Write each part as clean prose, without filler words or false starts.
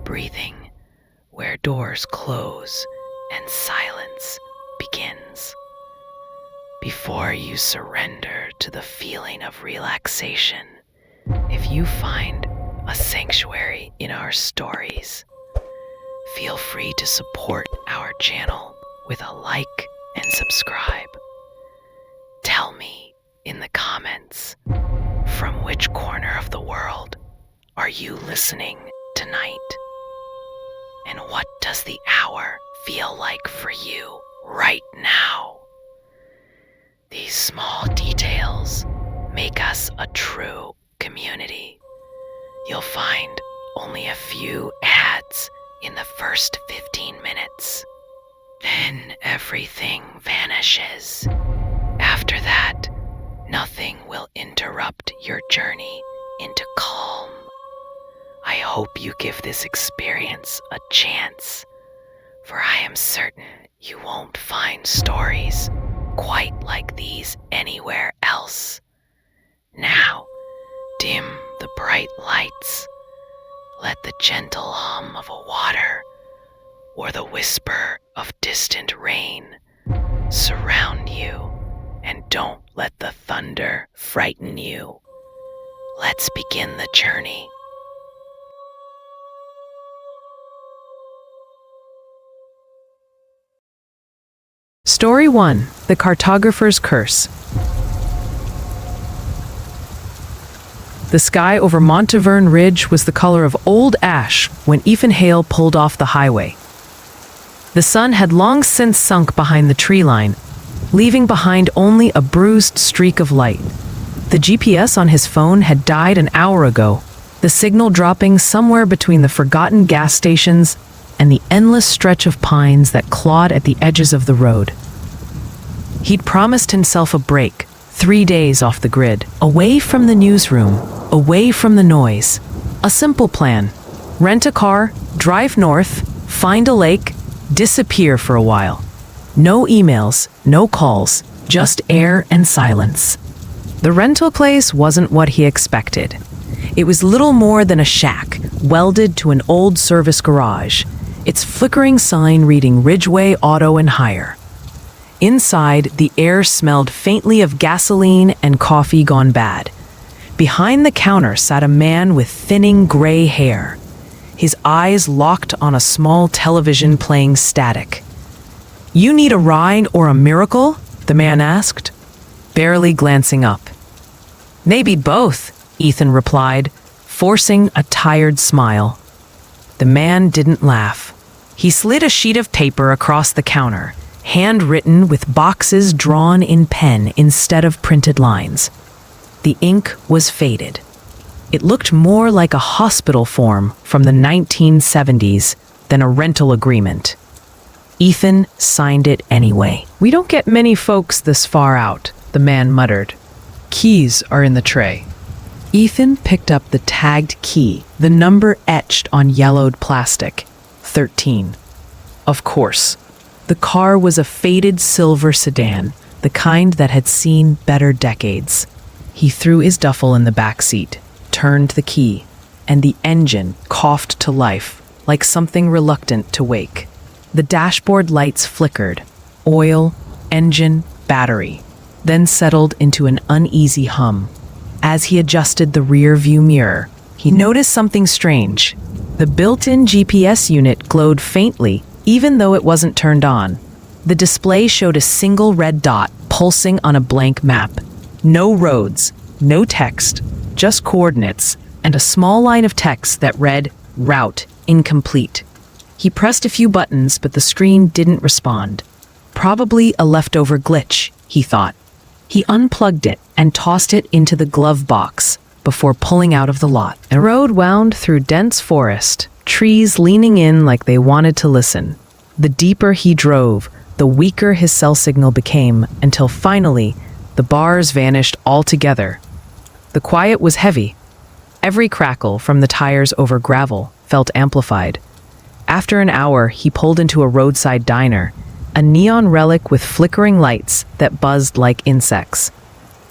breathing, where doors close and silence begins. Before you surrender to the feeling of relaxation, if you find a sanctuary in our stories, feel free to support our channel with a like and subscribe. Tell me in the comments, from which corner of the world are you listening tonight? And what does the hour feel like for you right now? These small details make us a true community. You'll find only a few ads in the first 15 minutes. Then everything vanishes. After that, nothing will interrupt your journey into calm. I hope you give this experience a chance, for I am certain you won't find stories quite like these anywhere else. Now, dim the bright lights. Let the gentle hum of a water or the whisper of distant rain surround you, and don't let the thunder frighten you. Let's begin the journey. Story 1. The Cartographer's Curse. The sky over Montevern Ridge was the color of old ash when Ethan Hale pulled off the highway. The sun had long since sunk behind the tree line, leaving behind only a bruised streak of light. The GPS on his phone had died an hour ago, the signal dropping somewhere between the forgotten gas stations and the endless stretch of pines that clawed at the edges of the road. He'd promised himself a break, 3 days off the grid, away from the newsroom, away from the noise. A simple plan: rent a car, drive north, find a lake, disappear for a while. No emails, no calls, just air and silence. The rental place wasn't what he expected. It was little more than a shack, welded to an old service garage, its flickering sign reading Ridgeway Auto Hire. Inside, the air smelled faintly of gasoline and coffee gone bad. Behind the counter sat a man with thinning gray hair, his eyes locked on a small television playing static. "You need a ride or a miracle?" the man asked, barely glancing up. "Maybe both," Ethan replied, forcing a tired smile. The man didn't laugh. He slid a sheet of paper across the counter, handwritten with boxes drawn in pen instead of printed lines. The ink was faded. It looked more like a hospital form from the 1970s than a rental agreement. Ethan signed it anyway. "We don't get many folks this far out," the man muttered. "Keys are in the tray." Ethan picked up the tagged key, the number etched on yellowed plastic. 13. Of course. The car was a faded silver sedan, the kind that had seen better decades. He threw his duffel in the back seat, turned the key, and the engine coughed to life like something reluctant to wake. The dashboard lights flickered, oil, engine, battery, then settled into an uneasy hum. As he adjusted the rear view mirror, he noticed something strange. The built-in GPS unit glowed faintly, even though it wasn't turned on. The display showed a single red dot pulsing on a blank map. No roads, no text, just coordinates, and a small line of text that read, "Route incomplete." He pressed a few buttons, but the screen didn't respond. Probably a leftover glitch, he thought. He unplugged it and tossed it into the glove box before pulling out of the lot. The road wound through dense forest, trees leaning in like they wanted to listen. The deeper he drove, the weaker his cell signal became, until finally, the bars vanished altogether. The quiet was heavy. Every crackle from the tires over gravel felt amplified. After an hour, he pulled into a roadside diner, a neon relic with flickering lights that buzzed like insects.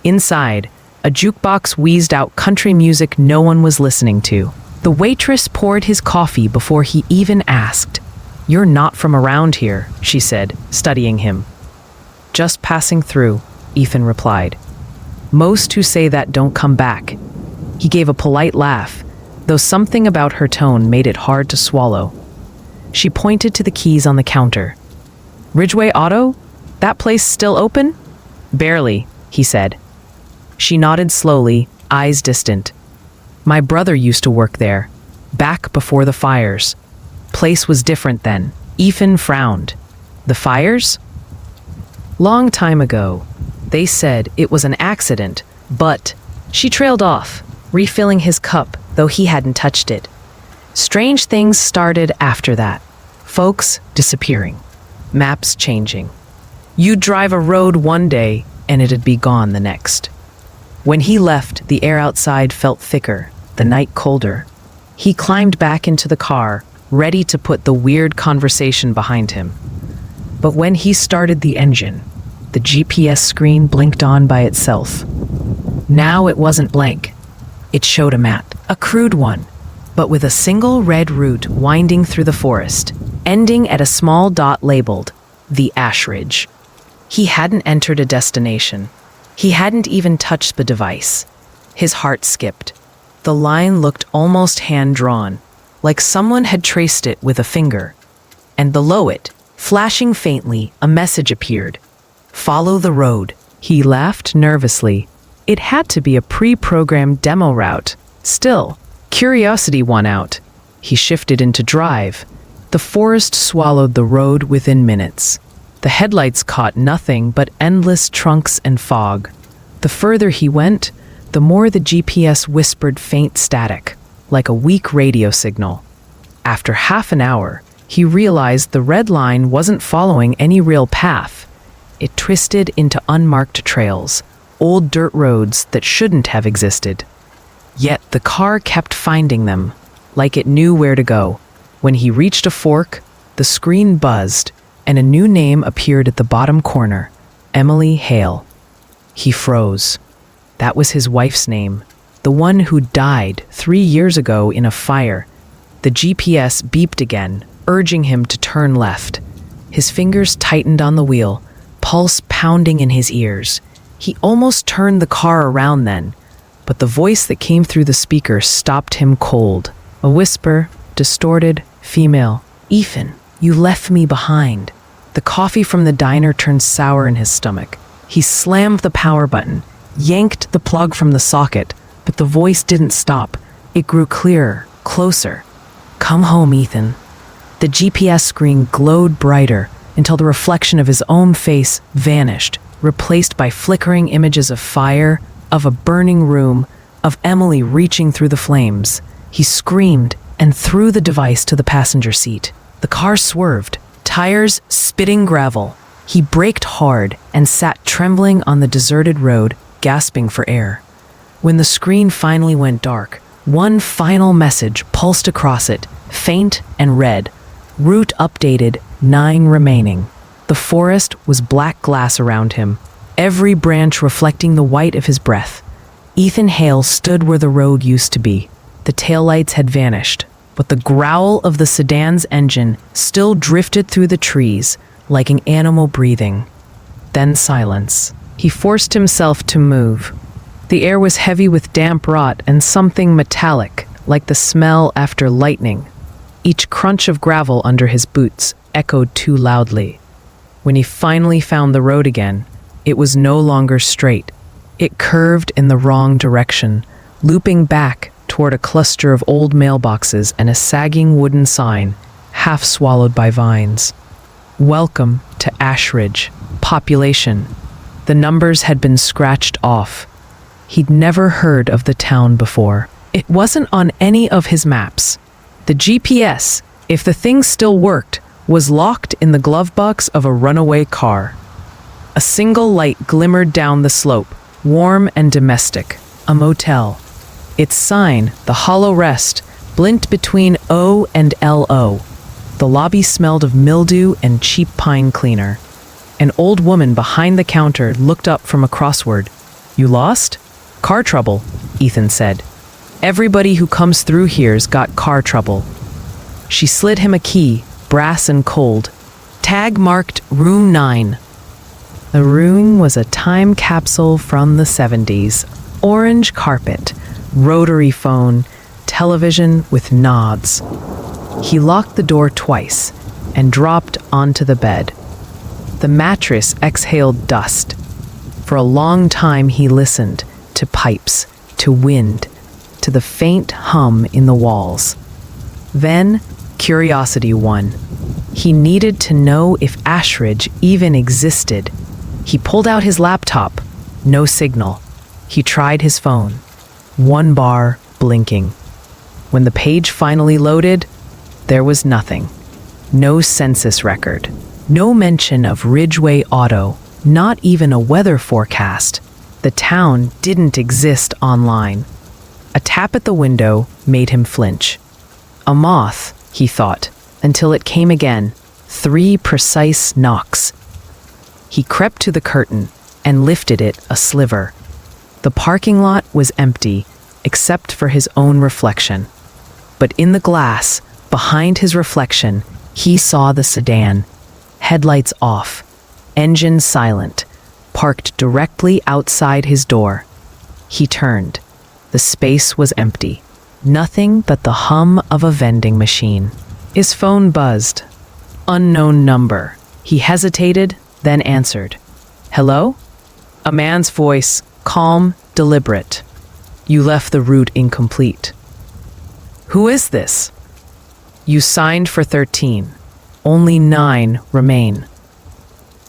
Inside, a jukebox wheezed out country music no one was listening to. The waitress poured his coffee before he even asked. "You're not from around here," she said, studying him. "Just passing through," Ethan replied. "Most who say that don't come back." He gave a polite laugh, though something about her tone made it hard to swallow. She pointed to the keys on the counter. "Ridgeway Auto? That place still open?" "Barely," he said. She nodded slowly, eyes distant. "My brother used to work there, back before the fires. Place was different then." Ethan frowned. "The fires?" "Long time ago. They said it was an accident, but..." She trailed off, refilling his cup, though he hadn't touched it. Strange things started after that. Folks disappearing. Maps changing. You'd drive a road one day, and it'd be gone the next. When he left, the air outside felt thicker, the night colder. He climbed back into the car, ready to put the weird conversation behind him. But when he started the engine, the GPS screen blinked on by itself. Now it wasn't blank. It showed a map, a crude one, but with a single red route winding through the forest, ending at a small dot labeled the Ash Ridge. He hadn't entered a destination. He hadn't even touched the device. His heart skipped. The line looked almost hand-drawn, like someone had traced it with a finger. And below it, flashing faintly, a message appeared. "Follow the road." He laughed nervously. It had to be a pre-programmed demo route. Still, curiosity won out. He shifted into drive. The forest swallowed the road within minutes. The headlights caught nothing but endless trunks and fog. The further he went, the more the GPS whispered faint static, like a weak radio signal. After half an hour, he realized the red line wasn't following any real path. It twisted into unmarked trails, old dirt roads that shouldn't have existed. Yet the car kept finding them, like it knew where to go. When he reached a fork, the screen buzzed, and a new name appeared at the bottom corner, Emily Hale. He froze. That was his wife's name, the one who died 3 years ago in a fire. The GPS beeped again, urging him to turn left. His fingers tightened on the wheel, pulse pounding in his ears. He almost turned the car around then, but the voice that came through the speaker stopped him cold. A whisper, distorted, female. "Ethan, you left me behind." The coffee from the diner turned sour in his stomach. He slammed the power button, yanked the plug from the socket, but the voice didn't stop. It grew clearer, closer. "Come home, Ethan." The GPS screen glowed brighter until the reflection of his own face vanished, replaced by flickering images of fire, of a burning room, of Emily reaching through the flames. He screamed and threw the device to the passenger seat. The car swerved, tires spitting gravel. He braked hard and sat trembling on the deserted road, gasping for air. When the screen finally went dark, one final message pulsed across it, faint and red. Route updated, 9 remaining. The forest was black glass around him, every branch reflecting the white of his breath. Ethan Hale stood where the road used to be. The taillights had vanished, but the growl of the sedan's engine still drifted through the trees like an animal breathing. Then silence. He forced himself to move. The air was heavy with damp rot and something metallic, like the smell after lightning. Each crunch of gravel under his boots echoed too loudly. When he finally found the road again, it was no longer straight. It curved in the wrong direction, looping back toward a cluster of old mailboxes and a sagging wooden sign, half swallowed by vines. "Welcome to Ash Ridge. Population." The numbers had been scratched off. He'd never heard of the town before. It wasn't on any of his maps. The GPS, if the thing still worked, was locked in the glove box of a runaway car. A single light glimmered down the slope, warm and domestic, a motel. Its sign, the Hollow Rest, blinked between O and LO. The lobby smelled of mildew and cheap pine cleaner. An old woman behind the counter looked up from a crossword. "You lost?" "Car trouble," Ethan said. Everybody who comes through here's got car trouble. She slid him a key, brass and cold. Tag marked Room 9. The room was a time capsule from the 70s. Orange carpet, rotary phone, television with nods. He locked the door twice and dropped onto the bed. The mattress exhaled dust. For a long time he listened to pipes, to wind, to the faint hum in the walls. Then curiosity won. He needed to know if Ashridge even existed. He pulled out his laptop. No signal. He tried his phone. One bar blinking. When the page finally loaded, there was nothing. No census record. No mention of Ridgeway Auto. Not even a weather forecast. The town didn't exist online. A tap at the window made him flinch. A moth, he thought, until it came again. 3 precise knocks. He crept to the curtain and lifted it a sliver. The parking lot was empty, except for his own reflection. But in the glass, behind his reflection, he saw the sedan. Headlights off, engine silent, parked directly outside his door. He turned. The space was empty. Nothing but the hum of a vending machine. His phone buzzed. Unknown number. He hesitated, then answered. Hello? A man's voice, calm, deliberate. You left the route incomplete. Who is this? You signed for 13. Only 9 remain.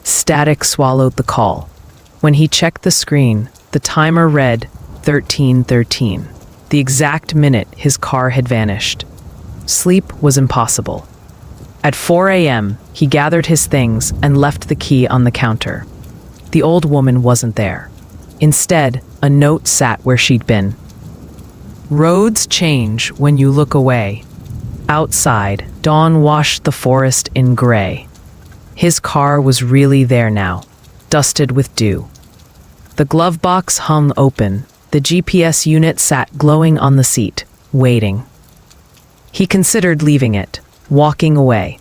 Static swallowed the call. When he checked the screen, the timer read 13:13, the exact minute his car had vanished. Sleep was impossible. At 4 a.m., he gathered his things and left the key on the counter. The old woman wasn't there. Instead, a note sat where she'd been. Roads change when you look away. Outside, dawn washed the forest in gray. His car was really there now, dusted with dew. The glove box hung open. The GPS unit sat glowing on the seat, waiting. He considered leaving it, walking away.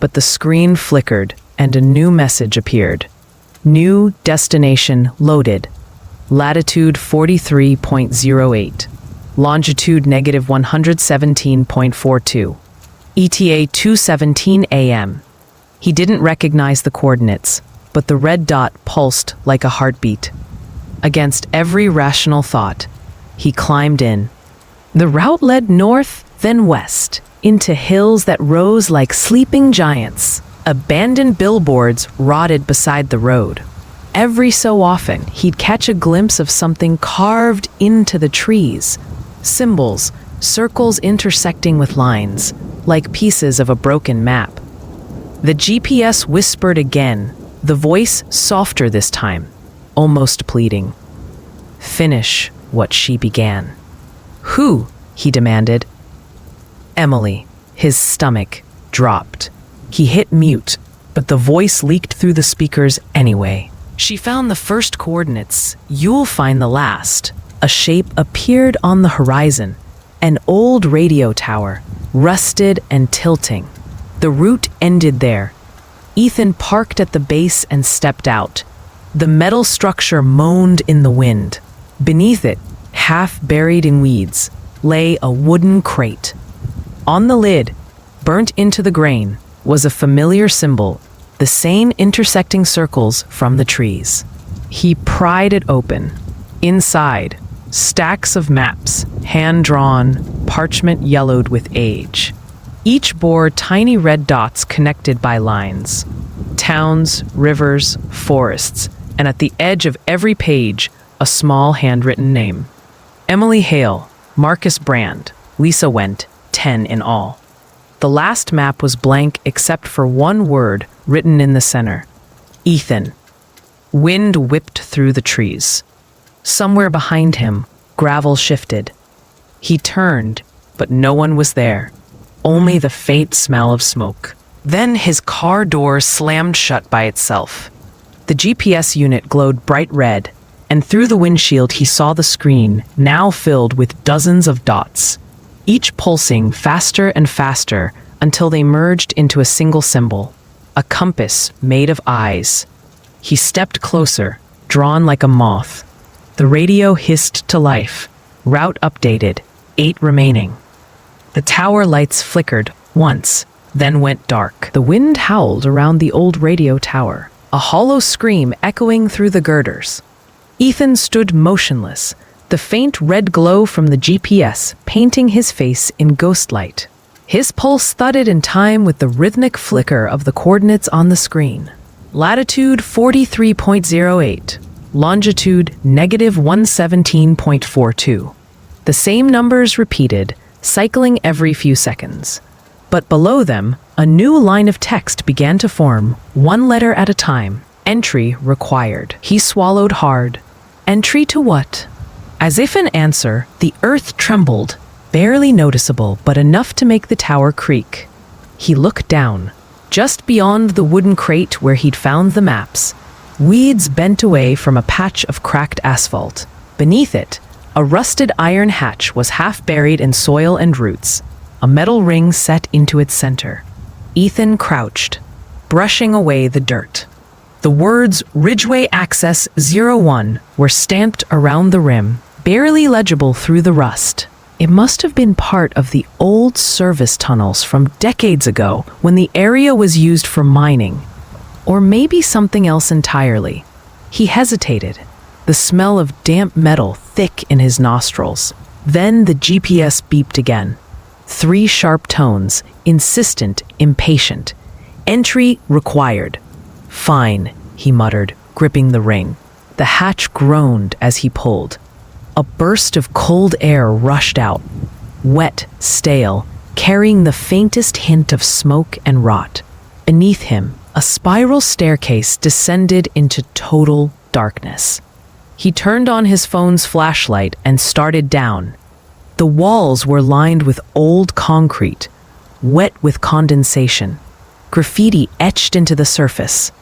But the screen flickered and a new message appeared. New destination loaded. Latitude 43.08. Longitude -117.42. ETA 2:17 a.m. He didn't recognize the coordinates, but the red dot pulsed like a heartbeat. Against every rational thought, he climbed in. The route led north, then west, into hills that rose like sleeping giants. Abandoned billboards rotted beside the road. Every so often, he'd catch a glimpse of something carved into the trees. Symbols, circles intersecting with lines, like pieces of a broken map. The GPS whispered again, the voice softer this time, almost pleading. Finish what she began. Who? He demanded. Emily. His stomach dropped. He hit mute, but the voice leaked through the speakers anyway. She found the first coordinates. You'll find the last. A shape appeared on the horizon. An old radio tower, rusted and tilting. The route ended there. Ethan parked at the base and stepped out. The metal structure moaned in the wind. Beneath it, half buried in weeds, lay a wooden crate. On the lid, burnt into the grain, was a familiar symbol, the same intersecting circles from the trees. He pried it open. Inside, stacks of maps, hand-drawn, parchment yellowed with age. Each bore tiny red dots connected by lines. Towns, rivers, forests, and at the edge of every page, a small handwritten name. Emily Hale, Marcus Brand, Lisa Wendt, 10 in all. The last map was blank except for one word written in the center. Ethan. Wind whipped through the trees. Somewhere behind him, gravel shifted. He turned, but no one was there. Only the faint smell of smoke. Then his car door slammed shut by itself. The GPS unit glowed bright red. and through the windshield he saw the screen, now filled with dozens of dots, each pulsing faster and faster until they merged into a single symbol, a compass made of eyes. He stepped closer, drawn like a moth. The radio hissed to life. Route updated, 8 remaining. The tower lights flickered once, then went dark. The wind howled around the old radio tower, a hollow scream echoing through the girders. Ethan stood motionless, the faint red glow from the GPS painting his face in ghost light. His pulse thudded in time with the rhythmic flicker of the coordinates on the screen. Latitude 43.08, longitude -117.42. The same numbers repeated, cycling every few seconds. But below them, a new line of text began to form, one letter at a time. Entry required. He swallowed hard. Entry to what? As if in answer, the earth trembled, barely noticeable but enough to make the tower creak. He looked down. Just beyond the wooden crate where he'd found the maps, weeds bent away from a patch of cracked asphalt. Beneath it, a rusted iron hatch was half buried in soil and roots, a metal ring set into its center. Ethan crouched, brushing away the dirt. The words Ridgeway Access 01 were stamped around the rim, barely legible through the rust. It must have been part of the old service tunnels from decades ago when the area was used for mining. Or maybe something else entirely. He hesitated, the smell of damp metal thick in his nostrils. Then the GPS beeped again. 3 sharp tones, insistent, impatient. Entry required. Fine, he muttered, gripping the ring. The hatch groaned as he pulled. A burst of cold air rushed out, wet, stale, carrying the faintest hint of smoke and rot. Beneath him, a spiral staircase descended into total darkness. He turned on his phone's flashlight and started down. The walls were lined with old concrete, wet with condensation. Graffiti etched into the surface.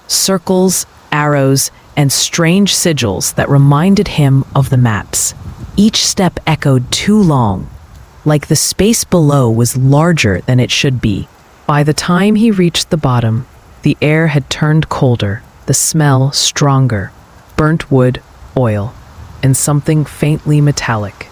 Circles, arrows, and strange sigils that reminded him of the maps. Each step echoed too long, like the space below was larger than it should be. By the time he reached the bottom, the air had turned colder, the smell stronger. Burnt wood, oil, and something faintly metallic.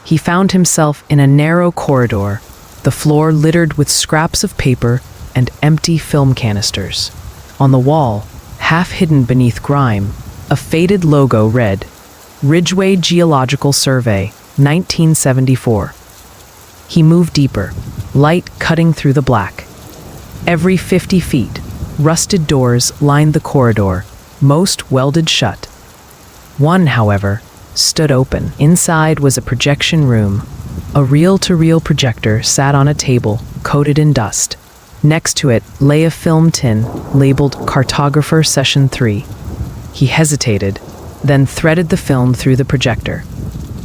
He found himself in a narrow corridor, the floor littered with scraps of paper and empty film canisters. On the wall, half hidden beneath grime, a faded logo read, Ridgeway Geological Survey, 1974. He moved deeper, light cutting through the black. Every 50 feet, rusted doors lined the corridor, most welded shut. One, however, stood open. Inside was a projection room. A reel-to-reel projector sat on a table, coated in dust. Next to it lay a film tin labeled Cartographer Session 3. He hesitated, then threaded the film through the projector.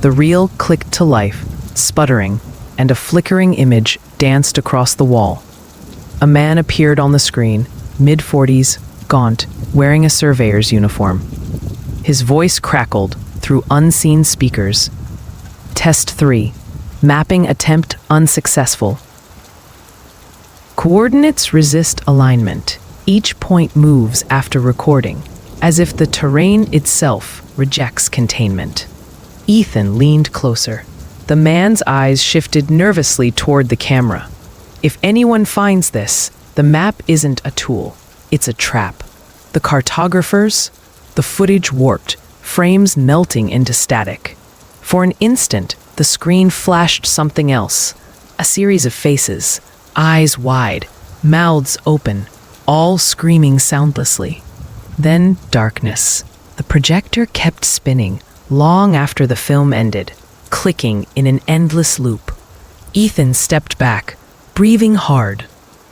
The reel clicked to life, sputtering, and a flickering image danced across the wall. A man appeared on the screen, mid-40s, gaunt, wearing a surveyor's uniform. His voice crackled through unseen speakers. Test 3. Mapping attempt unsuccessful. Coordinates resist alignment. Each point moves after recording, as if the terrain itself rejects containment. Ethan leaned closer. The man's eyes shifted nervously toward the camera. If anyone finds this, the map isn't a tool. It's a trap. The Cartographer'S, the footage warped, frames melting into static. For an instant, the screen flashed something else. A series of faces, eyes wide, mouths open, all screaming soundlessly. Then darkness. The projector kept spinning long after the film ended, clicking in an endless loop. Ethan stepped back, breathing hard.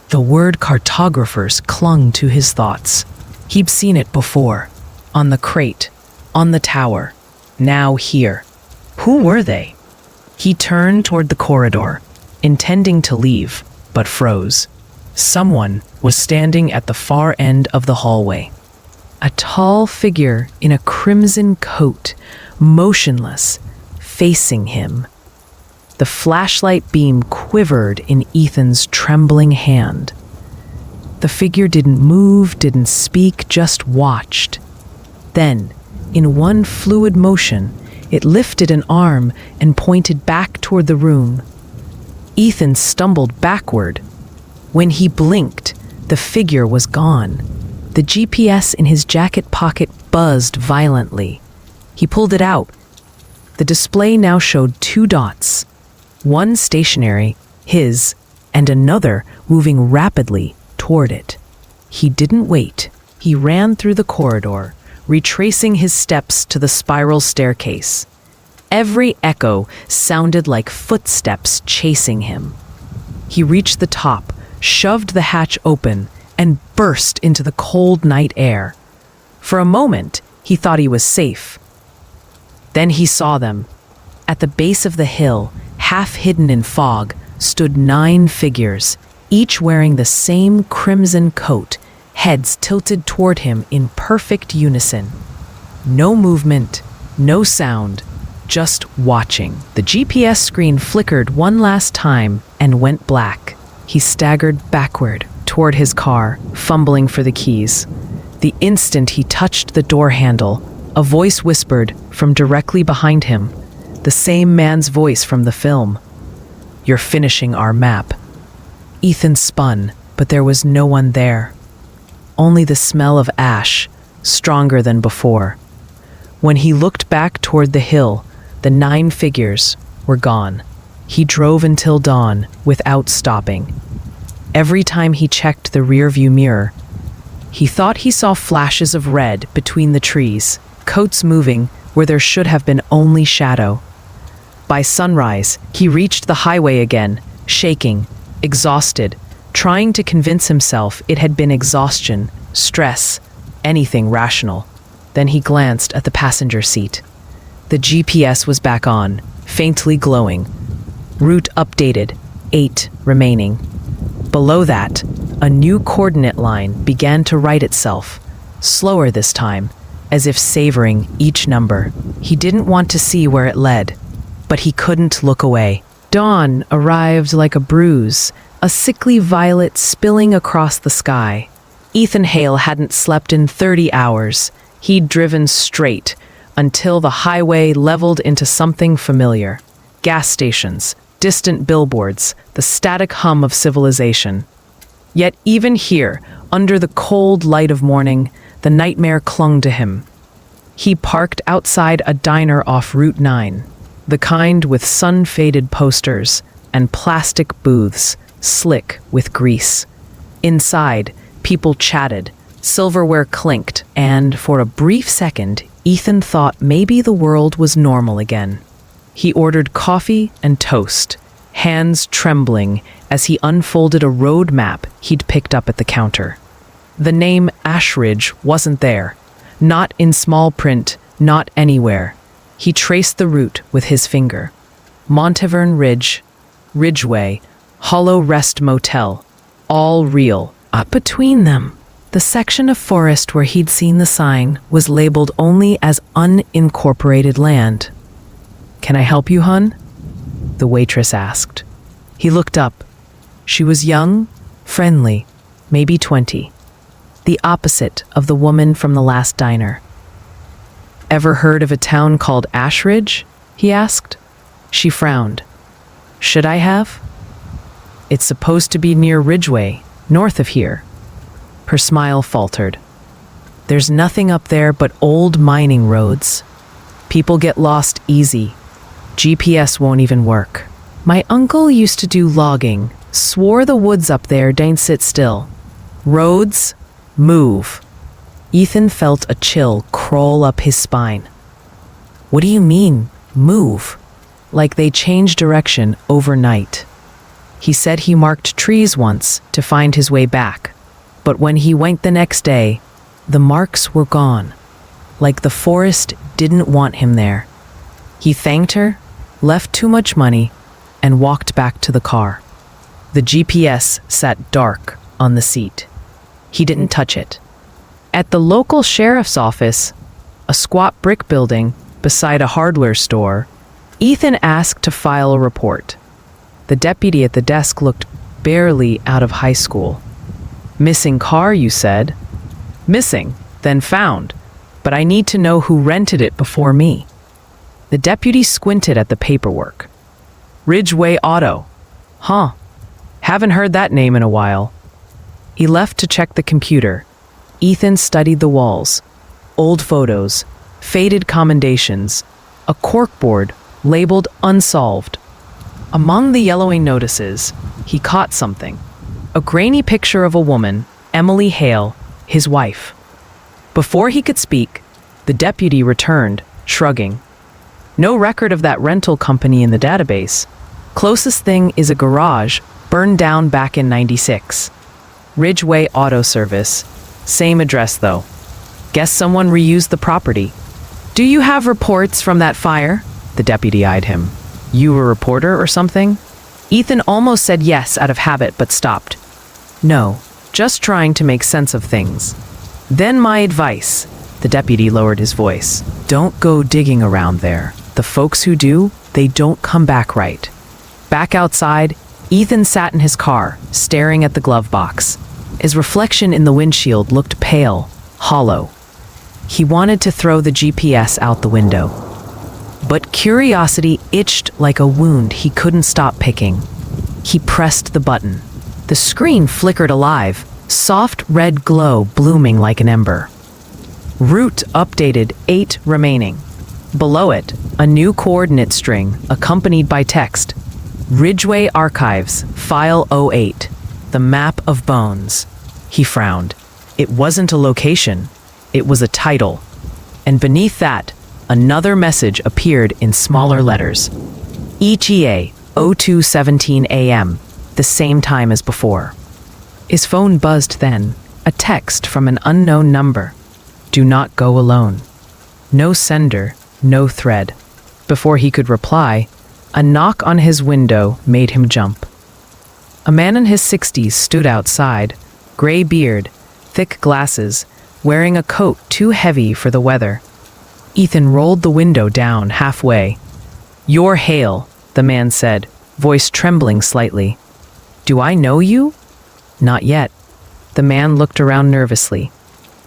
The word Cartographer's clung to his thoughts. He'd seen it before. On the crate, on the tower, now here. Who were they? He turned toward the corridor, intending to leave, but froze. Someone was standing at the far end of the hallway. a tall figure in a crimson coat, motionless, facing him. The flashlight beam quivered in Ethan's trembling hand. The figure didn't move, didn't speak, just watched. Then, in one fluid motion, it lifted an arm and pointed back toward the room. Ethan stumbled backward. When he blinked, the figure was gone. The GPS in his jacket pocket buzzed violently. He pulled it out. The display now showed 2 dots, one stationary, his, and another moving rapidly toward it. He didn't wait. He ran through the corridor, retracing his steps to the spiral staircase. Every echo sounded like footsteps chasing him. He reached the top, shoved the hatch open, and burst into the cold night air. For a moment, he thought he was safe. Then he saw them. At the base of the hill, half hidden in fog, stood 9 figures, each wearing the same crimson coat, heads tilted toward him in perfect unison. No movement, no sound, just watching. The GPS screen flickered one last time and went black. He staggered backward toward his car, fumbling for the keys. The instant he touched the door handle, a voice whispered from directly behind him, the same man's voice from the film. "You're finishing our map." Ethan spun, but there was no one there. Only the smell of ash, stronger than before. When he looked back toward the hill, the 9 figures were gone. He drove until dawn without stopping. Every time he checked the rearview mirror, he thought he saw flashes of red between the trees, coats moving where there should have been only shadow. By sunrise, he reached the highway again, shaking, exhausted, trying to convince himself it had been exhaustion, stress, anything rational. Then he glanced at the passenger seat. The GPS was back on, faintly glowing. Route updated, 8 remaining. Below that, a new coordinate line began to write itself, slower this time, as if savoring each number. He didn't want to see where it led, but he couldn't look away. Dawn arrived like a bruise, a sickly violet spilling across the sky. Ethan Hale hadn't slept in 30 hours. He'd driven straight until the highway leveled into something familiar. Gas stations, distant billboards, the static hum of civilization. Yet even here, under the cold light of morning, the nightmare clung to him. He parked outside a diner off Route 9, the kind with sun-faded posters and plastic booths, slick with grease. Inside, people chatted, silverware clinked, and for a brief second, Ethan thought maybe the world was normal again. He ordered coffee and toast, hands trembling as he unfolded a road map he'd picked up at the counter. The name Ashridge wasn't there, not in small print, not anywhere. He traced the route with his finger. Montevern Ridge, Ridgeway, Hollow Rest Motel, all real. Up between them, the section of forest where he'd seen the sign was labeled only as unincorporated land. "Can I help you, hun?" the waitress asked. He looked up. She was young, friendly, maybe 20. The opposite of the woman from the last diner. "Ever heard of a town called Ashridge?" he asked. She frowned. "Should I have?" "It's supposed to be near Ridgeway, north of here." Her smile faltered. "There's nothing up there but old mining roads. People get lost easy. GPS won't even work. My uncle used to do logging, swore the woods up there don't sit still. Roads, move." Ethan felt a chill crawl up his spine. "What do you mean, move?" "Like they change direction overnight." He said he marked trees once to find his way back, but when he went the next day, the marks were gone, like the forest didn't want him there. He thanked her, left too much money, and walked back to the car. The GPS sat dark on the seat. He didn't touch it. At the local sheriff's office, a squat brick building beside a hardware store, Ethan asked to file a report. The deputy at the desk looked barely out of high school. "Missing car, you said?" "Missing, then found. But I need to know who rented it before me." The deputy squinted at the paperwork. "Ridgeway Auto. Huh. Haven't heard that name in a while." He left to check the computer. Ethan studied the walls. Old photos, faded commendations, a corkboard labeled unsolved. Among the yellowing notices, he caught something. A grainy picture of a woman, Emily Hale, his wife. Before he could speak, the deputy returned, shrugging. "No record of that rental company in the database. Closest thing is a garage burned down back in '96. Ridgeway Auto Service. Same address, though. Guess someone reused the property." "Do you have reports from that fire?" The deputy eyed him. "You a reporter or something?" Ethan almost said yes out of habit, but stopped. "No, just trying to make sense of things." "Then my advice," the deputy lowered his voice, "don't go digging around there. The folks who do, they don't come back right." Back outside, Ethan sat in his car, staring at the glove box. His reflection in the windshield looked pale, hollow. He wanted to throw the GPS out the window. But curiosity itched like a wound he couldn't stop picking. He pressed the button. The screen flickered alive, soft red glow blooming like an ember. Route updated, 8 remaining. Below it, a new coordinate string, accompanied by text. Ridgeway Archives, File 08, the map of bones. He frowned. It wasn't a location, it was a title. And beneath that, another message appeared in smaller letters. ETA, 02:17 a.m., the same time as before. His phone buzzed then, a text from an unknown number. "Do not go alone." No sender, no thread. Before he could reply, a knock on his window made him jump. A man in his 60s stood outside, gray beard, thick glasses, wearing a coat too heavy for the weather. Ethan rolled the window down halfway. "You're Hale," the man said, voice trembling slightly. "Do I know you?" "Not yet." The man looked around nervously.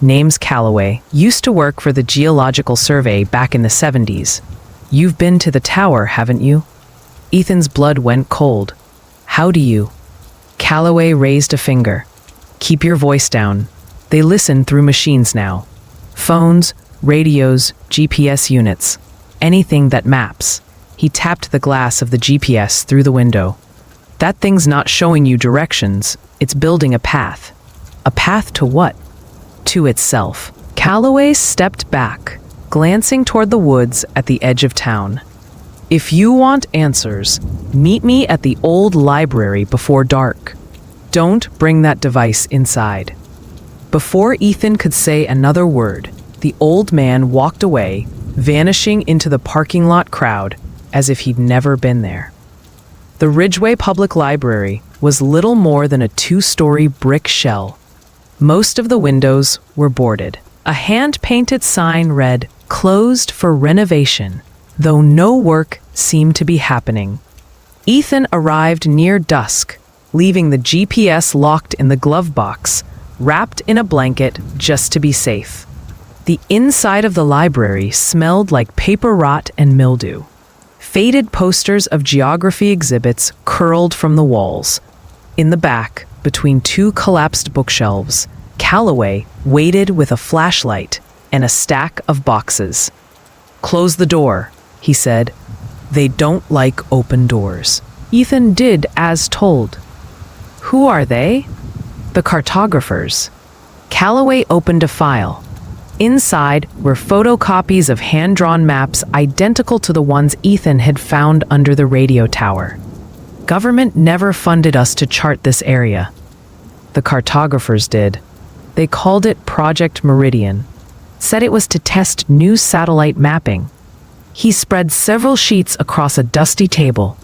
"Name's Calloway. Used to work for the Geological Survey back in the '70s. You've been to the tower, haven't you?" Ethan's blood went cold. "How do you?" Calloway raised a finger. "Keep your voice down. They listen through machines now. Phones, radios, GPS units. Anything that maps." He tapped the glass of the GPS through the window. "That thing's not showing you directions. It's building a path." "A path to what?" "To itself." Calloway stepped back, glancing toward the woods at the edge of town. "If you want answers, meet me at the old library before dark. Don't bring that device inside." Before Ethan could say another word, the old man walked away, vanishing into the parking lot crowd as if he'd never been there. The Ridgeway Public Library was little more than a 2-story brick shell. Most of the windows were boarded. A hand-painted sign read, "Closed for renovation," though no work seemed to be happening. Ethan arrived near dusk, leaving the GPS locked in the glove box, wrapped in a blanket just to be safe. The inside of the library smelled like paper rot and mildew. Faded posters of geography exhibits curled from the walls. In the back, between 2 collapsed bookshelves, Calloway waited with a flashlight and a stack of boxes. "Close the door," he said. "They don't like open doors." Ethan did as told. "Who are they?" "The Cartographer'S." Calloway opened a file. Inside were photocopies of hand-drawn maps identical to the ones Ethan had found under the radio tower. "Government never funded us to chart this area." "The Cartographer'S did. They called it Project Meridian. Said it was to test new satellite mapping." He spread several sheets across a dusty table.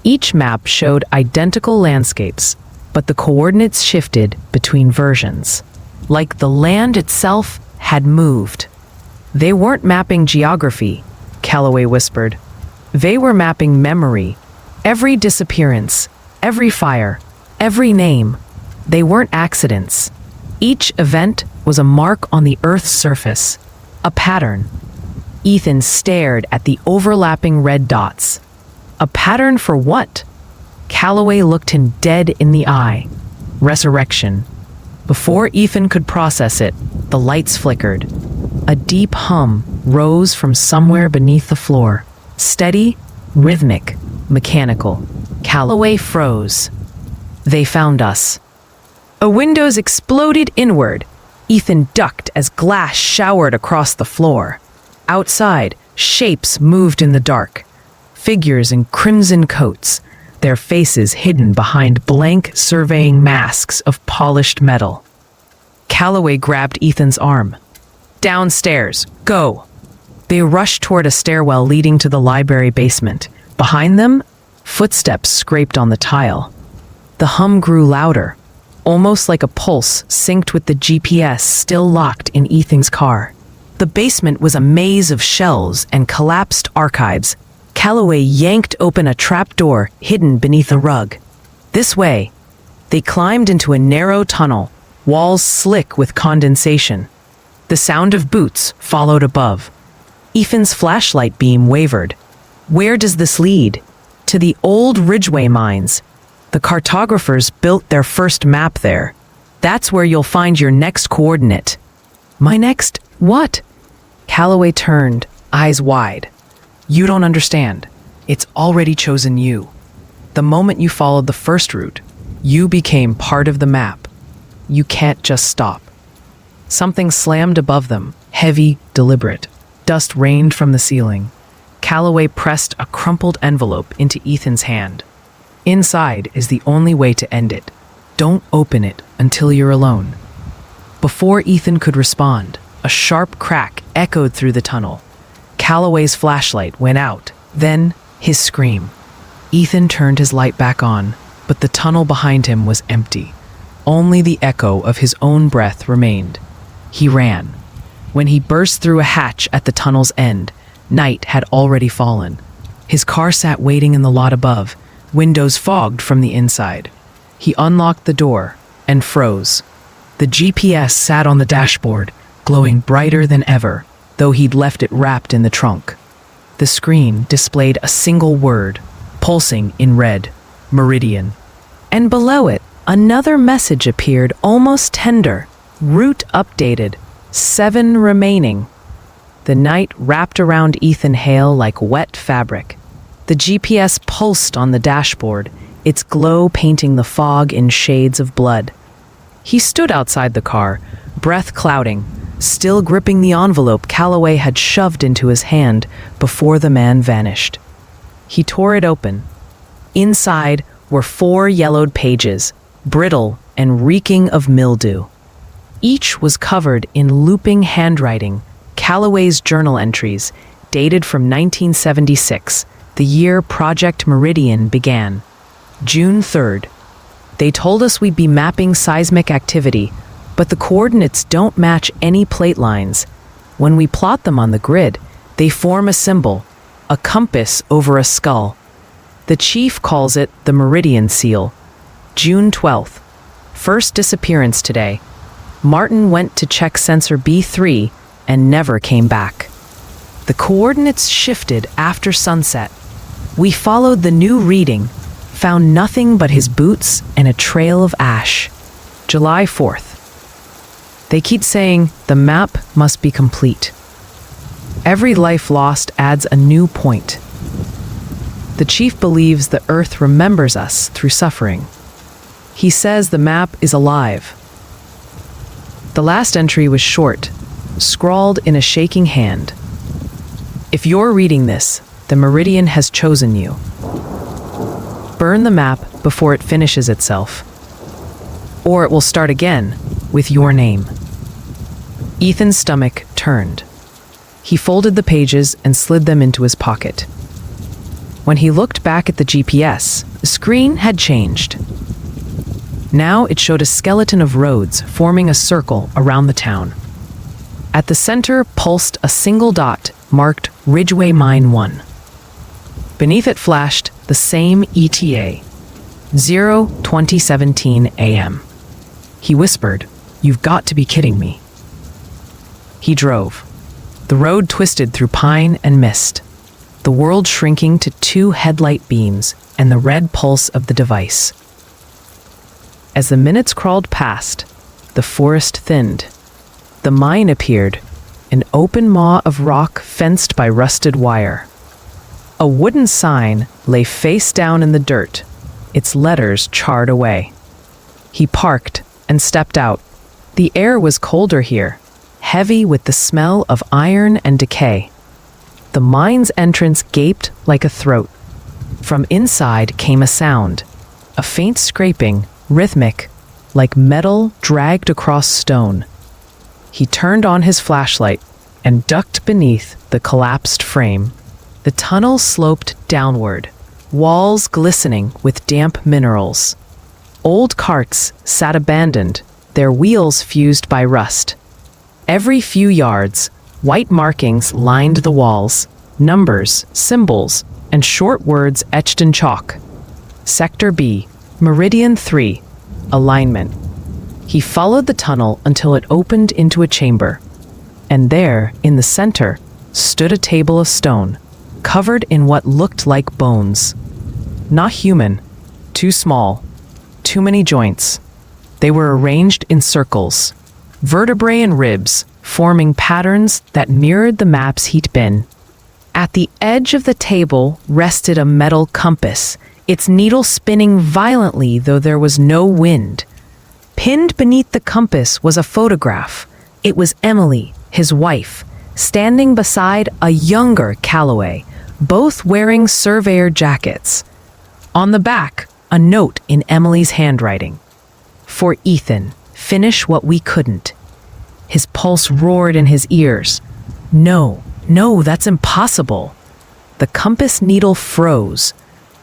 Each map showed identical landscapes, but the coordinates shifted between versions. like the land itself had moved. They weren't mapping geography, Calloway whispered. They were mapping memory. Every disappearance, every fire, every name. They weren't accidents. Each event was a mark on the Earth's surface, a pattern. Ethan stared at the overlapping red dots. A pattern for what? Calloway looked him dead in the eye. Resurrection. Before Ethan could process it, the lights flickered. A deep hum rose from somewhere beneath the floor. Steady, rhythmic, mechanical. Calloway froze. They found us. A windows exploded inward. Ethan ducked as glass showered across the floor. Outside, shapes moved in the dark. Figures in crimson coats, their faces hidden behind blank surveying masks of polished metal. Calloway grabbed Ethan's arm. Downstairs, go! They rushed toward a stairwell leading to the library basement. Behind them, footsteps scraped on the tile. The hum grew louder, almost like a pulse synced with the GPS still locked in Ethan's car. The basement was a maze of shelves and collapsed archives. Calloway yanked open a trapdoor hidden beneath a rug. This way, they climbed into a narrow tunnel, walls slick with condensation. The sound of boots followed above. Ethan's flashlight beam wavered. Where does this lead? To the old Ridgeway mines. The cartographers built their first map there. That's where you'll find your next coordinate. My next what? Calloway turned, eyes wide. You don't understand. It's already chosen you. The moment you followed the first route, you became part of the map. You can't just stop. Something slammed above them, heavy, deliberate. Dust rained from the ceiling. Calloway pressed a crumpled envelope into Ethan's hand. Inside is the only way to end it. Don't open it until you're alone. Before Ethan could respond, a sharp crack echoed through the tunnel. Calloway's flashlight went out, then his scream. Ethan turned his light back on, but the tunnel behind him was empty. Only the echo of his own breath remained. He ran. When he burst through a hatch at the tunnel's end, night had already fallen. His car sat waiting in the lot above, windows fogged from the inside. He unlocked the door and froze. The GPS sat on the dashboard, glowing brighter than ever, though he'd left it wrapped in the trunk. The screen displayed a single word, pulsing in red, Meridian. And below it, another message appeared, almost tender. Route updated. 7 remaining. The night wrapped around Ethan Hale like wet fabric. The GPS pulsed on the dashboard, its glow painting the fog in shades of blood. He stood outside the car, breath clouding, still gripping the envelope Calloway had shoved into his hand before the man vanished. He tore it open. Inside were 4 yellowed pages, brittle and reeking of mildew. Each was covered in looping handwriting, Calloway's journal entries, dated from 1976, the year Project Meridian began. June 3rd. They told us we'd be mapping seismic activity, but the coordinates don't match any plate lines. When we plot them on the grid, they form a symbol, a compass over a skull. The chief calls it the Meridian Seal. June 12th. First disappearance today. Martin went to check sensor B3 and never came back. The coordinates shifted after sunset. We followed the new reading, found nothing but his boots and a trail of ash. July 4th. They keep saying the map must be complete. Every life lost adds a new point. The chief believes the Earth remembers us through suffering. He says the map is alive. The last entry was short, scrawled in a shaking hand. If you're reading this, the Meridian has chosen you. Burn the map before it finishes itself. Or it will start again with your name. Ethan's stomach turned. He folded the pages and slid them into his pocket. When he looked back at the GPS, the screen had changed. Now it showed a skeleton of roads forming a circle around the town. At the center pulsed a single dot marked Ridgeway Mine 1. Beneath it flashed the same ETA, 0:2017 a.m. He whispered, "You've got to be kidding me." He drove. The road twisted through pine and mist, the world shrinking to 2 headlight beams and the red pulse of the device. As the minutes crawled past, the forest thinned. The mine appeared, an open maw of rock fenced by rusted wire. A wooden sign lay face down in the dirt, its letters charred away. He parked and stepped out. The air was colder here, heavy with the smell of iron and decay. The mine's entrance gaped like a throat. From inside came a sound, a faint scraping, rhythmic, like metal dragged across stone. He turned on his flashlight and ducked beneath the collapsed frame. The tunnel sloped downward, walls glistening with damp minerals. Old carts sat abandoned, their wheels fused by rust. Every few yards, white markings lined the walls, numbers, symbols, and short words etched in chalk. Sector B, Meridian 3, alignment. He followed the tunnel until it opened into a chamber. And there, in the center, stood a table of stone, covered in what looked like bones. Not human, too small, too many joints. They were arranged in circles, vertebrae and ribs, forming patterns that mirrored the maps he'd been. At the edge of the table rested a metal compass, its needle spinning violently though there was no wind. Pinned beneath the compass was a photograph. It was Emily, his wife, standing beside a younger Calloway, both wearing surveyor jackets. On the back, a note in Emily's handwriting. "For Ethan, finish what we couldn't." His pulse roared in his ears. No, that's impossible. The compass needle froze.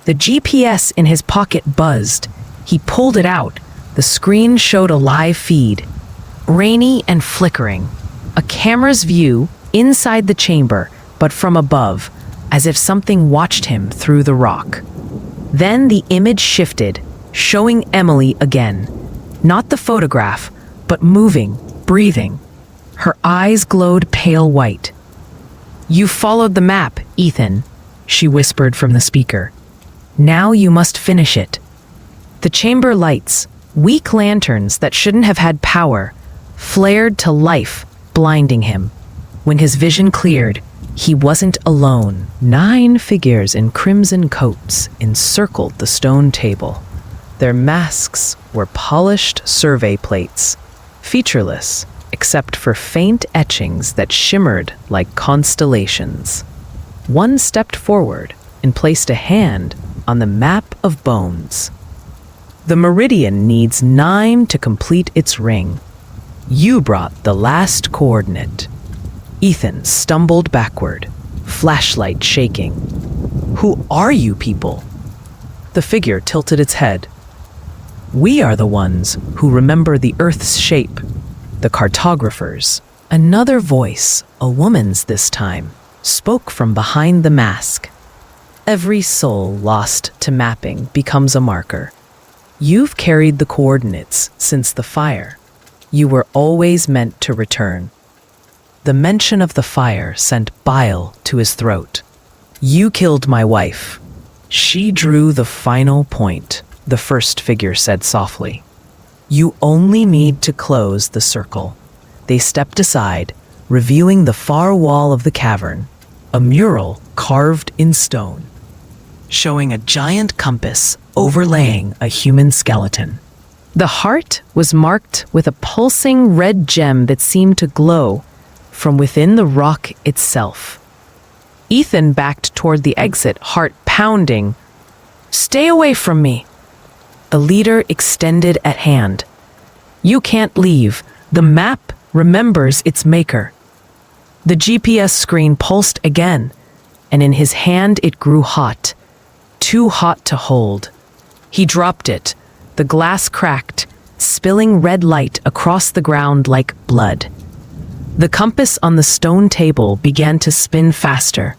The GPS in his pocket buzzed. He pulled it out. The screen showed a live feed. Rainy and flickering. A camera's view inside the chamber, but from above, as if something watched him through the rock. Then the image shifted, showing Emily again. Not the photograph, but moving, breathing. Her eyes glowed pale white. "You followed the map, Ethan," she whispered from the speaker. "Now you must finish it." The chamber lights, weak lanterns that shouldn't have had power, flared to life, blinding him. When his vision cleared, he wasn't alone. 9 figures in crimson coats encircled the stone table. Their masks were polished survey plates, featureless except for faint etchings that shimmered like constellations. One stepped forward and placed a hand on the map of bones. "The meridian needs 9 to complete its ring. You brought the last coordinate." Ethan stumbled backward, flashlight shaking. "Who are you people?" The figure tilted its head. "We are the ones who remember the Earth's shape, the Cartographer'S." Another voice, a woman's this time, spoke from behind the mask. "Every soul lost to mapping becomes a marker. You've carried the coordinates since the fire. You were always meant to return." The mention of the fire sent bile to his throat. "You killed my wife. She drew the final point," the first figure said softly. "You only need to close the circle." They stepped aside, revealing the far wall of the cavern, a mural carved in stone, showing a giant compass overlaying a human skeleton. The heart was marked with a pulsing red gem that seemed to glow from within the rock itself. Ethan backed toward the exit, heart pounding. "Stay away from me." The leader extended a hand. "You can't leave. The map remembers its maker." The GPS screen pulsed again, and in his hand it grew hot, too hot to hold. He dropped it. The glass cracked, spilling red light across the ground like blood. The compass on the stone table began to spin faster,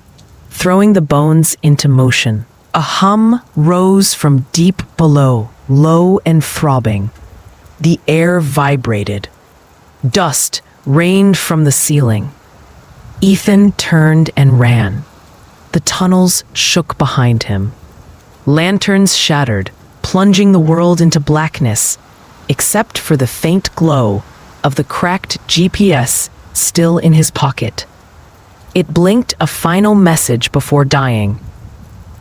throwing the bones into motion. A hum rose from deep below, low and throbbing. The air vibrated. Dust rained from the ceiling. Ethan turned and ran. The tunnels shook behind him. Lanterns shattered, plunging the world into blackness, except for the faint glow of the cracked GPS still in his pocket. It blinked a final message before dying.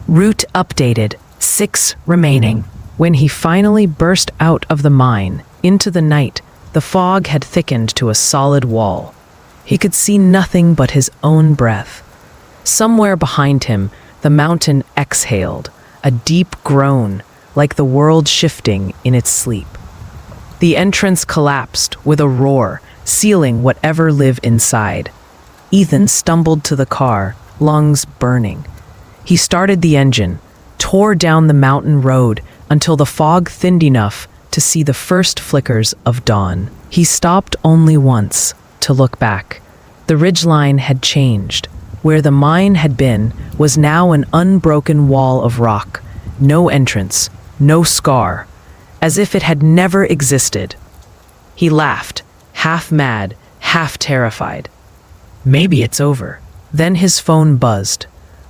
Route updated, 6 remaining. When he finally burst out of the mine, into the night, the fog had thickened to a solid wall. He could see nothing but his own breath. Somewhere behind him, the mountain exhaled, a deep groan, like the world shifting in its sleep. The entrance collapsed with a roar, sealing whatever lived inside. Ethan stumbled to the car, lungs burning. He started the engine, tore down the mountain road until the fog thinned enough to see the first flickers of dawn. He stopped only once to look back. The ridgeline had changed. Where the mine had been was now an unbroken wall of rock, no entrance, no scar, as if it had never existed. He laughed, half mad, half terrified. Maybe it's over. Then his phone buzzed.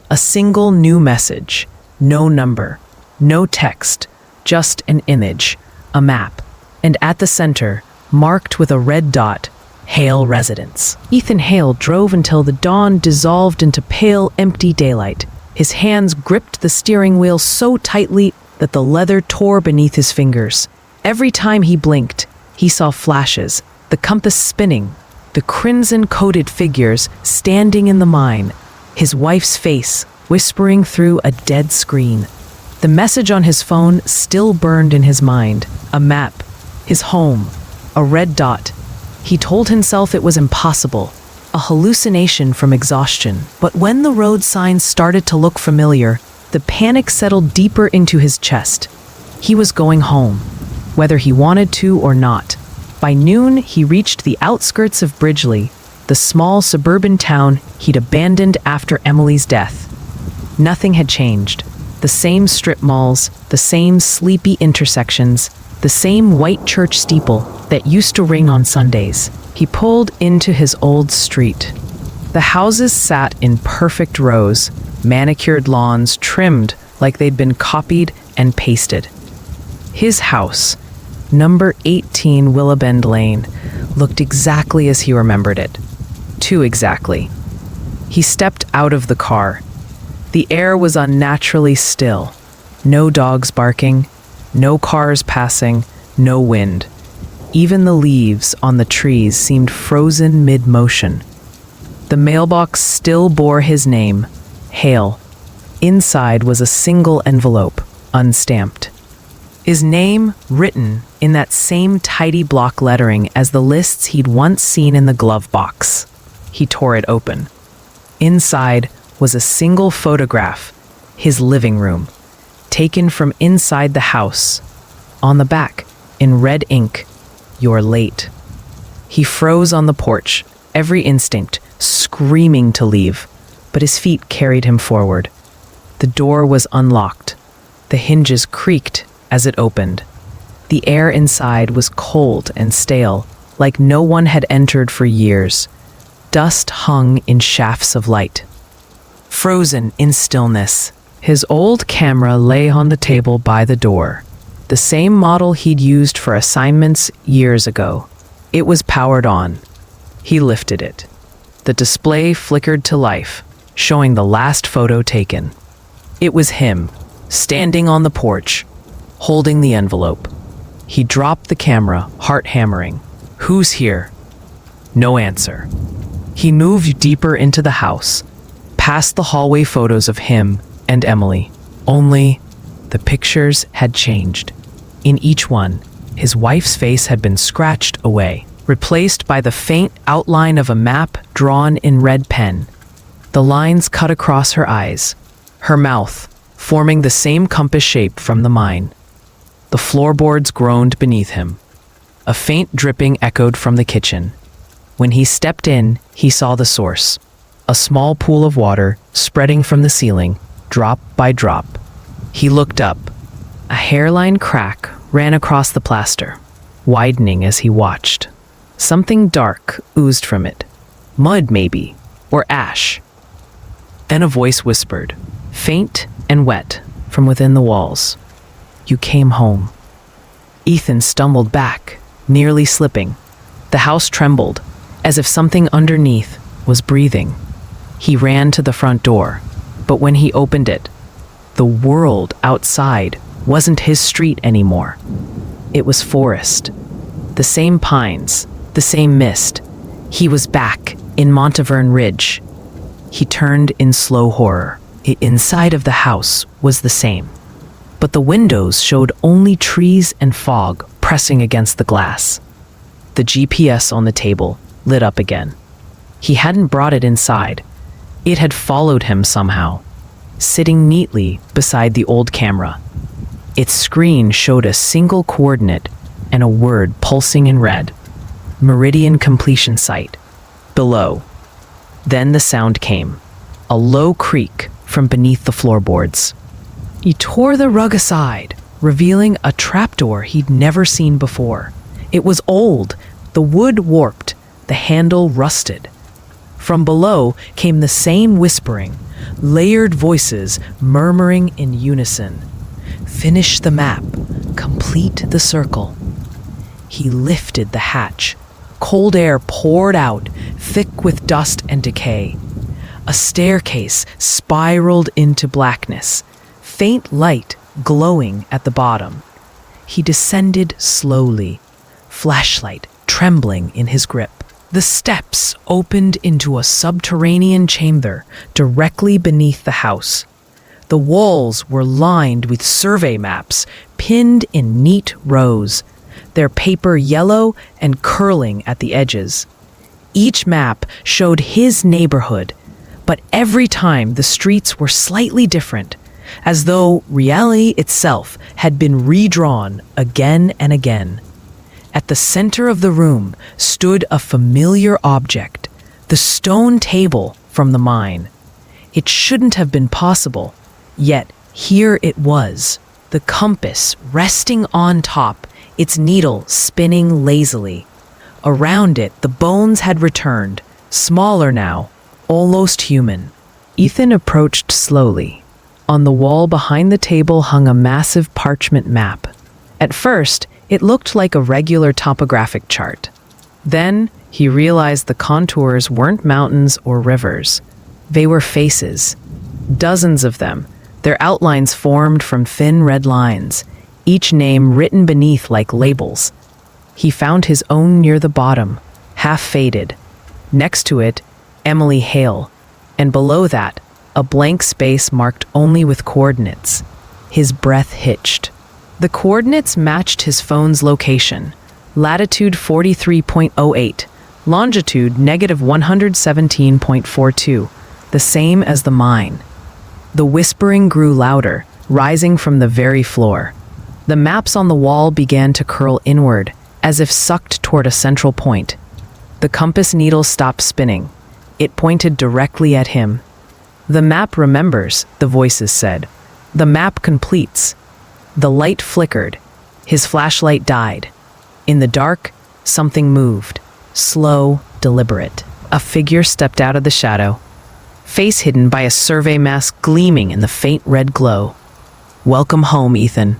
A single new message. No number, no text, just an image, a map, and at the center, marked with a red dot, Hale Residence. Ethan Hale drove until the dawn dissolved into pale, empty daylight. His hands gripped the steering wheel so tightly that the leather tore beneath his fingers. Every time he blinked, he saw flashes, the compass spinning, the crimson-coated figures standing in the mine, his wife's face whispering through a dead screen. The message on his phone still burned in his mind. A map, his home, a red dot. He told himself it was impossible, a hallucination from exhaustion. But when the road signs started to look familiar, the panic settled deeper into his chest. He was going home, whether he wanted to or not. By noon, he reached the outskirts of Ridgeway, the small suburban town he'd abandoned after Emily's death. Nothing had changed. The same strip malls, the same sleepy intersections, the same white church steeple that used to ring on Sundays. He pulled into his old street. The houses sat in perfect rows, manicured lawns trimmed like they'd been copied and pasted. His house, number 18 Willabend Lane, looked exactly as he remembered it. Too exactly. He stepped out of the car. The air was unnaturally still. No dogs barking, no cars passing, no wind. Even the leaves on the trees seemed frozen mid-motion. The mailbox still bore his name, Hale. Inside was a single envelope, unstamped. His name written in that same tidy block lettering as the lists he'd once seen in the glove box. He tore it open. Inside was a single photograph, his living room, taken from inside the house. On the back, in red ink, "You're late." He froze on the porch, every instinct screaming to leave, but his feet carried him forward. The door was unlocked. The hinges creaked as it opened. The air inside was cold and stale, like no one had entered for years. Dust hung in shafts of light. Frozen in stillness, his old camera lay on the table by the door. The same model he'd used for assignments years ago. It was powered on. He lifted it. The display flickered to life, showing the last photo taken. It was him, standing on the porch, holding the envelope. He dropped the camera, heart hammering. "Who's here?" No answer. He moved deeper into the house, past the hallway photos of him and Emily. Only the pictures had changed. In each one, his wife's face had been scratched away, replaced by the faint outline of a map drawn in red pen. The lines cut across her eyes, her mouth, forming the same compass shape from the mine. The floorboards groaned beneath him. A faint dripping echoed from the kitchen. When he stepped in, he saw the source. A small pool of water spreading from the ceiling, drop by drop. He looked up. A hairline crack ran across the plaster, widening as he watched. Something dark oozed from it. Mud, maybe, or ash. Then a voice whispered, faint and wet, from within the walls. "You came home." Ethan stumbled back, nearly slipping. The house trembled, as if something underneath was breathing. He ran to the front door, but when he opened it, the world outside wasn't his street anymore. It was forest. The same pines, the same mist. He was back in Montevern Ridge. He turned in slow horror. Inside of the house was the same, but the windows showed only trees and fog pressing against the glass. The GPS on the table lit up again. He hadn't brought it inside. It had followed him somehow, sitting neatly beside the old camera. Its screen showed a single coordinate and a word pulsing in red. Meridian completion site. Below. Then the sound came. A low creak from beneath the floorboards. He tore the rug aside, revealing a trapdoor he'd never seen before. It was old, the wood warped, the handle rusted. From below came the same whispering, layered voices murmuring in unison. Finish the map, complete the circle. He lifted the hatch. Cold air poured out, thick with dust and decay. A staircase spiraled into blackness, faint light glowing at the bottom. He descended slowly, flashlight trembling in his grip. The steps opened into a subterranean chamber directly beneath the house. The walls were lined with survey maps, pinned in neat rows, their paper yellow and curling at the edges. Each map showed his neighborhood, but every time the streets were slightly different, as though reality itself had been redrawn again and again. At the center of the room stood a familiar object, the stone table from the mine. It shouldn't have been possible, yet here it was, the compass resting on top, its needle spinning lazily. Around it, the bones had returned, smaller now, almost human. Ethan approached slowly. On the wall behind the table hung a massive parchment map. At first, it looked like a regular topographic chart. Then, he realized the contours weren't mountains or rivers. They were faces. Dozens of them, their outlines formed from thin red lines, each name written beneath like labels. He found his own near the bottom, half faded. Next to it, Emily Hale, and below that, a blank space marked only with coordinates. His breath hitched. The coordinates matched his phone's location. Latitude 43.08, longitude -117.42, the same as the mine. The whispering grew louder, rising from the very floor. The maps on the wall began to curl inward, as if sucked toward a central point. The compass needle stopped spinning. It pointed directly at him. "The map remembers," the voices said. "The map completes." The light flickered. His flashlight died. In the dark, something moved. Slow, deliberate. A figure stepped out of the shadow, face hidden by a survey mask gleaming in the faint red glow. "Welcome home, Ethan."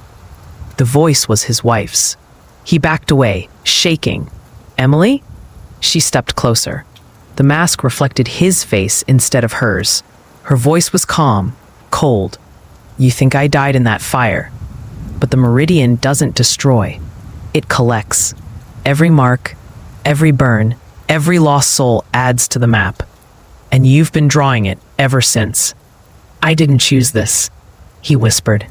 The voice was his wife's. He backed away, shaking. "Emily?" She stepped closer. The mask reflected his face instead of hers. Her voice was calm, cold. "You think I died in that fire. But the meridian doesn't destroy. It collects. Every mark, every burn, every lost soul adds to the map. And you've been drawing it ever since." "I didn't choose this," he whispered.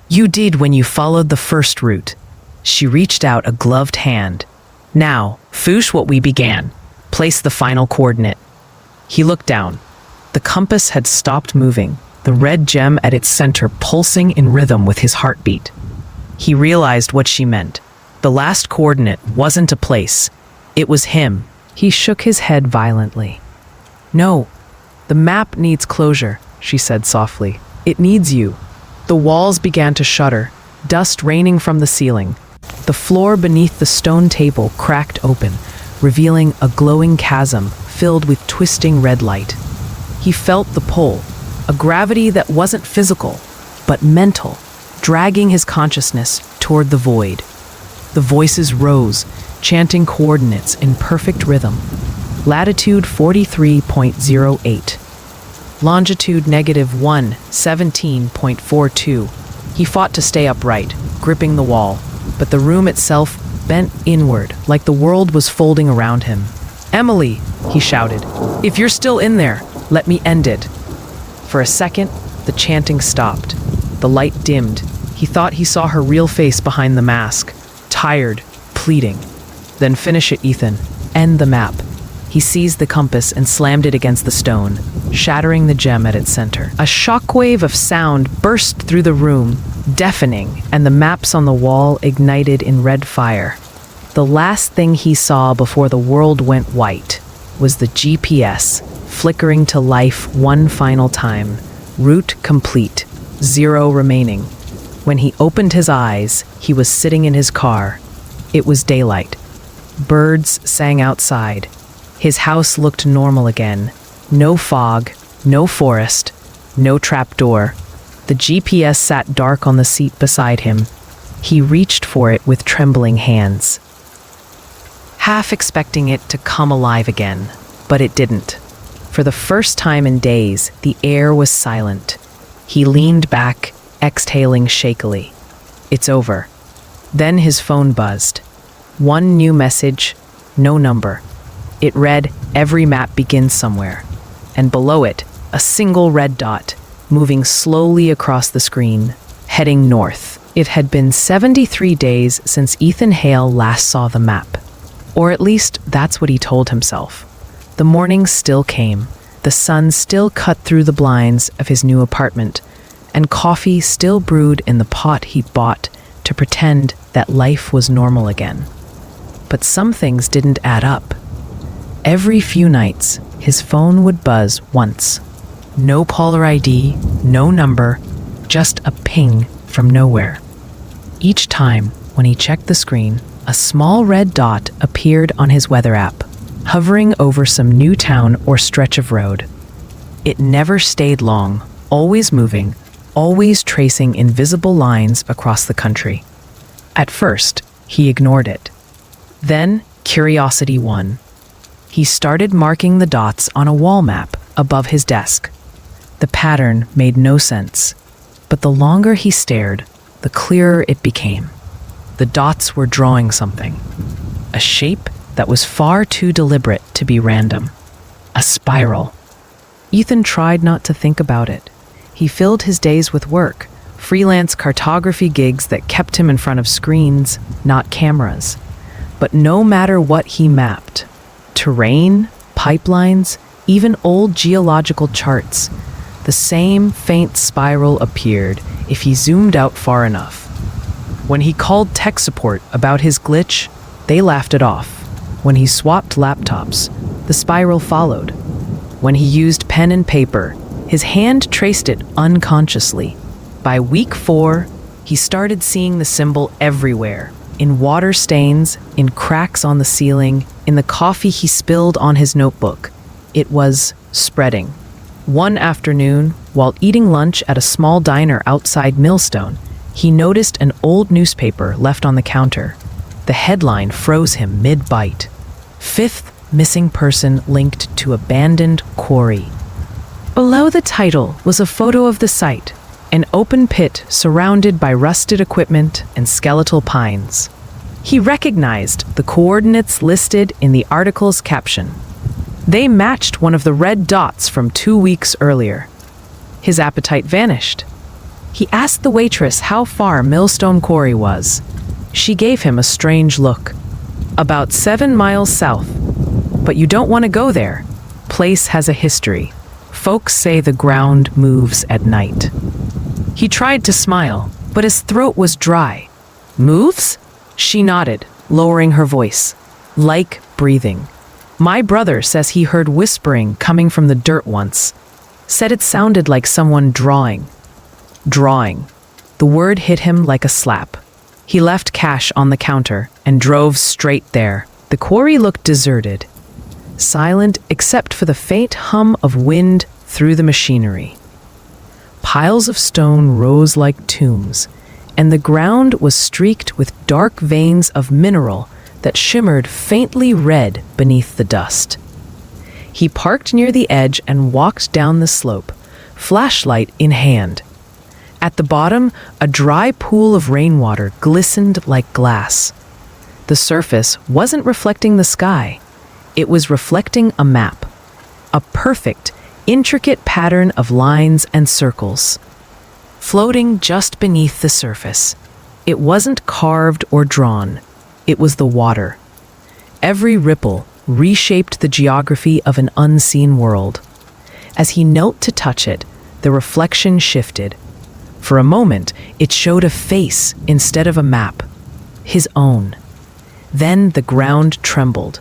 "You did when you followed the first route." She reached out a gloved hand. "Now, finish what we began. Place the final coordinate." He looked down. The compass had stopped moving, the red gem at its center pulsing in rhythm with his heartbeat. He realized what she meant. The last coordinate wasn't a place. It was him. He shook his head violently. "No, the map needs closure," she said softly. "It needs you." The walls began to shudder, dust raining from the ceiling. The floor beneath the stone table cracked open, revealing a glowing chasm filled with twisting red light. He felt the pull, a gravity that wasn't physical, but mental, dragging his consciousness toward the void. The voices rose, chanting coordinates in perfect rhythm. Latitude 43.08. Longitude -117.42. He fought to stay upright, gripping the wall, but the room itself bent inward like the world was folding around him. "Emily," he shouted, "if you're still in there, let me end it." For a second, the chanting stopped. The light dimmed. He thought he saw her real face behind the mask, tired, pleading. "Then finish it, Ethan. End the map." He seized the compass and slammed it against the stone, shattering the gem at its center. A shockwave of sound burst through the room, deafening, and the maps on the wall ignited in red fire. The last thing he saw before the world went white was the GPS, flickering to life one final time. Route complete, 0 remaining. When he opened his eyes, he was sitting in his car. It was daylight. Birds sang outside. His house looked normal again. No fog, no forest, no trapdoor. The GPS sat dark on the seat beside him. He reached for it with trembling hands, half expecting it to come alive again, but it didn't. For the first time in days, the air was silent. He leaned back, exhaling shakily. It's over. Then his phone buzzed. One new message, no number. It read, "Every map begins somewhere." And below it, a single red dot, moving slowly across the screen, heading north. It had been 73 days since Ethan Hale last saw the map. Or at least that's what he told himself. The morning still came. The sun still cut through the blinds of his new apartment, and coffee still brewed in the pot he'd bought to pretend that life was normal again. But some things didn't add up. Every few nights, his phone would buzz once. No caller ID, no number, just a ping from nowhere. Each time, when he checked the screen, a small red dot appeared on his weather app, hovering over some new town or stretch of road. It never stayed long, always moving, always tracing invisible lines across the country. At first, he ignored it. Then, curiosity won. He started marking the dots on a wall map above his desk. The pattern made no sense, but the longer he stared, the clearer it became. The dots were drawing something, a shape that was far too deliberate to be random. A spiral. Ethan tried not to think about it. He filled his days with work, freelance cartography gigs that kept him in front of screens, not cameras. But no matter what he mapped, terrain, pipelines, even old geological charts, the same faint spiral appeared if he zoomed out far enough. When he called tech support about his glitch, they laughed it off. When he swapped laptops, the spiral followed. When he used pen and paper, his hand traced it unconsciously. By week 4, he started seeing the symbol everywhere, in water stains, in cracks on the ceiling, in the coffee he spilled on his notebook. It was spreading. One afternoon, while eating lunch at a small diner outside Millstone, he noticed an old newspaper left on the counter. The headline froze him mid-bite. 5th missing person linked to abandoned quarry. Below the title was a photo of the site, an open pit surrounded by rusted equipment and skeletal pines. He recognized the coordinates listed in the article's caption. They matched one of the red dots from 2 weeks earlier. His appetite vanished. He asked the waitress how far Millstone Quarry was. She gave him a strange look. About 7 miles south. But you don't want to go there. Place has a history. Folks say the ground moves at night. He tried to smile, but his throat was dry. Moves? She nodded, lowering her voice. Like breathing. My brother says he heard whispering coming from the dirt once. Said it sounded like someone drawing. Drawing. The word hit him like a slap. He left cash on the counter and drove straight there. The quarry looked deserted, silent except for the faint hum of wind through the machinery. Piles of stone rose like tombs, and the ground was streaked with dark veins of mineral that shimmered faintly red beneath the dust. He parked near the edge and walked down the slope, flashlight in hand. At the bottom, a dry pool of rainwater glistened like glass. The surface wasn't reflecting the sky. It was reflecting a map, a perfect, intricate pattern of lines and circles. Floating just beneath the surface, it wasn't carved or drawn. It was the water. Every ripple reshaped the geography of an unseen world. As he knelt to touch it, the reflection shifted. For a moment, it showed a face instead of a map, his own. Then the ground trembled.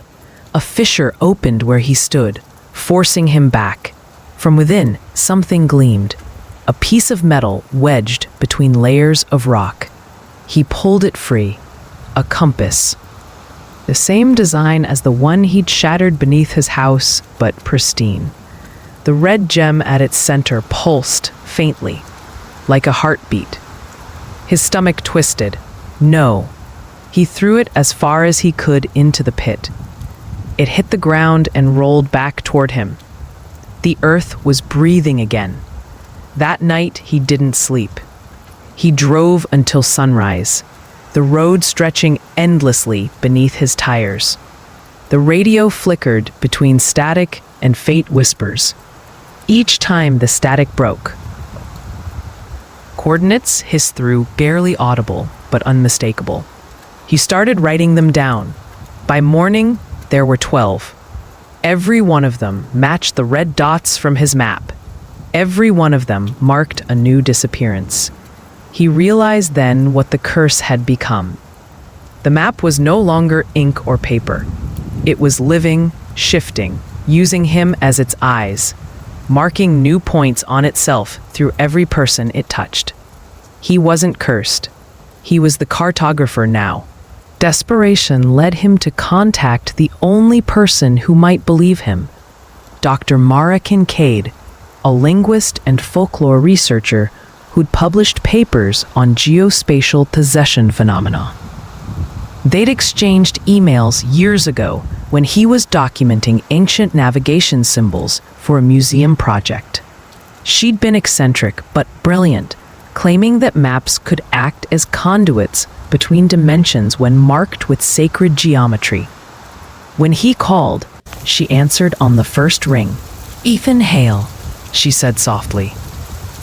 A fissure opened where he stood, forcing him back. From within, something gleamed, a piece of metal wedged between layers of rock. He pulled it free, a compass. The same design as the one he'd shattered beneath his house, but pristine. The red gem at its center pulsed faintly, like a heartbeat. His stomach twisted. No. He threw it as far as he could into the pit. It hit the ground and rolled back toward him. The earth was breathing again. That night, he didn't sleep. He drove until sunrise, the road stretching endlessly beneath his tires. The radio flickered between static and faint whispers. Each time the static broke, coordinates hissed through, barely audible, but unmistakable. He started writing them down. By morning, there were 12. Every one of them matched the red dots from his map. Every one of them marked a new disappearance. He realized then what the curse had become. The map was no longer ink or paper. It was living, shifting, using him as its eyes, marking new points on itself through every person it touched. He wasn't cursed. He was the cartographer now. Desperation led him to contact the only person who might believe him, Dr. Mara Kincaid, a linguist and folklore researcher who'd published papers on geospatial possession phenomena. They'd exchanged emails years ago when he was documenting ancient navigation symbols for a museum project. She'd been eccentric but brilliant, claiming that maps could act as conduits between dimensions when marked with sacred geometry. When he called, she answered on the first ring. "Ethan Hale," she said softly.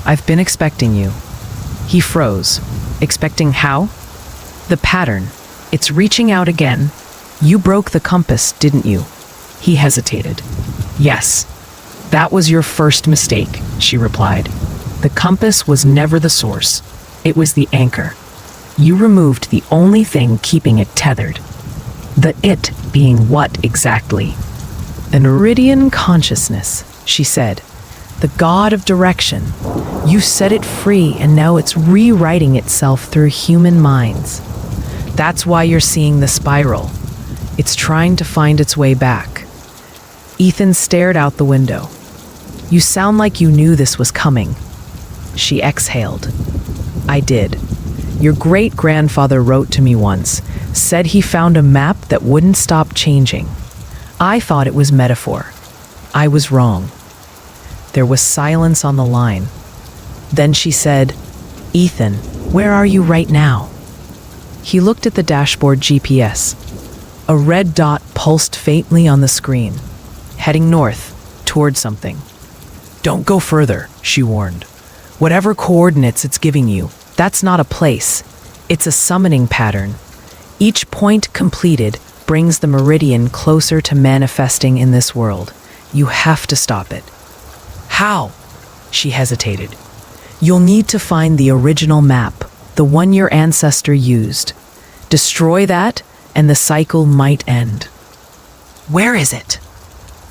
"I've been expecting you." He froze. Expecting how? The pattern. It's reaching out again. You broke the compass, didn't you? He hesitated. Yes. That was your first mistake, she replied. The compass was never the source. It was the anchor. You removed the only thing keeping it tethered. The it being what exactly? An Iridian consciousness, she said. The god of direction. You set it free and now it's rewriting itself through human minds. That's why you're seeing the spiral. It's trying to find its way back. Ethan stared out the window. You sound like you knew this was coming. She exhaled. I did. Your great-grandfather wrote to me once, said he found a map that wouldn't stop changing. I thought it was metaphor. I was wrong. There was silence on the line. Then she said, Ethan, where are you right now? He looked at the dashboard GPS. A red dot pulsed faintly on the screen, heading north, toward something. Don't go further, she warned. Whatever coordinates it's giving you, that's not a place. It's a summoning pattern. Each point completed brings the meridian closer to manifesting in this world. You have to stop it. How? She hesitated. You'll need to find the original map, the one your ancestor used. Destroy that, and the cycle might end. Where is it?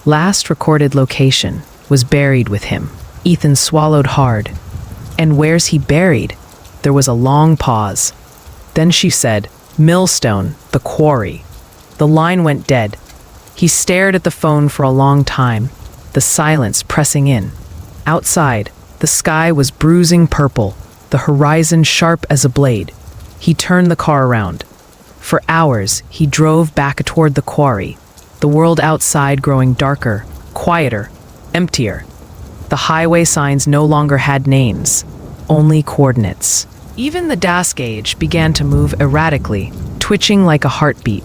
Last recorded location was buried with him. Ethan swallowed hard. And where's he buried? There was a long pause. Then she said, Millstone, the quarry. The line went dead. He stared at the phone for a long time, the silence pressing in. Outside, the sky was bruising purple, the horizon sharp as a blade. He turned the car around. For hours, he drove back toward the quarry, the world outside growing darker, quieter, emptier. The highway signs no longer had names, only coordinates. Even the DAS gauge began to move erratically, twitching like a heartbeat.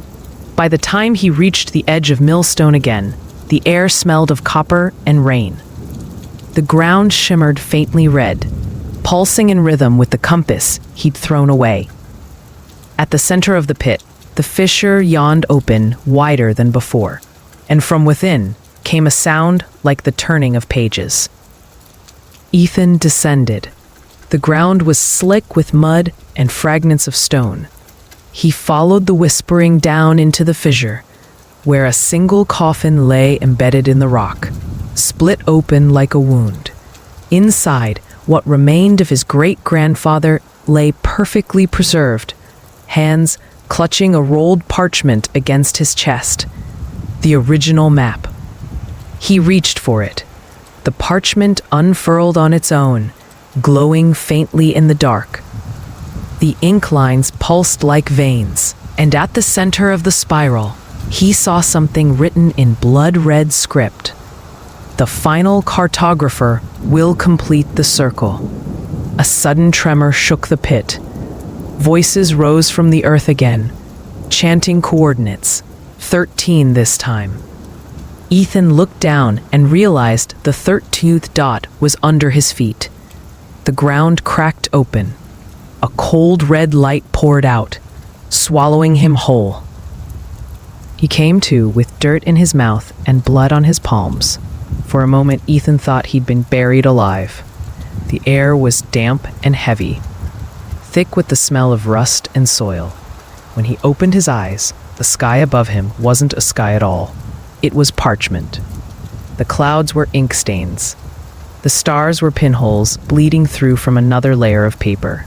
By the time he reached the edge of Millstone again, the air smelled of copper and rain. The ground shimmered faintly red, pulsing in rhythm with the compass he'd thrown away. At the center of the pit, the fissure yawned open wider than before, and from within came a sound like the turning of pages. Ethan descended. The ground was slick with mud and fragments of stone. He followed the whispering down into the fissure, where a single coffin lay embedded in the rock, split open like a wound. Inside, what remained of his great-grandfather lay perfectly preserved, hands clutching a rolled parchment against his chest. The original map. He reached for it. The parchment unfurled on its own, glowing faintly in the dark. The ink lines pulsed like veins, and at the center of the spiral, he saw something written in blood-red script. The final cartographer will complete the circle. A sudden tremor shook the pit. Voices rose from the earth again, chanting coordinates, 13 this time. Ethan looked down and realized the 13th dot was under his feet. The ground cracked open. A cold red light poured out, swallowing him whole. He came to with dirt in his mouth and blood on his palms. For a moment, Ethan thought he'd been buried alive. The air was damp and heavy, thick with the smell of rust and soil. When he opened his eyes, the sky above him wasn't a sky at all. It was parchment. The clouds were ink stains. The stars were pinholes bleeding through from another layer of paper.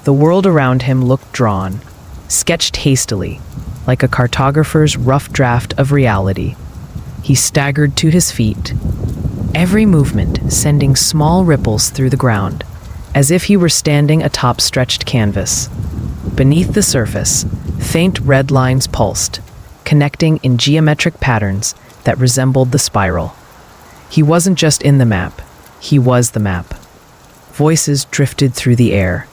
The world around him looked drawn, sketched hastily, like a cartographer's rough draft of reality. He staggered to his feet, every movement sending small ripples through the ground, as if he were standing atop stretched canvas. Beneath the surface, faint red lines pulsed, connecting in geometric patterns that resembled the spiral. He wasn't just in the map, he was the map. Voices drifted through the air,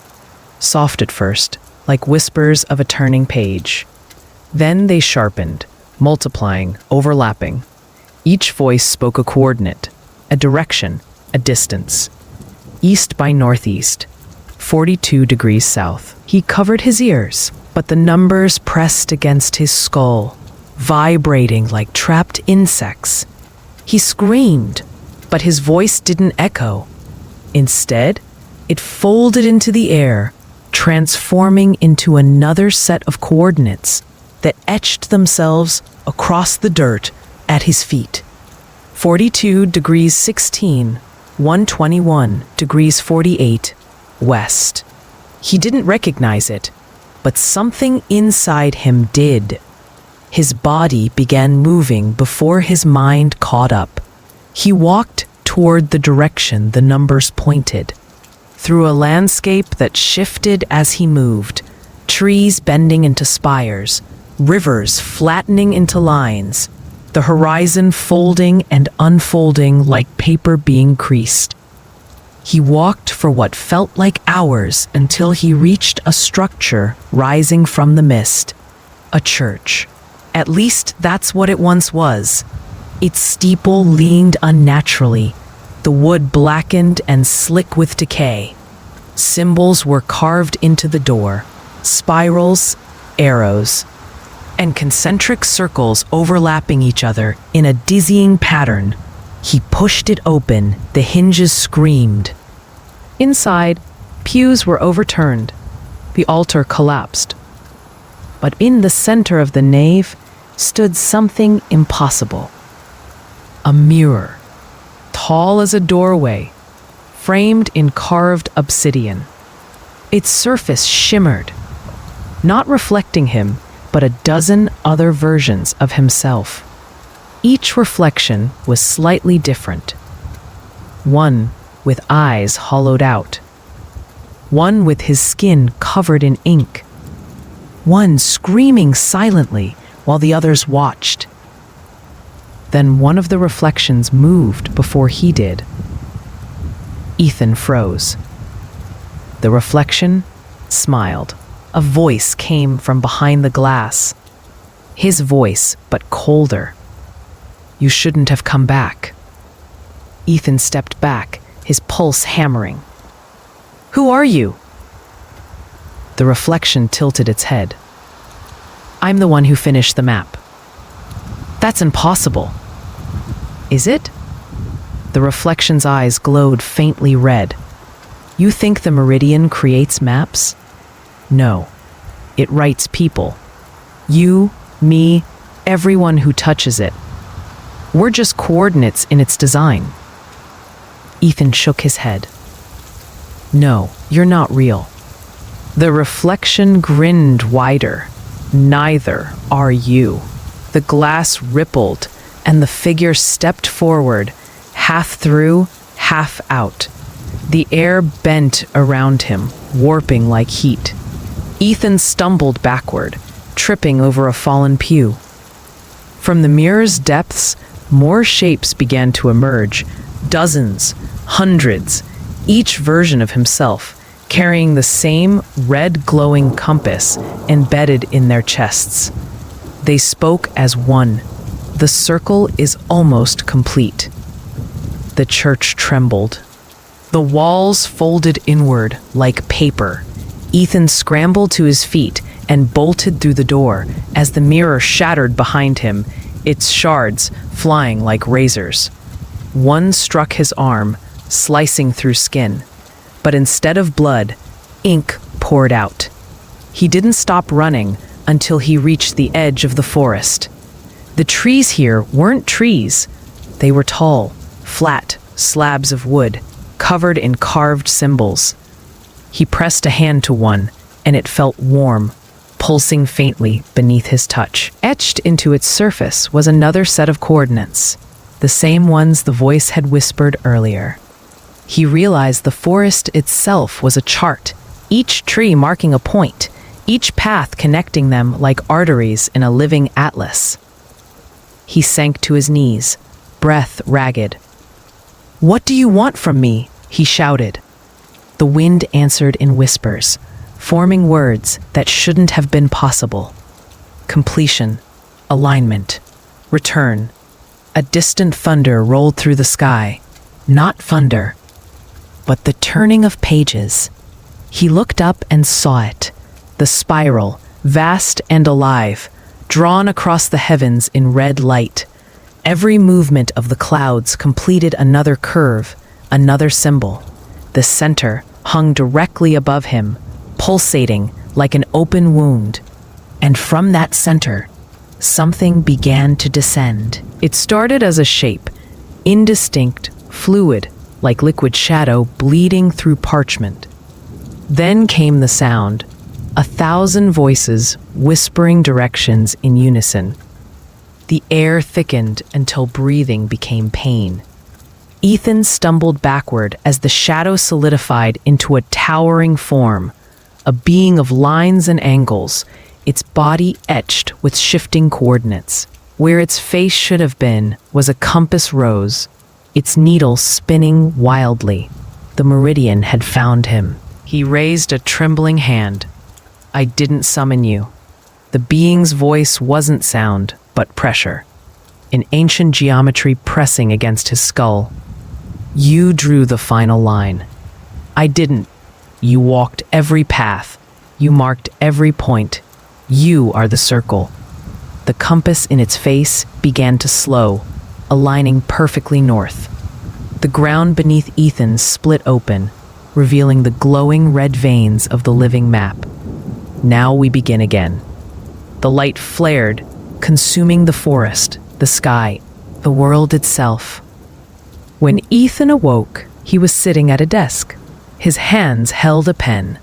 soft at first, like whispers of a turning page. Then they sharpened, multiplying, overlapping. Each voice spoke a coordinate, a direction, a distance. East by northeast, 42 degrees south. He covered his ears, but the numbers pressed against his skull, vibrating like trapped insects. He screamed, but his voice didn't echo. Instead, it folded into the air, transforming into another set of coordinates that etched themselves across the dirt at his feet. 42 degrees 16, 121 degrees 48, west. He didn't recognize it, but something inside him did. His body began moving before his mind caught up. He walked toward the direction the numbers pointed, through a landscape that shifted as he moved, trees bending into spires, rivers flattening into lines, the horizon folding and unfolding like paper being creased. He walked for what felt like hours until he reached a structure rising from the mist. A church. At least that's what it once was. Its steeple leaned unnaturally, the wood blackened and slick with decay. Symbols were carved into the door, spirals, arrows, and concentric circles overlapping each other in a dizzying pattern. He pushed it open, the hinges screamed. Inside, pews were overturned. The altar collapsed. But in the center of the nave stood something impossible. A mirror, tall as a doorway, framed in carved obsidian. Its surface shimmered, not reflecting him, but a dozen other versions of himself. Each reflection was slightly different. One with eyes hollowed out. One with his skin covered in ink. One screaming silently while the others watched. Then one of the reflections moved before he did. Ethan froze. The reflection smiled. A voice came from behind the glass. His voice, but colder. "You shouldn't have come back." Ethan stepped back, his pulse hammering. "Who are you?" The reflection tilted its head. "I'm the one who finished the map." "That's impossible." "Is it?" The reflection's eyes glowed faintly red. "You think the meridian creates maps? No, it writes people. You, me, everyone who touches it. We're just coordinates in its design." Ethan shook his head. "No, you're not real." The reflection grinned wider. "Neither are you." The glass rippled, and the figure stepped forward, half through, half out. The air bent around him, warping like heat. Ethan stumbled backward, tripping over a fallen pew. From the mirror's depths, more shapes began to emerge, dozens, hundreds, each version of himself, carrying the same red glowing compass embedded in their chests. They spoke as one. The circle is almost complete. The church trembled. The walls folded inward like paper. Ethan scrambled to his feet and bolted through the door as the mirror shattered behind him, its shards flying like razors. One struck his arm, slicing through skin. But instead of blood, ink poured out. He didn't stop running until he reached the edge of the forest. The trees here weren't trees. They were tall, flat slabs of wood, covered in carved symbols. He pressed a hand to one, and it felt warm, pulsing faintly beneath his touch. Etched into its surface was another set of coordinates, the same ones the voice had whispered earlier. He realized the forest itself was a chart, each tree marking a point, each path connecting them like arteries in a living atlas. He sank to his knees, breath ragged. "What do you want from me?" he shouted. The wind answered in whispers, forming words that shouldn't have been possible. Completion, alignment, return. A distant thunder rolled through the sky. Not thunder, but the turning of pages. He looked up and saw it. The spiral, vast and alive, drawn across the heavens in red light. Every movement of the clouds completed another curve, another symbol. The center hung directly above him, pulsating like an open wound. And from that center, something began to descend. It started as a shape, indistinct, fluid, like liquid shadow bleeding through parchment. Then came the sound, 1,000 voices whispering directions in unison. The air thickened until breathing became pain. Ethan stumbled backward as the shadow solidified into a towering form, a being of lines and angles, its body etched with shifting coordinates. Where its face should have been was a compass rose, its needle spinning wildly. The meridian had found him. He raised a trembling hand. "I didn't summon you." The being's voice wasn't sound, but pressure, an ancient geometry pressing against his skull. "You drew the final line. I didn't. You walked every path. You marked every point. You are the circle." The compass in its face began to slow, aligning perfectly north. The ground beneath Ethan split open, revealing the glowing red veins of the living map. "Now we begin again." The light flared, consuming the forest, the sky, the world itself. When Ethan awoke, he was sitting at a desk. His hands held a pen.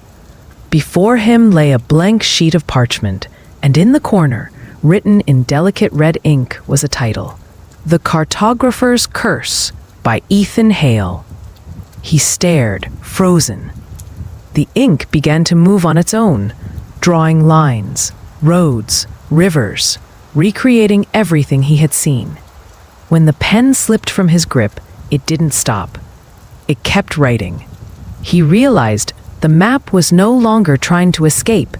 Before him lay a blank sheet of parchment, and in the corner, written in delicate red ink, was a title: The Cartographer's Curse by Ethan Hale. He stared, frozen. The ink began to move on its own, drawing lines, roads, rivers, recreating everything he had seen. When the pen slipped from his grip, it didn't stop. It kept writing. He realized the map was no longer trying to escape.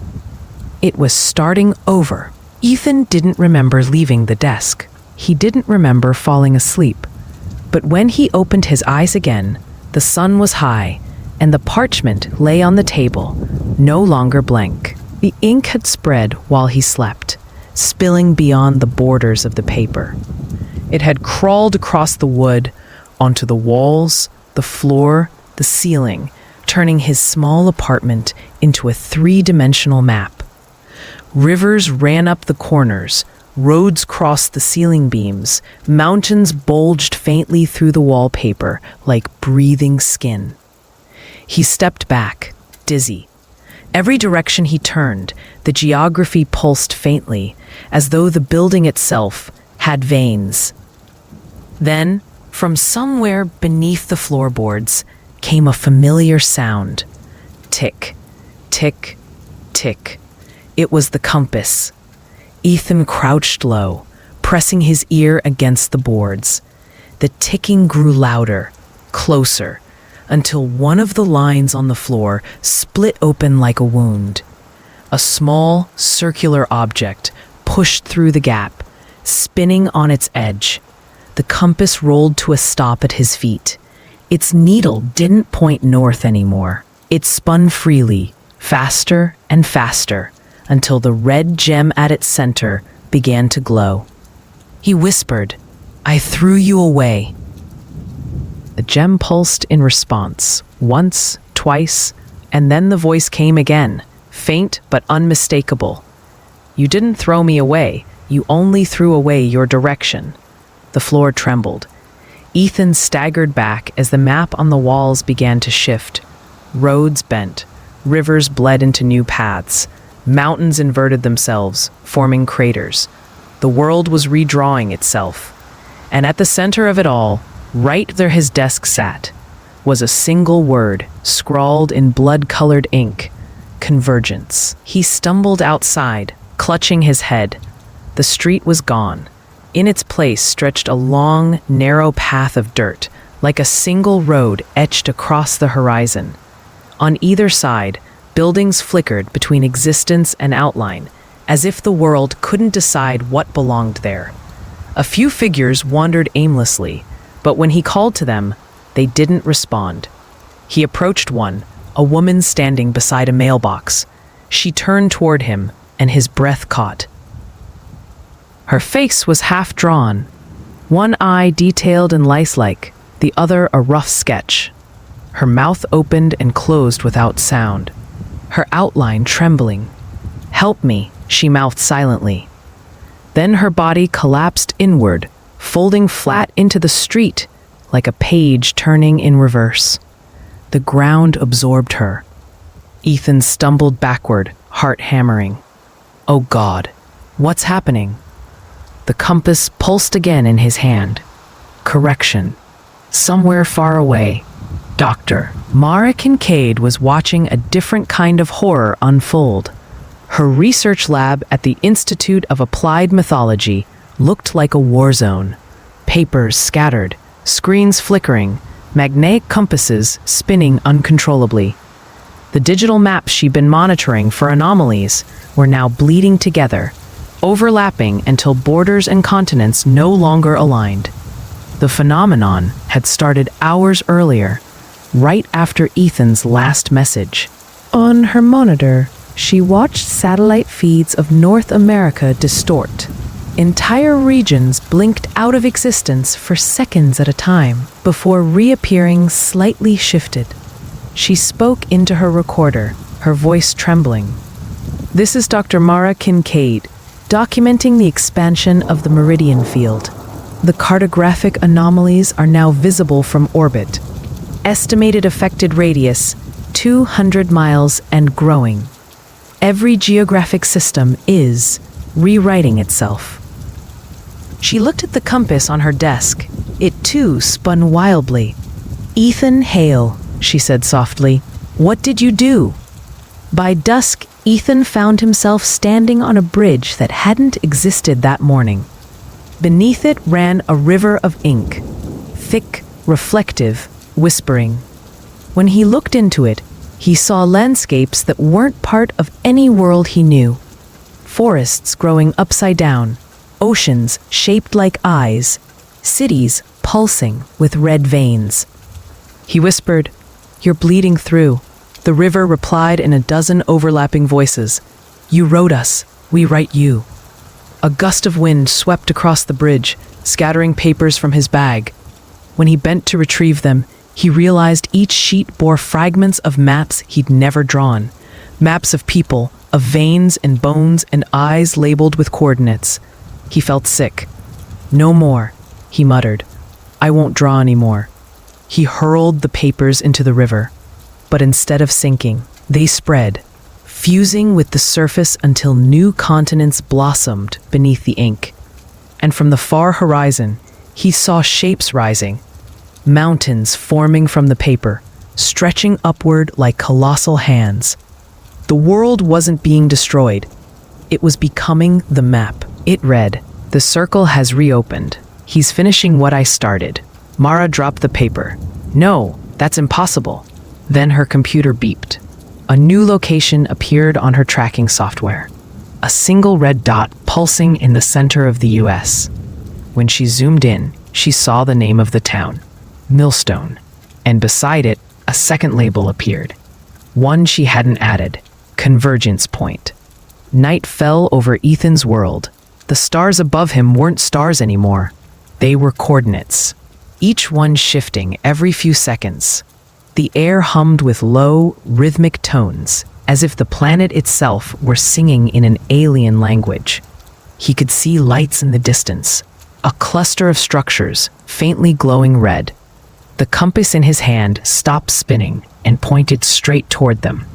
It was starting over. Ethan didn't remember leaving the desk. He didn't remember falling asleep. But when he opened his eyes again, the sun was high, and the parchment lay on the table, no longer blank. The ink had spread while he slept, spilling beyond the borders of the paper. It had crawled across the wood, onto the walls, the floor, the ceiling, turning his small apartment into a three-dimensional map. Rivers ran up the corners, roads crossed the ceiling beams, mountains bulged faintly through the wallpaper like breathing skin. He stepped back, dizzy. Every direction he turned, the geography pulsed faintly, as though the building itself had veins. Then, from somewhere beneath the floorboards, came a familiar sound. Tick, tick, tick. It was the compass. Ethan crouched low, pressing his ear against the boards. The ticking grew louder, closer, until one of the lines on the floor split open like a wound. A small, circular object pushed through the gap, spinning on its edge. The compass rolled to a stop at his feet. Its needle didn't point north anymore. It spun freely, faster and faster, until the red gem at its center began to glow. He whispered, "I threw you away." The gem pulsed in response, once, twice, and then the voice came again, faint but unmistakable. "You didn't throw me away, you only threw away your direction." The floor trembled. Ethan staggered back as the map on the walls began to shift. Roads bent, rivers bled into new paths, mountains inverted themselves, forming craters. The world was redrawing itself. And at the center of it all, right there his desk sat, was a single word scrawled in blood-colored ink: convergence. He stumbled outside, clutching his head. The street was gone. In its place stretched a long, narrow path of dirt, like a single road etched across the horizon. On either side, buildings flickered between existence and outline, as if the world couldn't decide what belonged there. A few figures wandered aimlessly, but when he called to them, they didn't respond. He approached one, a woman standing beside a mailbox. She turned toward him, and his breath caught. Her face was half-drawn, one eye detailed and lice-like, the other a rough sketch. Her mouth opened and closed without sound, her outline trembling. "Help me," she mouthed silently. Then her body collapsed inward, folding flat into the street, like a page turning in reverse. The ground absorbed her. Ethan stumbled backward, heart hammering. Oh God, what's happening? The compass pulsed again in his hand. Correction. Somewhere far away, Dr. Mara Kincaid was watching a different kind of horror unfold. Her research lab at the Institute of Applied Mythology looked like a war zone. Papers scattered, screens flickering, magnetic compasses spinning uncontrollably. The digital maps she'd been monitoring for anomalies were now bleeding together, overlapping until borders and continents no longer aligned. The phenomenon had started hours earlier, right after Ethan's last message. On her monitor, she watched satellite feeds of North America distort. Entire regions blinked out of existence for seconds at a time before reappearing slightly shifted. She spoke into her recorder, her voice trembling. "This is Dr. Mara Kincaid. documenting the expansion of the meridian field. The cartographic anomalies are now visible from orbit. Estimated affected radius, 200 miles and growing. Every geographic system is rewriting itself. She looked at the compass on her desk. It too spun wildly. "Ethan Hale," she said softly, "what did you do?" By dusk, Ethan found himself standing on a bridge that hadn't existed that morning. Beneath it ran a river of ink, thick, reflective, whispering. When he looked into it, he saw landscapes that weren't part of any world he knew. Forests growing upside down, oceans shaped like eyes, cities pulsing with red veins. He whispered, "You're bleeding through." The river replied in a dozen overlapping voices. "You wrote us, we write you." A gust of wind swept across the bridge, scattering papers from his bag. When he bent to retrieve them, he realized each sheet bore fragments of maps he'd never drawn. Maps of people, of veins and bones and eyes labeled with coordinates. He felt sick. "No more," he muttered. "I won't draw anymore." He hurled the papers into the river. But instead of sinking, they spread, fusing with the surface until new continents blossomed beneath the ink. And from the far horizon, he saw shapes rising, mountains forming from the paper, stretching upward like colossal hands. The world wasn't being destroyed. It was becoming the map. It read, "The circle has reopened. He's finishing what I started." Mara dropped the paper. "No, that's impossible." Then her computer beeped. A new location appeared on her tracking software. A single red dot pulsing in the center of the US. When she zoomed in, she saw the name of the town, Millstone, and beside it, a second label appeared. One she hadn't added, Convergence Point. Night fell over Ethan's world. The stars above him weren't stars anymore. They were coordinates, each one shifting every few seconds. The air hummed with low, rhythmic tones, as if the planet itself were singing in an alien language. He could see lights in the distance, a cluster of structures, faintly glowing red. The compass in his hand stopped spinning and pointed straight toward them.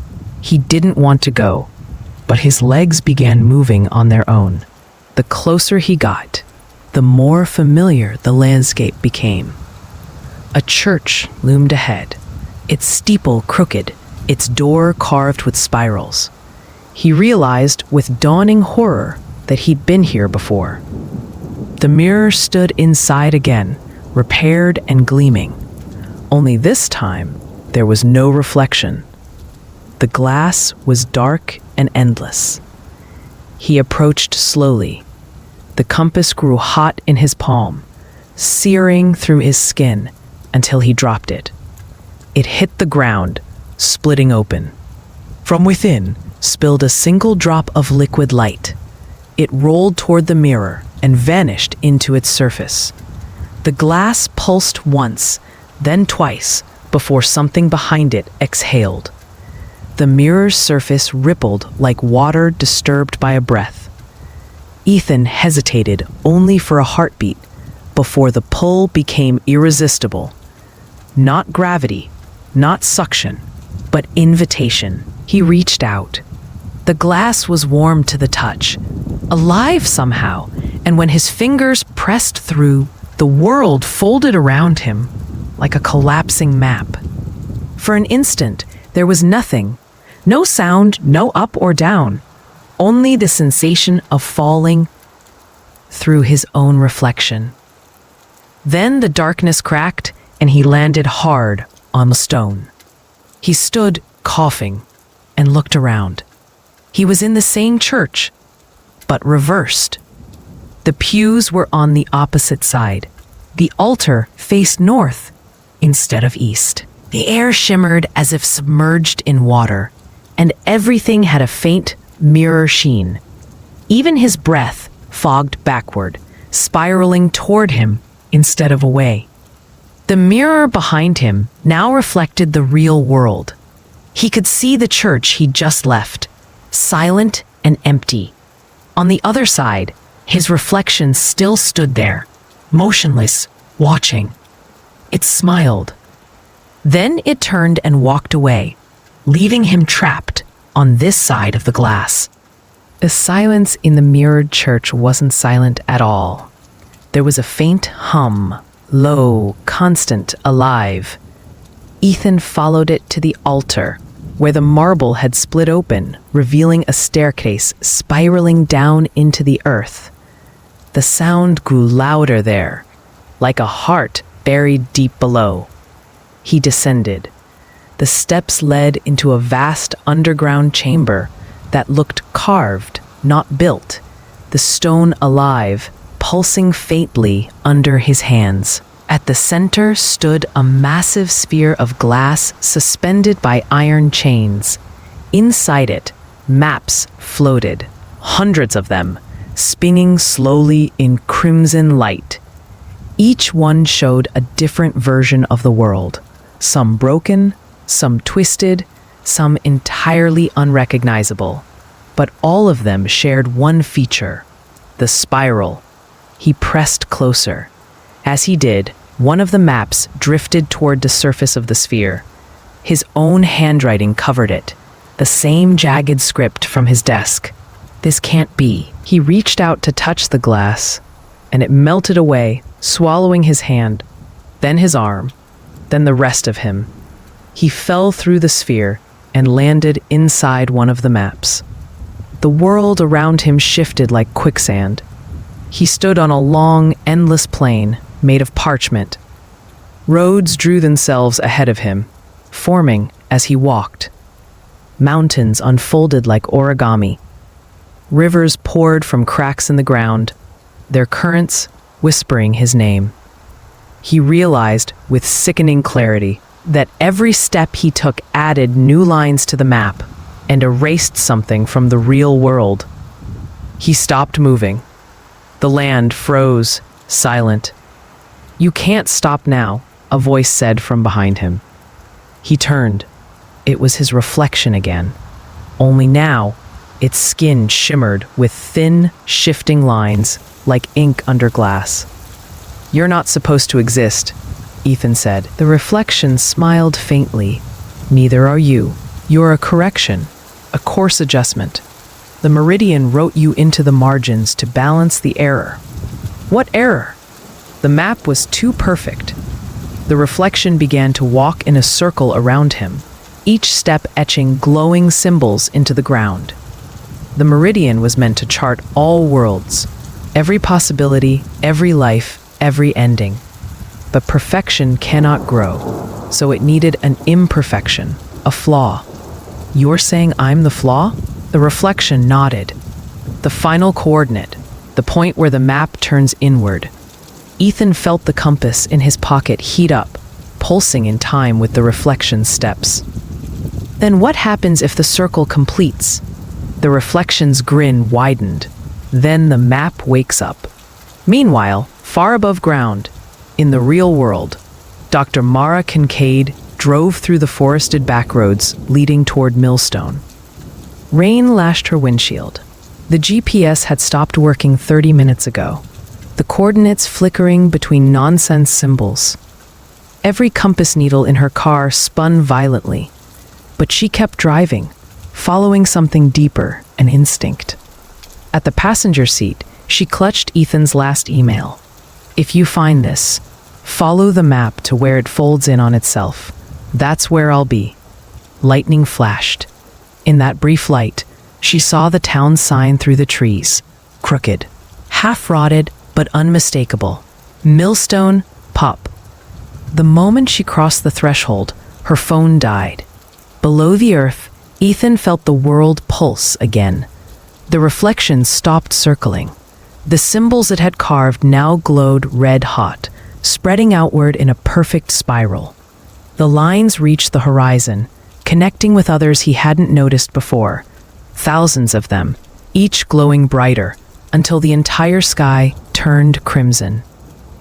He didn't want to go, but his legs began moving on their own. The closer he got, the more familiar the landscape became. A church loomed ahead, its steeple crooked, its door carved with spirals. He realized with dawning horror that he'd been here before. The mirror stood inside again, repaired and gleaming. Only this time, there was no reflection. The glass was dark and endless. He approached slowly. The compass grew hot in his palm, searing through his skin until he dropped it. It hit the ground, splitting open. From within spilled a single drop of liquid light. It rolled toward the mirror and vanished into its surface. The glass pulsed once, then twice, before something behind it exhaled. The mirror's surface rippled like water disturbed by a breath. Ethan hesitated only for a heartbeat before the pull became irresistible. Not gravity, not suction, but invitation. He reached out. The glass was warm to the touch, alive somehow, and when his fingers pressed through, the world folded around him like a collapsing map. For an instant, there was nothing, no sound, no up or down, only the sensation of falling through his own reflection. Then the darkness cracked, and he landed hard on the stone. He stood, coughing, and looked around. He was in the same church, but reversed. The pews were on the opposite side. The altar faced north instead of east. The air shimmered as if submerged in water, and everything had a faint mirror sheen. Even his breath fogged backward, spiraling toward him instead of away. The mirror behind him now reflected the real world. He could see the church he'd just left, silent and empty. On the other side, his reflection still stood there, motionless, watching. It smiled. Then it turned and walked away, leaving him trapped on this side of the glass. The silence in the mirrored church wasn't silent at all. There was a faint hum, low, constant, alive. Ethan followed it to the altar, where the marble had split open, revealing a staircase spiraling down into the earth. The sound grew louder there, like a heart buried deep below. He descended. The steps led into a vast underground chamber that looked carved, not built, the stone alive, pulsing faintly under his hands. At the center stood a massive sphere of glass suspended by iron chains. Inside it, maps floated, hundreds of them, spinning slowly in crimson light. Each one showed a different version of the world, some broken, some twisted, some entirely unrecognizable. But all of them shared one feature, the spiral. He pressed closer. As he did, one of the maps drifted toward the surface of the sphere. His own handwriting covered it, the same jagged script from his desk. This can't be. He reached out to touch the glass, and it melted away, swallowing his hand, then his arm, then the rest of him. He fell through the sphere and landed inside one of the maps. The world around him shifted like quicksand. He stood on a long, endless plain made of parchment. Roads drew themselves ahead of him, forming as he walked. Mountains unfolded like origami. Rivers poured from cracks in the ground, their currents whispering his name. He realized with sickening clarity that every step he took added new lines to the map and erased something from the real world. He stopped moving. The land froze, silent. "You can't stop now," a voice said from behind him. He turned. It was his reflection again. Only now, its skin shimmered with thin, shifting lines, like ink under glass. "You're not supposed to exist," Ethan said. The reflection smiled faintly. "Neither are you. You're a correction, a course adjustment. The meridian wrote you into the margins to balance the error." "What error?" The map was too perfect. The reflection began to walk in a circle around him, each step etching glowing symbols into the ground. The meridian was meant to chart all worlds, every possibility, every life, every ending. But perfection cannot grow, so it needed an imperfection, a flaw. "You're saying I'm the flaw?" The reflection nodded. The final coordinate, the point where the map turns inward. Ethan felt the compass in his pocket heat up, pulsing in time with the reflection's steps. Then what happens if the circle completes? The reflection's grin widened. Then the map wakes up. Meanwhile, far above ground, in the real world, Dr. Mara Kincaid drove through the forested backroads leading toward Millstone. Rain lashed her windshield. The GPS had stopped working 30 minutes ago, the coordinates flickering between nonsense symbols. Every compass needle in her car spun violently, but she kept driving, following something deeper, an instinct. At the passenger seat, she clutched Ethan's last email. "If you find this, follow the map to where it folds in on itself. That's where I'll be." Lightning flashed. In that brief light, she saw the town sign through the trees, crooked, half-rotted but unmistakable. Millstone, Pup. The moment she crossed the threshold, her phone died. Below the earth, Ethan felt the world pulse again. The reflections stopped circling. The symbols it had carved now glowed red-hot, spreading outward in a perfect spiral. The lines reached the horizon, connecting with others he hadn't noticed before. Thousands of them, each glowing brighter, until the entire sky turned crimson.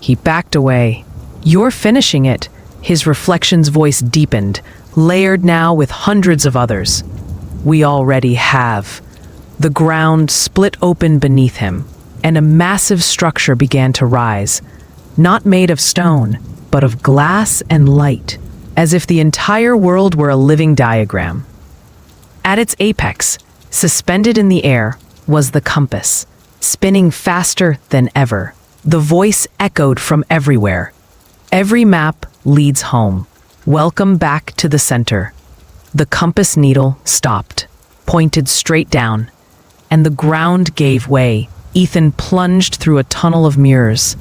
He backed away. "You're finishing it." His reflection's voice deepened, layered now with hundreds of others. "We already have. The ground split open beneath him, and a massive structure began to rise, not made of stone, but of glass and light, as if the entire world were a living diagram. At its apex, suspended in the air, was the compass, spinning faster than ever. The voice echoed from everywhere. Every map leads home. Welcome back to the center. The compass needle stopped, pointed straight down, and the ground gave way. Ethan plunged through a tunnel of mirrors.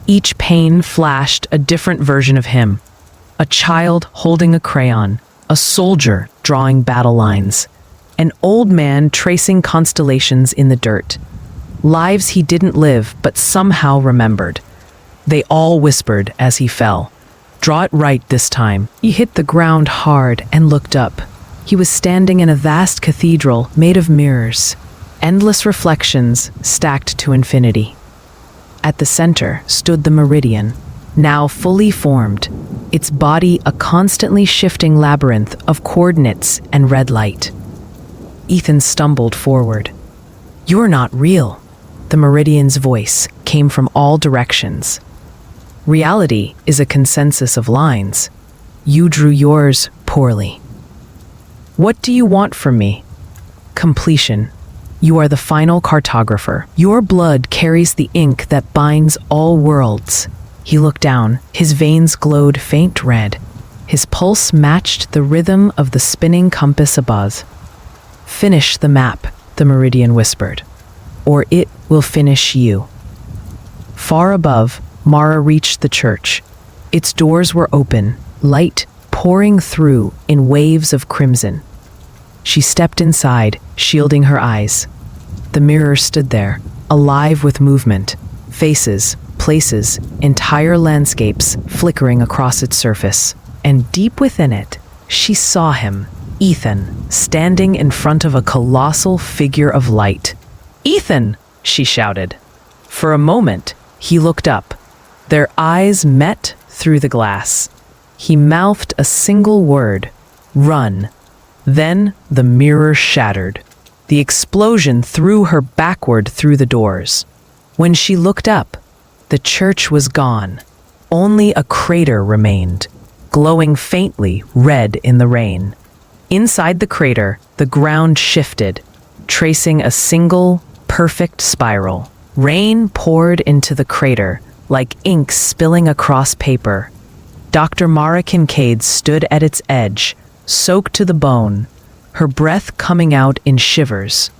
Each pane flashed a different version of him. A child holding a crayon, a soldier drawing battle lines, an old man tracing constellations in the dirt. Lives he didn't live, but somehow remembered. They all whispered as he fell. "Draw it right this time." He hit the ground hard and looked up. He was standing in a vast cathedral made of mirrors, endless reflections stacked to infinity. At the center stood the meridian, now fully formed, its body a constantly shifting labyrinth of coordinates and red light. Ethan stumbled forward. "You're not real." The meridian's voice came from all directions. "Reality is a consensus of lines. You drew yours poorly." "What do you want from me?" "Completion. You are the final cartographer. Your blood carries the ink that binds all worlds." He looked down. His veins glowed faint red. His pulse matched the rhythm of the spinning compass above. "Finish the map," the meridian whispered, "or it will finish you." Far above, Mara reached the church. Its doors were open, light pouring through in waves of crimson. She stepped inside, shielding her eyes. The mirror stood there, alive with movement, faces, places, entire landscapes flickering across its surface. And deep within it, she saw him, Ethan, standing in front of a colossal figure of light. "Ethan!" she shouted. For a moment, he looked up. Their eyes met through the glass. He mouthed a single word, "Run." Then the mirror shattered. The explosion threw her backward through the doors. When she looked up, the church was gone. Only a crater remained, glowing faintly red in the rain. Inside the crater, the ground shifted, tracing a single, perfect spiral. Rain poured into the crater, like ink spilling across paper. Dr. Mara Kincaid stood at its edge, soaked to the bone, her breath coming out in shivers.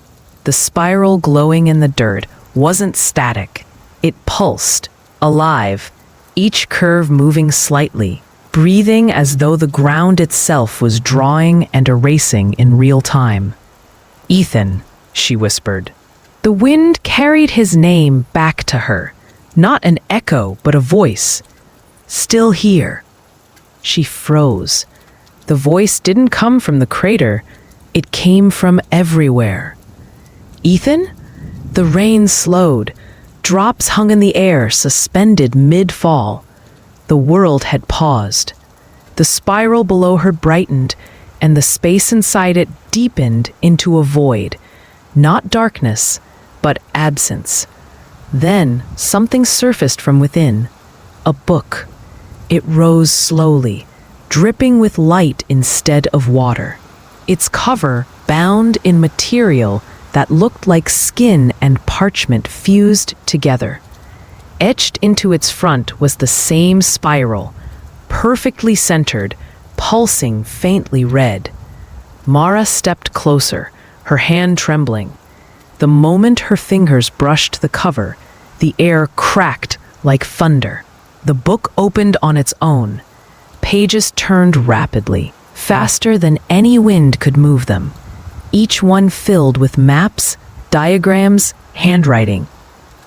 The spiral glowing in the dirt wasn't static. It pulsed, alive, each curve moving slightly, breathing as though the ground itself was drawing and erasing in real time. "Ethan," she whispered. The wind carried his name back to her, not an echo, but a voice. "Still here." She froze. The voice didn't come from the crater, it came from everywhere. "Ethan?" The rain slowed. Drops hung in the air, suspended mid-fall. The world had paused. The spiral below her brightened, and the space inside it deepened into a void. Not darkness, but absence. Then something surfaced from within. A book. It rose slowly, dripping with light instead of water. Its cover bound in material that looked like skin and parchment fused together. Etched into its front was the same spiral, perfectly centered, pulsing faintly red. Mara stepped closer, her hand trembling. The moment her fingers brushed the cover, the air cracked like thunder. The book opened on its own. Pages turned rapidly, faster than any wind could move them. Each one filled with maps, diagrams, handwriting.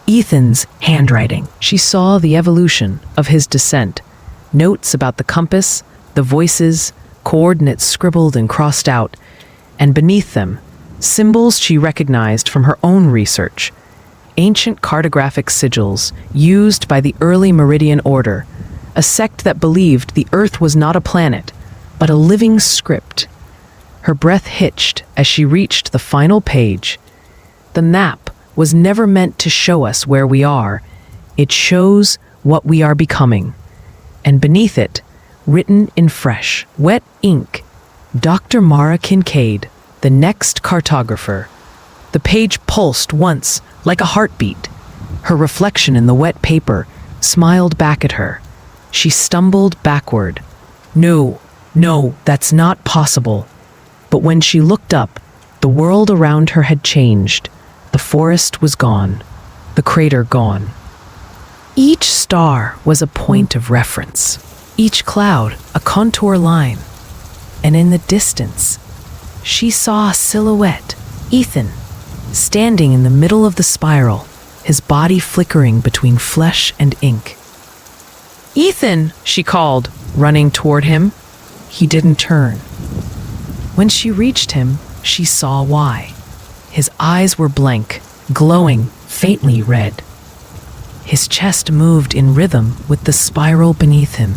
Ethan's handwriting. She saw the evolution of his descent. Notes about the compass, the voices, coordinates scribbled and crossed out, and beneath them, symbols she recognized from her own research. Ancient cartographic sigils used by the early Meridian Order, a sect that believed the Earth was not a planet, but a living script. Her breath hitched as she reached the final page. The map was never meant to show us where we are. It shows what we are becoming. And beneath it, written in fresh, wet ink, Dr. Mara Kincaid, the next cartographer. The page pulsed once, like a heartbeat. Her reflection in the wet paper smiled back at her. She stumbled backward. No, that's not possible. But when she looked up, the world around her had changed. The forest was gone, the crater gone. Each star was a point of reference, each cloud a contour line. And in the distance, she saw a silhouette, Ethan, standing in the middle of the spiral, his body flickering between flesh and ink. "Ethan," she called, running toward him. He didn't turn. When she reached him, she saw why. His eyes were blank, glowing, faintly red. His chest moved in rhythm with the spiral beneath him.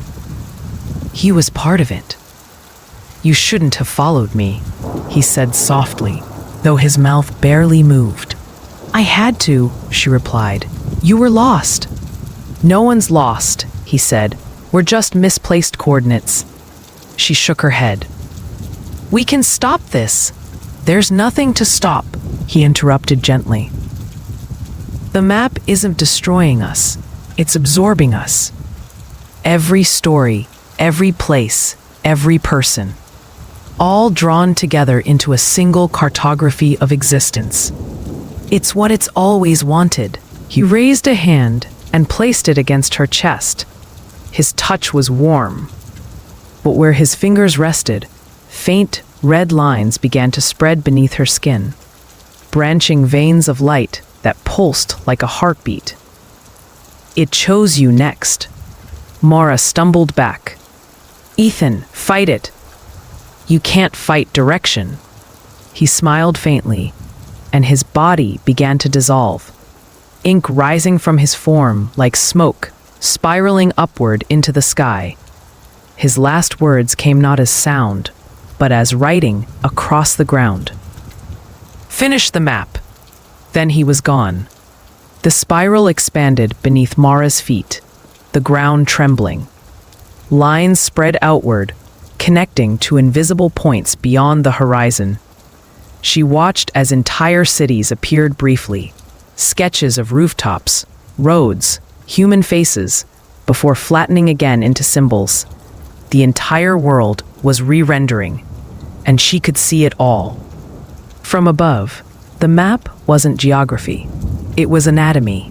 He was part of it. "You shouldn't have followed me," he said softly, though his mouth barely moved. "I had to," she replied. "You were lost." "No one's lost," he said. "We're just misplaced coordinates." She shook her head. "We can stop this." "There's nothing to stop," he interrupted gently. "The map isn't destroying us, it's absorbing us. Every story, every place, every person, all drawn together into a single cartography of existence. It's what it's always wanted." He raised a hand and placed it against her chest. His touch was warm, but where his fingers rested, faint red lines began to spread beneath her skin, branching veins of light that pulsed like a heartbeat. "It chose you next." Mara stumbled back. "Ethan, fight it." "You can't fight direction." He smiled faintly, and his body began to dissolve, ink rising from his form like smoke, spiraling upward into the sky. His last words came not as sound, but as writing across the ground. "Finish the map." Then he was gone. The spiral expanded beneath Mara's feet, the ground trembling. Lines spread outward, connecting to invisible points beyond the horizon. She watched as entire cities appeared briefly, sketches of rooftops, roads, human faces, before flattening again into symbols. The entire world was re-rendering, and she could see it all. From above, the map wasn't geography. It was anatomy.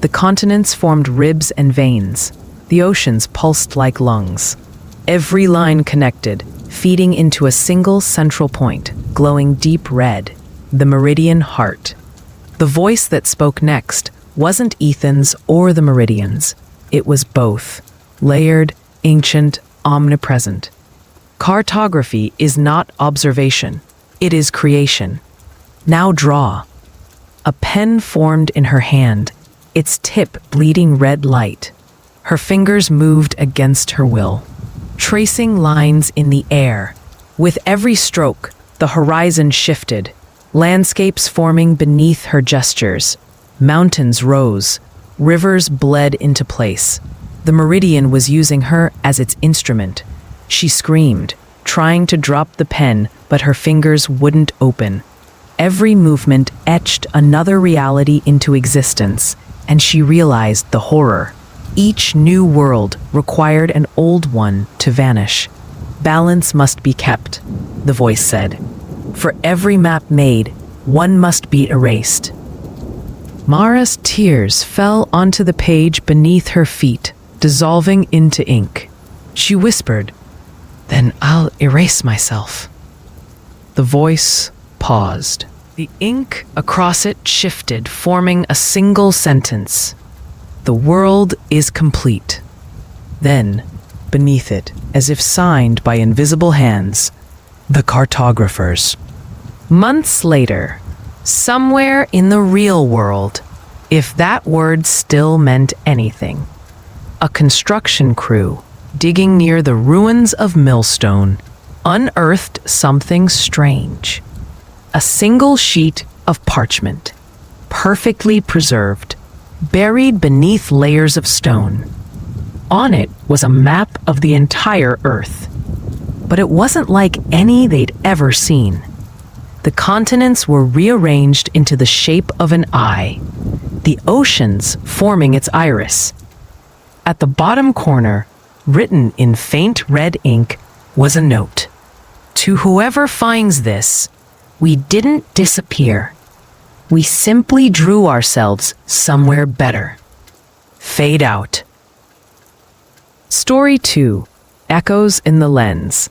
The continents formed ribs and veins. The oceans pulsed like lungs. Every line connected, feeding into a single central point, glowing deep red, the meridian heart. The voice that spoke next wasn't Ethan's or the Meridian's. It was both, layered, ancient, omnipresent. Cartography is not observation. It is creation. Now draw. A pen formed in her hand, its tip bleeding red light. Her fingers moved against her will, tracing lines in the air. With every stroke, the horizon shifted, landscapes forming beneath her gestures. Mountains rose, rivers bled into place. The Meridian was using her as its instrument. She screamed, trying to drop the pen, but her fingers wouldn't open. Every movement etched another reality into existence, and she realized the horror. Each new world required an old one to vanish. "Balance must be kept," the voice said. "For every map made, one must be erased." Mara's tears fell onto the page beneath her feet, dissolving into ink. She whispered, "Then I'll erase myself." The voice paused. The ink across it shifted, forming a single sentence. "The world is complete." Then, beneath it, as if signed by invisible hands, "The Cartographer'S." Months later, somewhere in the real world, if that word still meant anything, a construction crew digging near the ruins of Millstone unearthed something strange. A single sheet of parchment, perfectly preserved, buried beneath layers of stone. On it was a map of the entire Earth. But it wasn't like any they'd ever seen. The continents were rearranged into the shape of an eye, the oceans forming its iris. At the bottom corner, written in faint red ink, was a note. To whoever finds this, we didn't disappear. We simply drew ourselves somewhere better. Fade out. Story 2. Echoes in the Lens.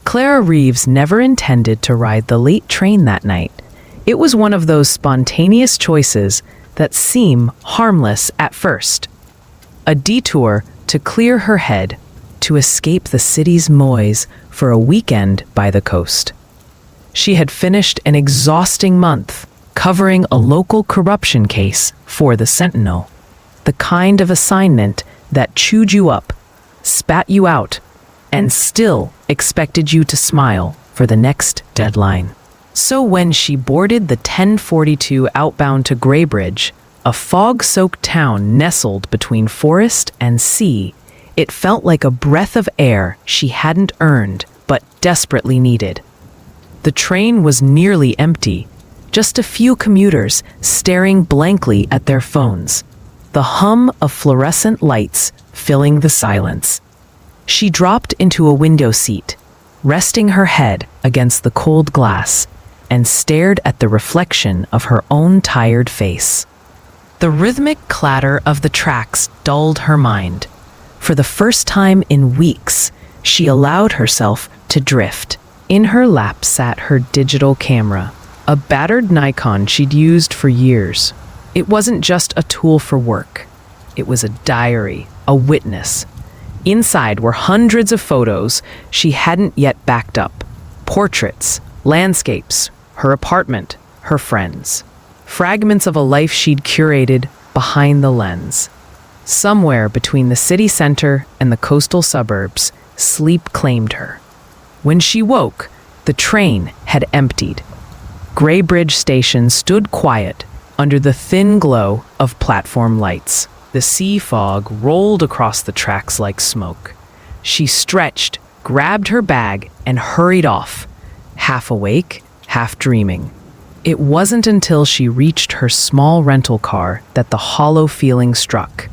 Clara Reeves never intended to ride the late train that night. It was one of those spontaneous choices that seem harmless at first. A detour to clear her head, to escape the city's noise for a weekend by the coast. She had finished an exhausting month covering a local corruption case for the Sentinel, the kind of assignment that chewed you up, spat you out, and still expected you to smile for the next deadline. So when she boarded the 1042 outbound to Graybridge, a fog-soaked town nestled between forest and sea, it felt like a breath of air she hadn't earned but desperately needed. The train was nearly empty, just a few commuters staring blankly at their phones, the hum of fluorescent lights filling the silence. She dropped into a window seat, resting her head against the cold glass, and stared at the reflection of her own tired face. The rhythmic clatter of the tracks dulled her mind. For the first time in weeks, she allowed herself to drift. In her lap sat her digital camera, a battered Nikon she'd used for years. It wasn't just a tool for work. It was a diary, a witness. Inside were hundreds of photos she hadn't yet backed up. Portraits, landscapes, her apartment, her friends. Fragments of a life she'd curated behind the lens. Somewhere between the city center and the coastal suburbs, sleep claimed her. When she woke, the train had emptied. Graybridge Station stood quiet under the thin glow of platform lights. The sea fog rolled across the tracks like smoke. She stretched, grabbed her bag, and hurried off, half awake, half dreaming. It wasn't until she reached her small rental car that the hollow feeling struck.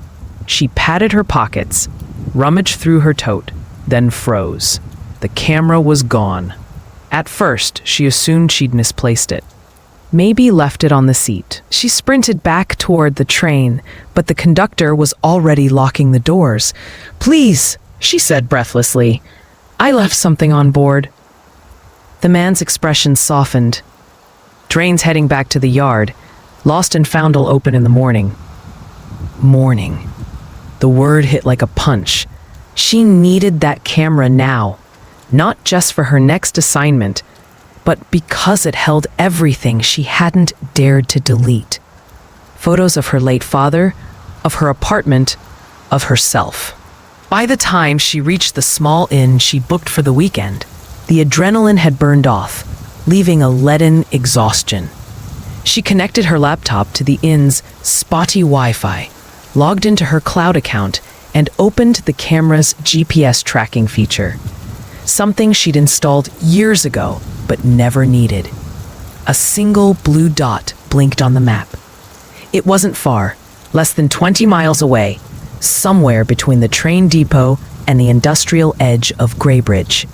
She patted her pockets, rummaged through her tote, then froze. The camera was gone. At first, she assumed she'd misplaced it. Maybe left it on the seat. She sprinted back toward the train, but the conductor was already locking the doors. "Please," she said breathlessly. "I left something on board." The man's expression softened. "Train's heading back to the yard. Lost and Found'll open in the morning." Morning. The word hit like a punch. She needed that camera now, not just for her next assignment, but because it held everything she hadn't dared to delete. Photos of her late father, of her apartment, of herself. By the time she reached the small inn she booked for the weekend, the adrenaline had burned off, leaving a leaden exhaustion. She connected her laptop to the inn's spotty Wi-Fi, logged into her cloud account, and opened the camera's GPS tracking feature. Something she'd installed years ago, but never needed. A single blue dot blinked on the map. It wasn't far, less than 20 miles away, somewhere between the train depot and the industrial edge of Graybridge.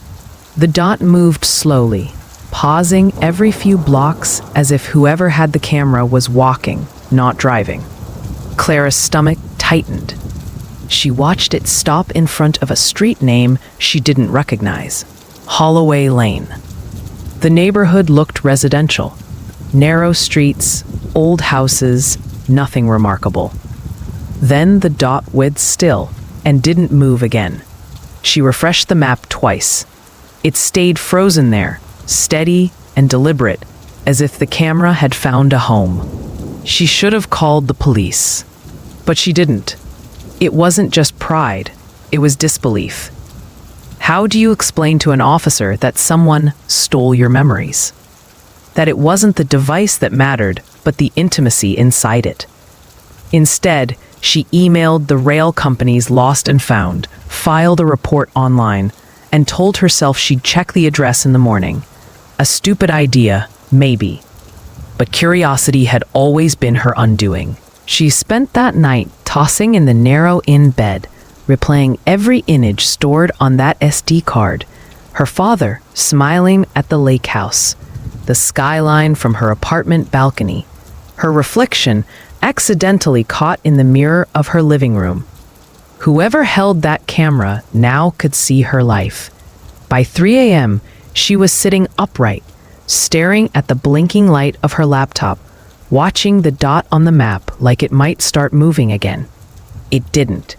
The dot moved slowly, pausing every few blocks as if whoever had the camera was walking, not driving. Clara's stomach tightened. She watched it stop in front of a street name she didn't recognize, Holloway Lane. The neighborhood looked residential. Narrow streets, old houses, nothing remarkable. Then the dot went still and didn't move again. She refreshed the map twice. It stayed frozen there, steady and deliberate, as if the camera had found a home. She should have called the police, but she didn't. It wasn't just pride, it was disbelief. How do you explain to an officer that someone stole your memories? that it wasn't the device that mattered, but the intimacy inside it. Instead, she emailed the rail company's Lost and Found, filed a report online, and told herself she'd check the address in the morning. A stupid idea, maybe. But curiosity had always been her undoing. She spent that night tossing in the narrow inn bed, replaying every image stored on that SD card. Her father smiling at the lake house, the skyline from her apartment balcony, her reflection accidentally caught in the mirror of her living room. Whoever held that camera now could see her life. By 3 a.m., she was sitting upright, staring at the blinking light of her laptop, watching the dot on the map like it might start moving again. It didn't.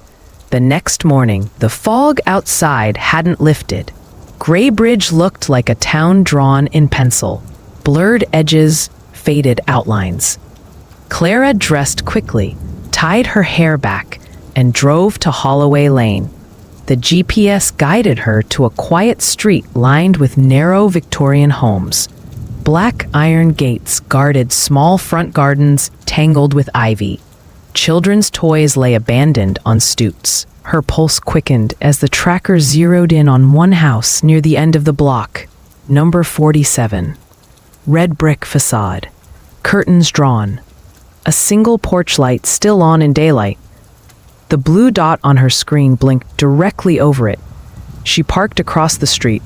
The next morning, the fog outside hadn't lifted. Gray Bridge looked like a town drawn in pencil, blurred edges, faded outlines. Clara dressed quickly, tied her hair back, and drove to Holloway Lane. The GPS guided her to a quiet street lined with narrow Victorian homes. Black iron gates guarded small front gardens tangled with ivy. Children's toys lay abandoned on stoops. Her pulse quickened as the tracker zeroed in on one house near the end of the block, number 47. Red brick facade, curtains drawn, a single porch light still on in daylight. The blue dot on her screen blinked directly over it. She parked across the street,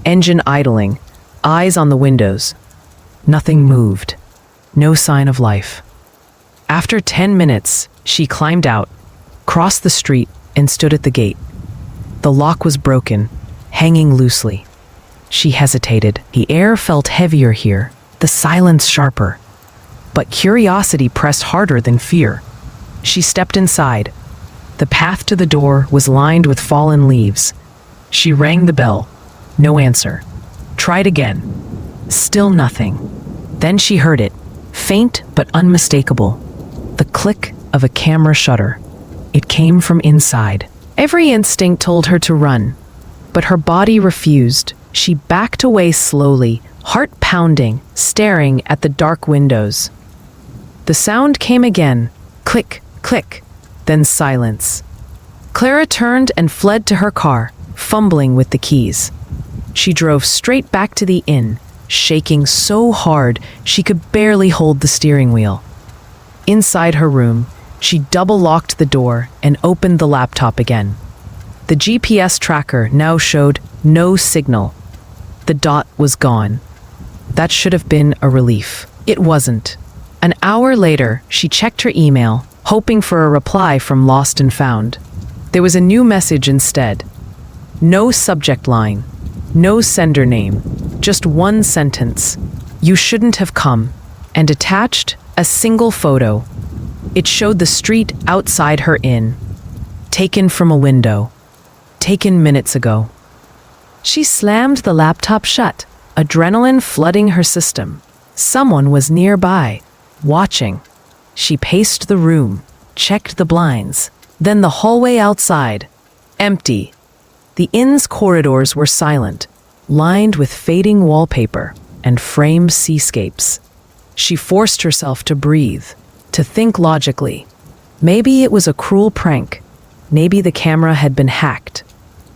engine idling, eyes on the windows. Nothing moved. No sign of life. After 10 minutes, she climbed out, crossed the street, and stood at the gate. The lock was broken, hanging loosely. She hesitated. The air felt heavier here, the silence sharper. But curiosity pressed harder than fear. She stepped inside. The path to the door was lined with fallen leaves. She rang the bell. No answer. Tried again. Still nothing. Then she heard it, faint but unmistakable. The click of a camera shutter. It came from inside. Every instinct told her to run, but her body refused. She backed away slowly, heart pounding, staring at the dark windows. The sound came again, click, click, then silence. Clara turned and fled to her car, fumbling with the keys. She drove straight back to the inn, shaking so hard she could barely hold the steering wheel. Inside her room, she double-locked the door and opened the laptop again. The GPS tracker now showed no signal. The dot was gone. That should have been a relief. It wasn't. An hour later, she checked her email, hoping for a reply from Lost and Found. There was a new message instead. No subject line, no sender name, just one sentence. You shouldn't have come. And attached, a single photo. It showed the street outside her inn, taken from a window, taken minutes ago. She slammed the laptop shut, adrenaline flooding her system. Someone was nearby, watching. She paced the room, checked the blinds, then the hallway outside. Empty. The inn's corridors were silent, lined with fading wallpaper and framed seascapes. She forced herself to breathe, to think logically. Maybe it was a cruel prank. Maybe the camera had been hacked.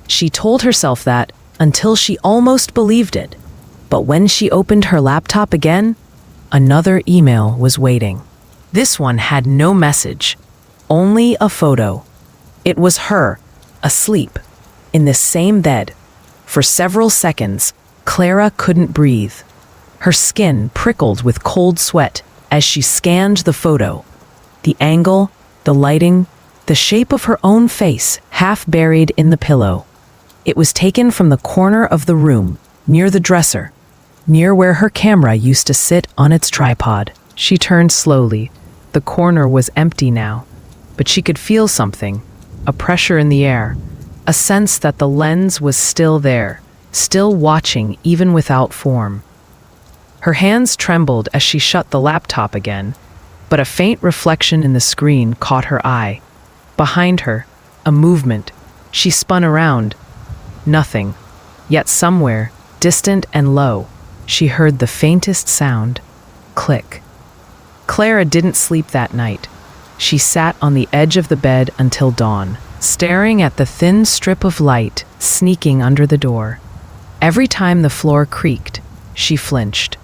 She told herself that until she almost believed it. But when she opened her laptop again, another email was waiting. This one had no message, only a photo. It was her, asleep, in the same bed. For several seconds, Clara couldn't breathe. Her skin prickled with cold sweat as she scanned the photo. The angle, the lighting, the shape of her own face half buried in the pillow. It was taken from the corner of the room, near the dresser, near where her camera used to sit on its tripod. She turned slowly. The corner was empty now, but she could feel something, a pressure in the air, a sense that the lens was still there, still watching even without form. Her hands trembled as she shut the laptop again, but a faint reflection in the screen caught her eye. Behind her, a movement. She spun around. Nothing. Yet somewhere, distant and low, she heard the faintest sound, click. Clara didn't sleep that night. She sat on the edge of the bed until dawn, staring at the thin strip of light sneaking under the door. Every time the floor creaked, she flinched.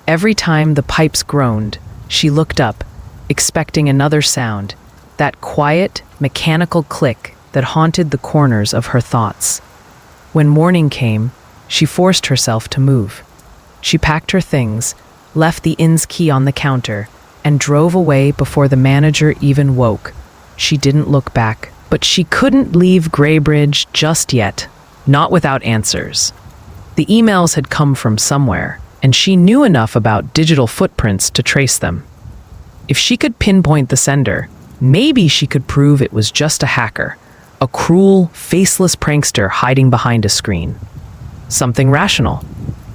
Every time the pipes groaned, she looked up, expecting another sound, that quiet, mechanical click that haunted the corners of her thoughts. When morning came, she forced herself to move. She packed her things, left the inn's key on the counter, and drove away before the manager even woke. She didn't look back, but she couldn't leave Graybridge just yet, not without answers. The emails had come from somewhere, and she knew enough about digital footprints to trace them. If she could pinpoint the sender, maybe she could prove it was just a hacker, a cruel, faceless prankster hiding behind a screen. Something rational,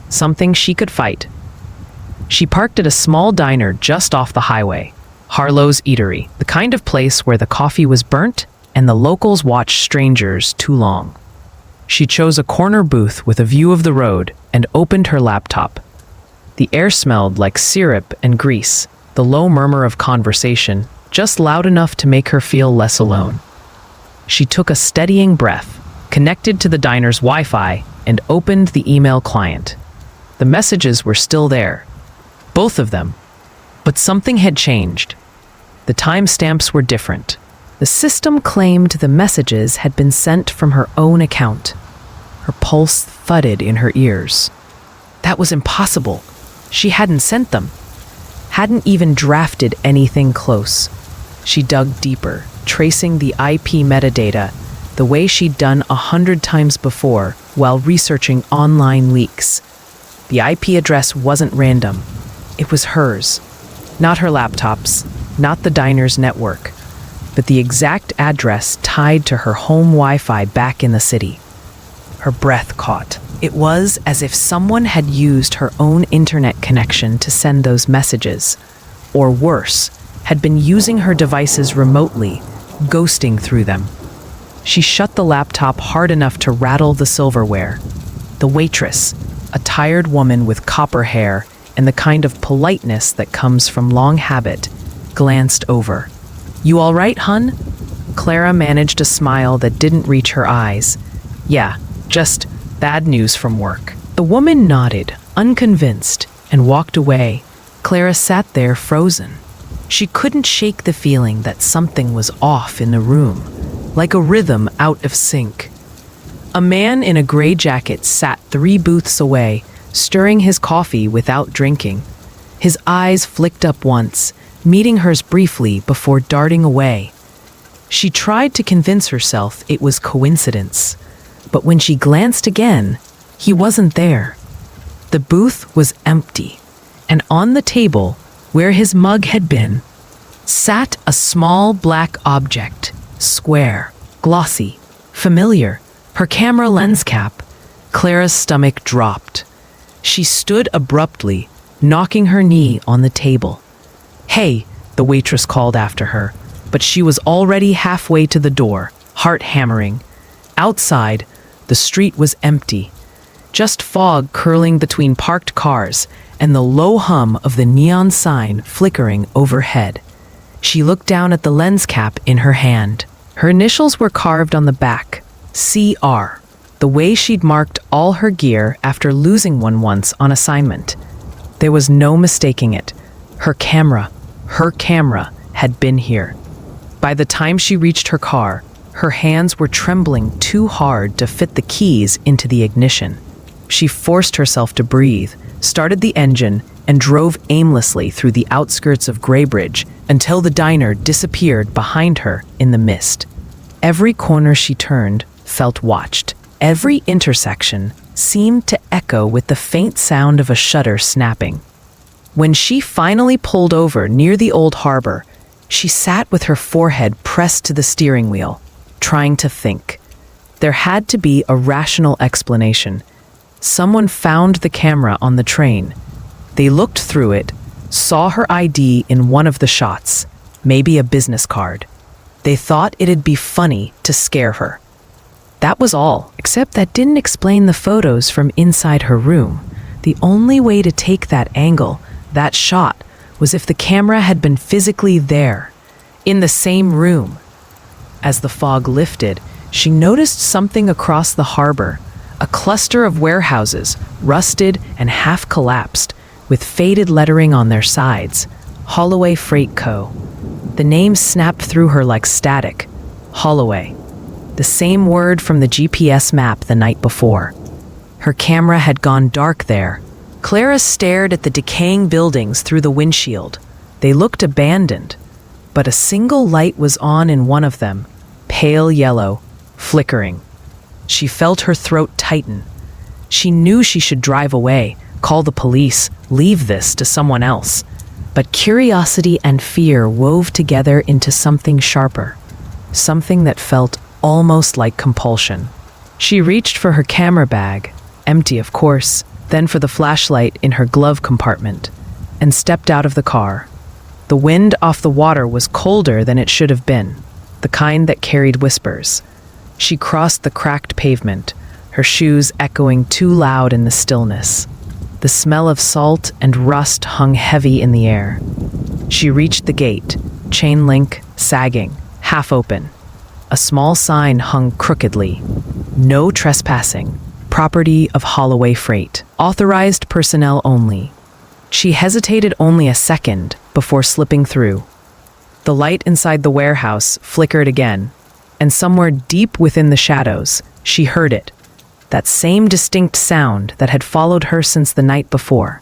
something she could fight. She parked at a small diner just off the highway, Harlow's Eatery, the kind of place where the coffee was burnt and the locals watched strangers too long. She chose a corner booth with a view of the road and opened her laptop. The air smelled like syrup and grease, the low murmur of conversation just loud enough to make her feel less alone. She took a steadying breath, connected to the diner's Wi-Fi, and opened the email client. The messages were still there, both of them, but something had changed. The timestamps were different. The system claimed the messages had been sent from her own account. Her pulse thudded in her ears. That was impossible. She hadn't sent them, hadn't even drafted anything close. She dug deeper, tracing the IP metadata, the way she'd done 100 times before while researching online leaks. The IP address wasn't random. It was hers. Not her laptop's, not the diner's network, but the exact address tied to her home Wi-Fi back in the city. Her breath caught. It was as if someone had used her own internet connection to send those messages, or worse, had been using her devices remotely, ghosting through them. She shut the laptop hard enough to rattle the silverware. The waitress, a tired woman with copper hair and the kind of politeness that comes from long habit, glanced over. "You all right, hun?" Clara managed a smile that didn't reach her eyes. "Yeah, just bad news from work." The woman nodded, unconvinced, and walked away. Clara sat there frozen. She couldn't shake the feeling that something was off in the room, like a rhythm out of sync. A man in a gray jacket sat 3 booths away, stirring his coffee without drinking. His eyes flicked up once, meeting hers briefly before darting away. She tried to convince herself it was coincidence, but when she glanced again, he wasn't there. The booth was empty, and on the table, where his mug had been, sat a small black object, square, glossy, familiar, her camera lens cap. Clara's stomach dropped. She stood abruptly, knocking her knee on the table. "Hey," the waitress called after her, but she was already halfway to the door, heart hammering. Outside, the street was empty, just fog curling between parked cars and the low hum of the neon sign flickering overhead. She looked down at the lens cap in her hand. Her initials were carved on the back, CR, the way she'd marked all her gear after losing one once on assignment. There was no mistaking it. Her camera had been here. By the time she reached her car, her hands were trembling too hard to fit the keys into the ignition. She forced herself to breathe, started the engine, and drove aimlessly through the outskirts of Graybridge until the diner disappeared behind her in the mist. Every corner she turned felt watched. Every intersection seemed to echo with the faint sound of a shutter snapping. When she finally pulled over near the old harbor, she sat with her forehead pressed to the steering wheel, trying to think. There had to be a rational explanation. Someone found the camera on the train. They looked through it, saw her ID in one of the shots, maybe a business card. They thought it'd be funny to scare her. That was all, except that didn't explain the photos from inside her room. The only way to take that angle, that shot, was if the camera had been physically there, in the same room. As the fog lifted, she noticed something across the harbor, a cluster of warehouses, rusted and half collapsed, with faded lettering on their sides. Holloway Freight Co. The name snapped through her like static. Holloway. The same word from the GPS map the night before. Her camera had gone dark there. Clara stared at the decaying buildings through the windshield. They looked abandoned, but a single light was on in one of them, pale yellow, flickering. She felt her throat tighten. She knew she should drive away, call the police, leave this to someone else. But curiosity and fear wove together into something sharper, something that felt almost like compulsion. She reached for her camera bag, empty of course, then for the flashlight in her glove compartment, and stepped out of the car. The wind off the water was colder than it should have been, the kind that carried whispers. She crossed the cracked pavement, her shoes echoing too loud in the stillness. The smell of salt and rust hung heavy in the air. She reached the gate, chain link sagging, half open. A small sign hung crookedly. No trespassing. Property of Holloway Freight. Authorized personnel only. She hesitated only a second before slipping through. The light inside the warehouse flickered again, and somewhere deep within the shadows, she heard it. That same distinct sound that had followed her since the night before.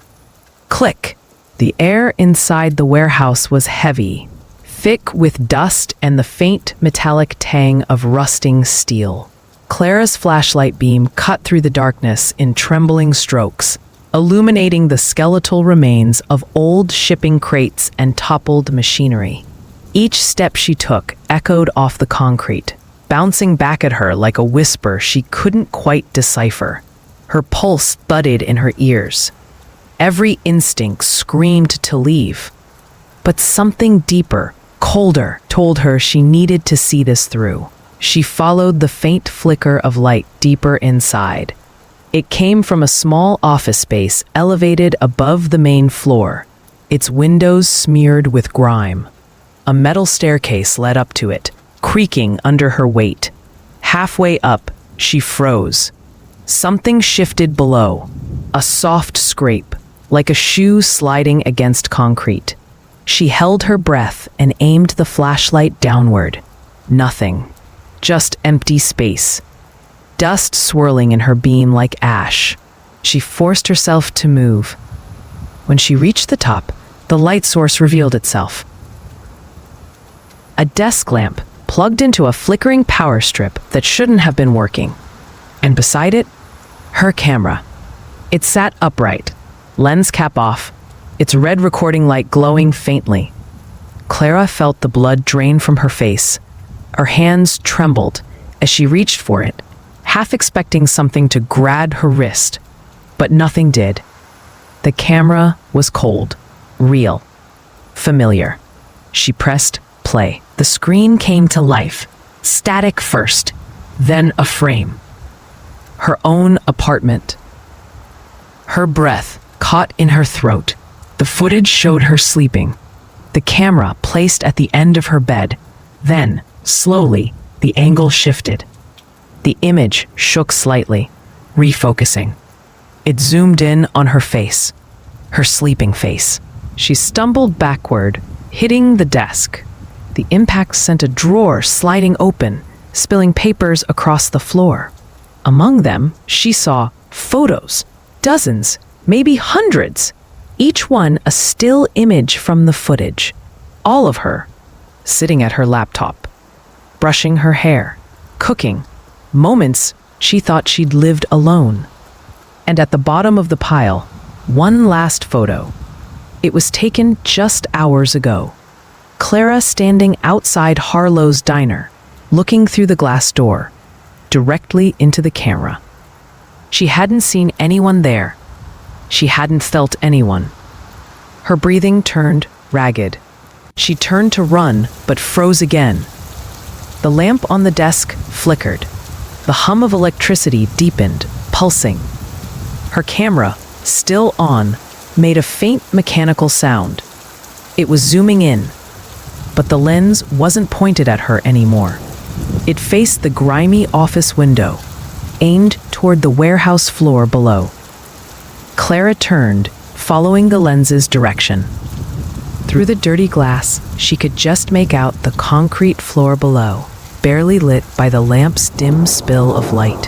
Click! The air inside the warehouse was heavy, thick with dust and the faint metallic tang of rusting steel. Clara's flashlight beam cut through the darkness in trembling strokes, illuminating the skeletal remains of old shipping crates and toppled machinery. Each step she took echoed off the concrete, bouncing back at her like a whisper she couldn't quite decipher. Her pulse thudded in her ears. Every instinct screamed to leave. But something deeper, colder, told her she needed to see this through. She followed the faint flicker of light deeper inside. It came from a small office space elevated above the main floor, its windows smeared with grime. A metal staircase led up to it, creaking under her weight. Halfway up, she froze. Something shifted below, a soft scrape, like a shoe sliding against concrete. She held her breath and aimed the flashlight downward. Nothing. Just empty space. Dust swirling in her beam like ash. She forced herself to move. When she reached the top, the light source revealed itself. A desk lamp plugged into a flickering power strip that shouldn't have been working. And beside it, her camera. It sat upright, lens cap off, its red recording light glowing faintly. Clara felt the blood drain from her face. Her hands trembled as she reached for it, half expecting something to grab her wrist. But nothing did. The camera was cold, real, familiar. She pressed play. The screen came to life, static first, then a frame. Her own apartment. Her breath caught in her throat. The footage showed her sleeping. The camera placed at the end of her bed. Then, slowly, the angle shifted. The image shook slightly, refocusing. It zoomed in on her face, her sleeping face. She stumbled backward, hitting the desk. The impact sent a drawer sliding open, spilling papers across the floor. Among them, she saw photos, dozens, maybe hundreds, each one a still image from the footage. All of her, sitting at her laptop, brushing her hair, cooking, moments she thought she'd lived alone. And at the bottom of the pile, one last photo. It was taken just hours ago. Clara standing outside Harlow's diner, looking through the glass door, directly into the camera. She hadn't seen anyone there. She hadn't felt anyone. Her breathing turned ragged. She turned to run, but froze again. The lamp on the desk flickered. The hum of electricity deepened, pulsing. Her camera, still on, made a faint mechanical sound. It was zooming in, but the lens wasn't pointed at her anymore. It faced the grimy office window, aimed toward the warehouse floor below. Clara turned, following the lens's direction. Through the dirty glass, she could just make out the concrete floor below, barely lit by the lamp's dim spill of light.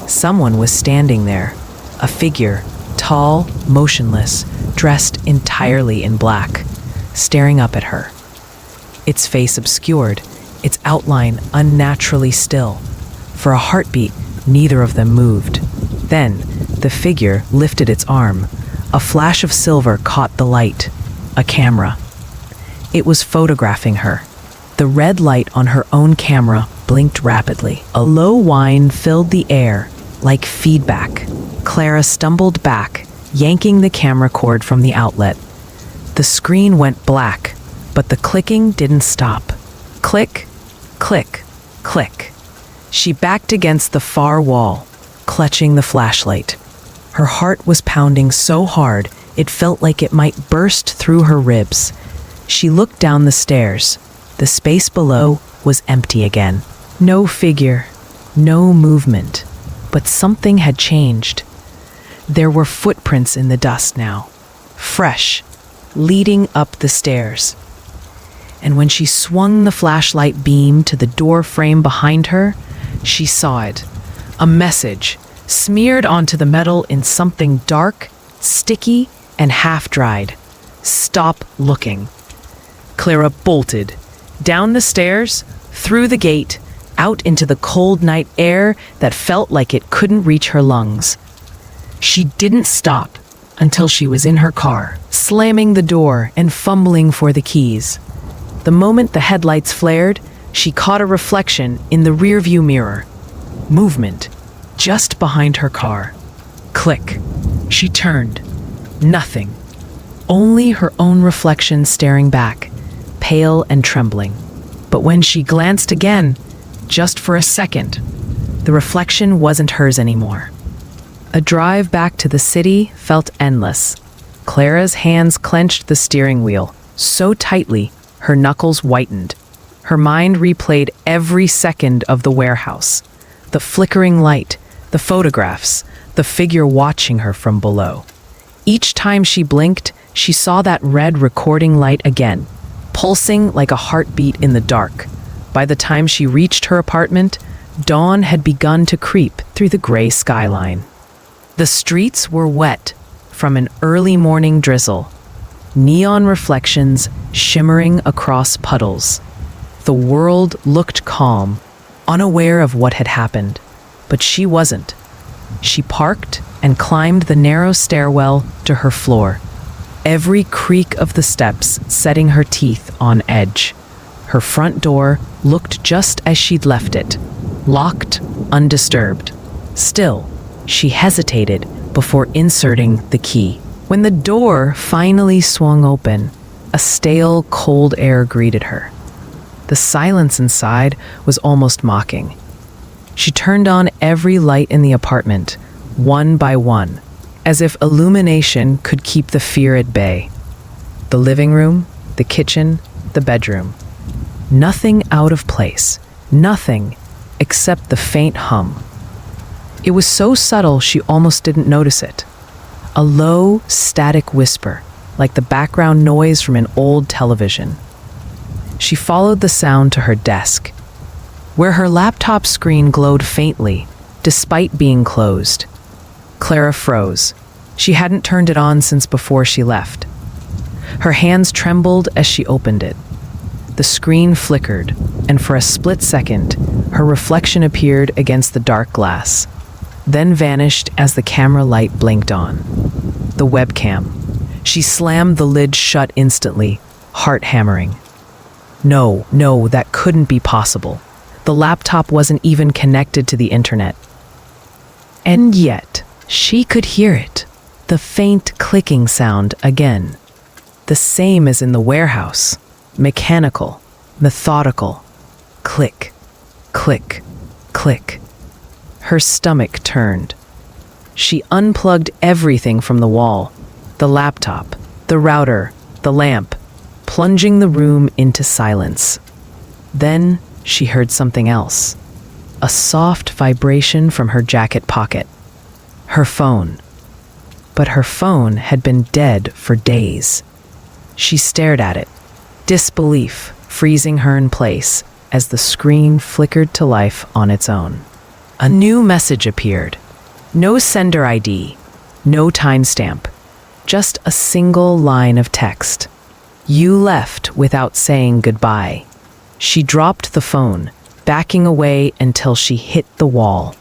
Someone was standing there, a figure, tall, motionless, dressed entirely in black, staring up at her. Its face obscured, its outline unnaturally still. For a heartbeat, neither of them moved. Then, the figure lifted its arm. A flash of silver caught the light. A camera. It was photographing her. The red light on her own camera blinked rapidly. A low whine filled the air, like feedback. Clara stumbled back, yanking the camera cord from the outlet. The screen went black, but the clicking didn't stop. Click, click, click. She backed against the far wall, clutching the flashlight. Her heart was pounding so hard it felt like it might burst through her ribs. She looked down the stairs. The space below was empty again. No figure, no movement, but something had changed. There were footprints in the dust now, fresh, leading up the stairs. And when she swung the flashlight beam to the door frame behind her, she saw it. A message, smeared onto the metal in something dark, sticky, and half-dried. Stop looking. Clara bolted, down the stairs, through the gate, out into the cold night air that felt like it couldn't reach her lungs. She didn't stop until she was in her car, slamming the door and fumbling for the keys. The moment the headlights flared, she caught a reflection in the rearview mirror. Movement, just behind her car. Click. She turned. Nothing. Only her own reflection staring back, pale and trembling. But when she glanced again, just for a second, the reflection wasn't hers anymore. A drive back to the city felt endless. Clara's hands clenched the steering wheel so tightly her knuckles whitened. Her mind replayed every second of the warehouse. The flickering light, the photographs, the figure watching her from below. Each time she blinked, she saw that red recording light again, pulsing like a heartbeat in the dark. By the time she reached her apartment, dawn had begun to creep through the gray skyline. The streets were wet from an early morning drizzle, neon reflections shimmering across puddles. The world looked calm, unaware of what had happened, but she wasn't. She parked and climbed the narrow stairwell to her floor, every creak of the steps setting her teeth on edge. Her front door looked just as she'd left it, locked, undisturbed. Still, she hesitated before inserting the key. When the door finally swung open, a stale, cold air greeted her. The silence inside was almost mocking. She turned on every light in the apartment, one by one, as if illumination could keep the fear at bay. The living room, the kitchen, the bedroom. Nothing out of place, nothing except the faint hum. It was so subtle she almost didn't notice it. A low, static whisper, like the background noise from an old television. She followed the sound to her desk, where her laptop screen glowed faintly, despite being closed. Clara froze. She hadn't turned it on since before she left. Her hands trembled as she opened it. The screen flickered, and for a split second, her reflection appeared against the dark glass, then vanished as the camera light blinked on. The webcam. She slammed the lid shut instantly, heart hammering. No, that couldn't be possible. The laptop wasn't even connected to the internet. And yet, she could hear it. The faint clicking sound again. The same as in the warehouse. Mechanical, methodical. Click, click, click. Her stomach turned. She unplugged everything from the wall, the laptop, the router, the lamp, plunging the room into silence. Then she heard something else. A soft vibration from her jacket pocket. Her phone. But her phone had been dead for days. She stared at it, disbelief freezing her in place as the screen flickered to life on its own. A new message appeared. No sender ID, no timestamp, just a single line of text. You left without saying goodbye. She dropped the phone, backing away until she hit the wall.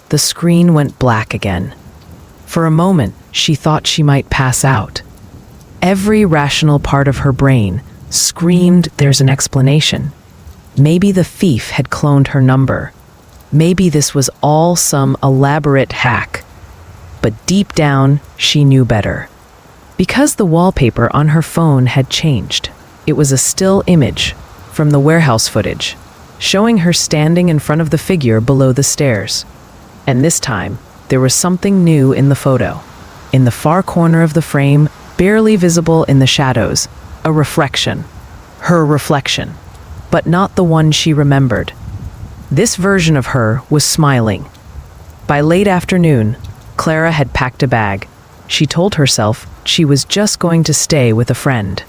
The screen went black again. For a moment, she thought she might pass out. Every rational part of her brain screamed there's an explanation. Maybe the thief had cloned her number. Maybe this was all some elaborate hack. But deep down, she knew better. Because the wallpaper on her phone had changed. It was a still image from the warehouse footage, showing her standing in front of the figure below the stairs. And this time, there was something new in the photo. In the far corner of the frame, barely visible in the shadows, a reflection. Her reflection. But not the one she remembered. This version of her was smiling. By late afternoon, Clara had packed a bag. She told herself she was just going to stay with a friend.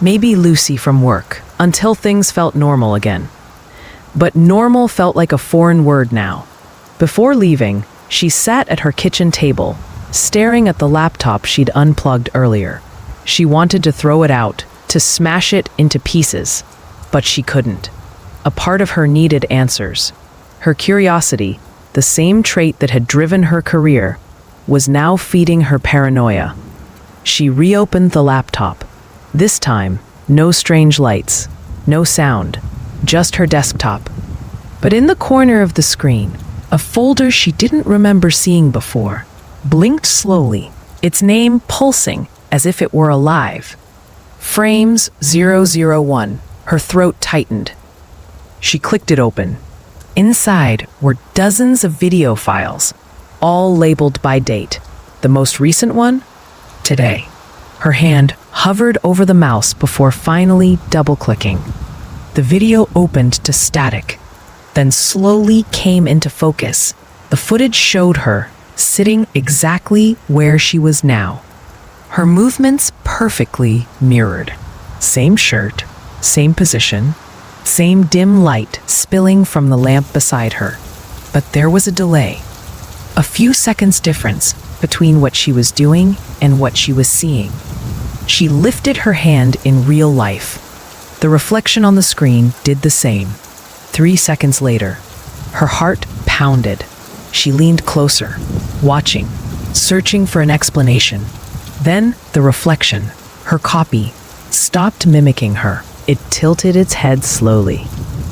Maybe Lucy from work, until things felt normal again. But normal felt like a foreign word now. Before leaving, she sat at her kitchen table, staring at the laptop she'd unplugged earlier. She wanted to throw it out, to smash it into pieces, but she couldn't. A part of her needed answers. Her curiosity, the same trait that had driven her career, was now feeding her paranoia. She reopened the laptop. This time, no strange lights, no sound, just her desktop. But in the corner of the screen, a folder she didn't remember seeing before blinked slowly, its name pulsing as if it were alive. Frames 001. Her throat tightened. She clicked it open. Inside were dozens of video files, all labeled by date. The most recent one? Today. Her hand hovered over the mouse before finally double-clicking. The video opened to static, then slowly came into focus. The footage showed her sitting exactly where she was now. Her movements perfectly mirrored. Same shirt, same position, same dim light spilling from the lamp beside her. But there was a delay. A few seconds difference between what she was doing and what she was seeing. She lifted her hand in real life. The reflection on the screen did the same. 3 seconds later, her heart pounded. She leaned closer, watching, searching for an explanation. Then the reflection, her copy, stopped mimicking her. It tilted its head slowly,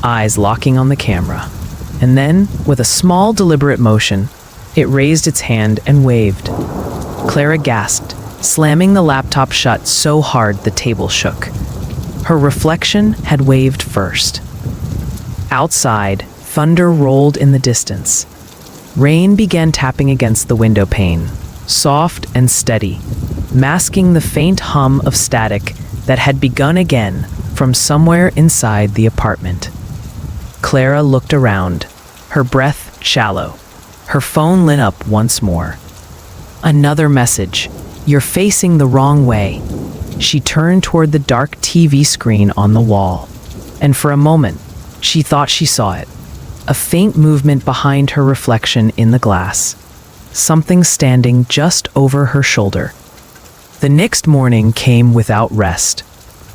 eyes locking on the camera. And then, with a small, deliberate motion, it raised its hand and waved. Clara gasped, slamming the laptop shut so hard the table shook. Her reflection had waved first. Outside, thunder rolled in the distance. Rain began tapping against the window pane, soft and steady, masking the faint hum of static that had begun again from somewhere inside the apartment. Clara looked around, her breath shallow. Her phone lit up once more. Another message. You're facing the wrong way. She turned toward the dark TV screen on the wall. And for a moment, she thought she saw it. A faint movement behind her reflection in the glass. Something standing just over her shoulder. The next morning came without rest.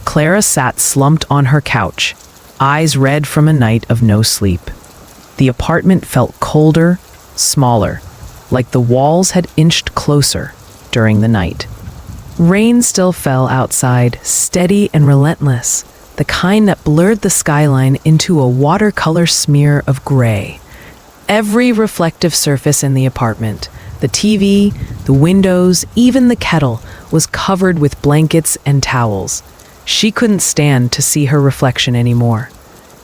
Clara sat slumped on her couch, eyes red from a night of no sleep. The apartment felt colder, smaller, like the walls had inched closer during the night. Rain still fell outside, steady and relentless, the kind that blurred the skyline into a watercolor smear of gray. Every reflective surface in the apartment, the TV, the windows, even the kettle, was covered with blankets and towels. She couldn't stand to see her reflection anymore.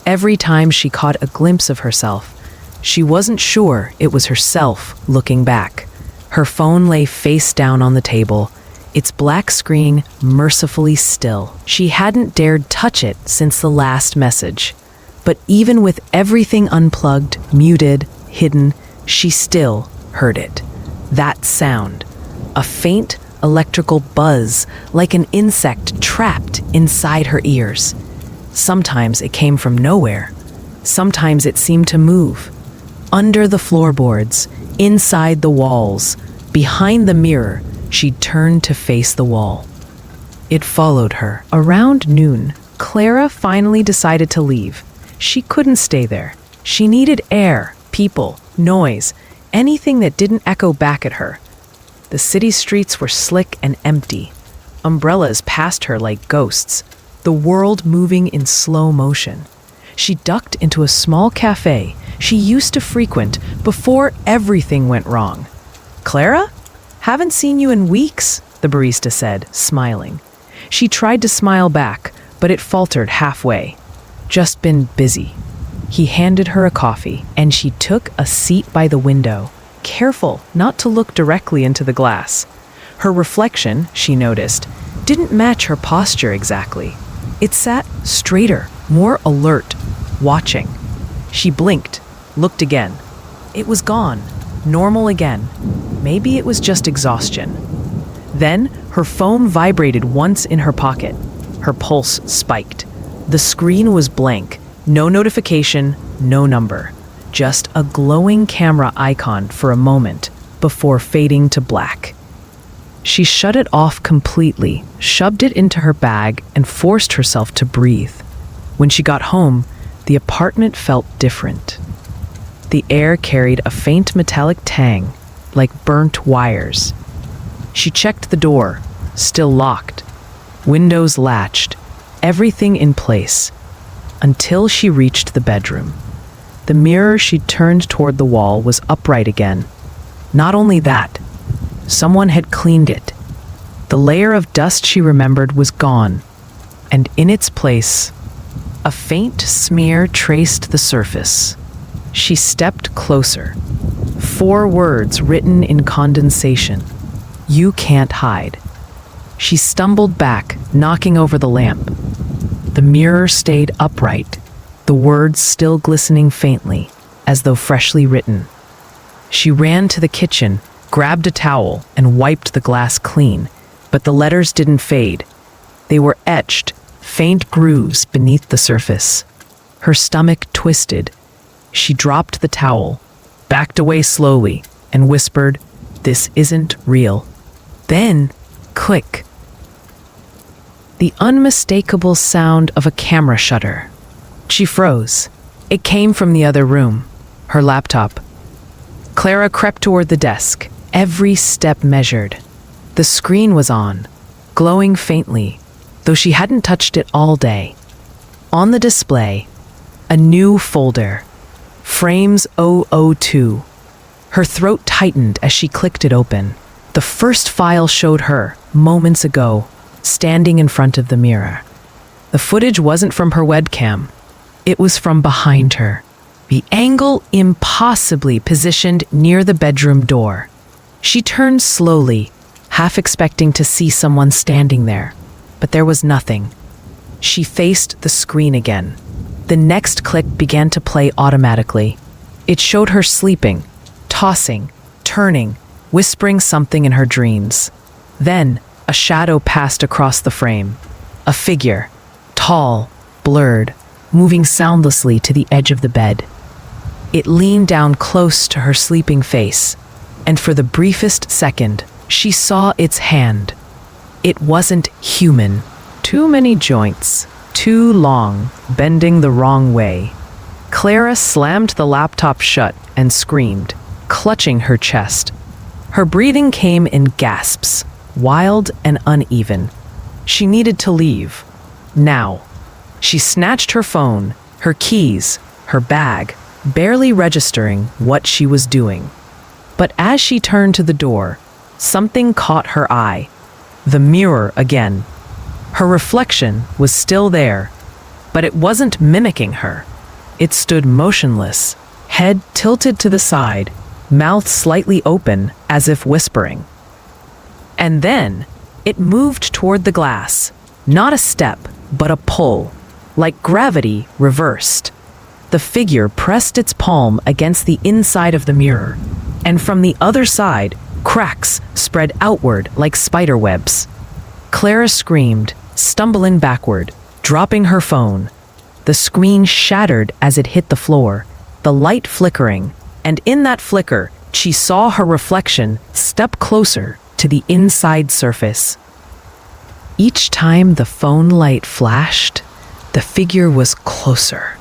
Every time she caught a glimpse of herself, she wasn't sure it was herself looking back. Her phone lay face down on the table, its black screen mercifully still. She hadn't dared touch it since the last message. But even with everything unplugged, muted, hidden, she still heard it. That sound. A faint electrical buzz, like an insect trapped inside her ears. Sometimes it came from nowhere. Sometimes it seemed to move. Under the floorboards, inside the walls, behind the mirror, she turned to face the wall. It followed her. Around noon, Clara finally decided to leave. She couldn't stay there. She needed air, people, noise, anything that didn't echo back at her. The city streets were slick and empty. Umbrellas passed her like ghosts, the world moving in slow motion. She ducked into a small cafe she used to frequent before everything went wrong. "Clara? Haven't seen you in weeks," the barista said, smiling. She tried to smile back, but it faltered halfway. "Just been busy." He handed her a coffee, and she took a seat by the window, careful not to look directly into the glass. Her reflection, she noticed, didn't match her posture exactly. It sat straighter, more alert, watching. She blinked, looked again. It was gone, normal again. Maybe it was just exhaustion. Then her phone vibrated once in her pocket. Her pulse spiked. The screen was blank, no notification, no number. Just a glowing camera icon for a moment before fading to black. She shut it off completely, shoved it into her bag, and forced herself to breathe. When she got home, the apartment felt different. The air carried a faint metallic tang, like burnt wires. She checked the door, still locked. Windows latched, everything in place, until she reached the bedroom. The mirror she'd turned toward the wall was upright again. Not only that, someone had cleaned it. The layer of dust she remembered was gone, and in its place, a faint smear traced the surface. She stepped closer. 4 words written in condensation. "You can't hide." She stumbled back, knocking over the lamp. The mirror stayed upright, the words still glistening faintly, as though freshly written. She ran to the kitchen, grabbed a towel, and wiped the glass clean, but the letters didn't fade. They were etched, faint grooves beneath the surface. Her stomach twisted. She dropped the towel, backed away slowly, and whispered, "This isn't real." Then, click. The unmistakable sound of a camera shutter. She froze. It came from the other room, her laptop. Clara crept toward the desk, every step measured. The screen was on, glowing faintly, though she hadn't touched it all day. On the display, a new folder, Frames 002. Her throat tightened as she clicked it open. The first file showed her, moments ago, standing in front of the mirror. The footage wasn't from her webcam. It was from behind her, the angle impossibly positioned near the bedroom door. She turned slowly, half expecting to see someone standing there, but there was nothing. She faced the screen again. The next click began to play automatically. It showed her sleeping, tossing, turning, whispering something in her dreams. Then, a shadow passed across the frame. A figure, tall, blurred, moving soundlessly to the edge of the bed. It leaned down close to her sleeping face, and for the briefest second, she saw its hand. It wasn't human. Too many joints, too long, bending the wrong way. Clara slammed the laptop shut and screamed, clutching her chest. Her breathing came in gasps, wild and uneven. She needed to leave. Now. She snatched her phone, her keys, her bag, barely registering what she was doing. But as she turned to the door, something caught her eye. The mirror again. Her reflection was still there, but it wasn't mimicking her. It stood motionless, head tilted to the side, mouth slightly open as if whispering. And then it moved toward the glass, not a step, but a pull, like gravity reversed. The figure pressed its palm against the inside of the mirror, and from the other side, cracks spread outward like spider webs. Clara screamed, stumbling backward, dropping her phone. The screen shattered as it hit the floor, the light flickering, and in that flicker, she saw her reflection step closer to the inside surface. Each time the phone light flashed, the figure was closer,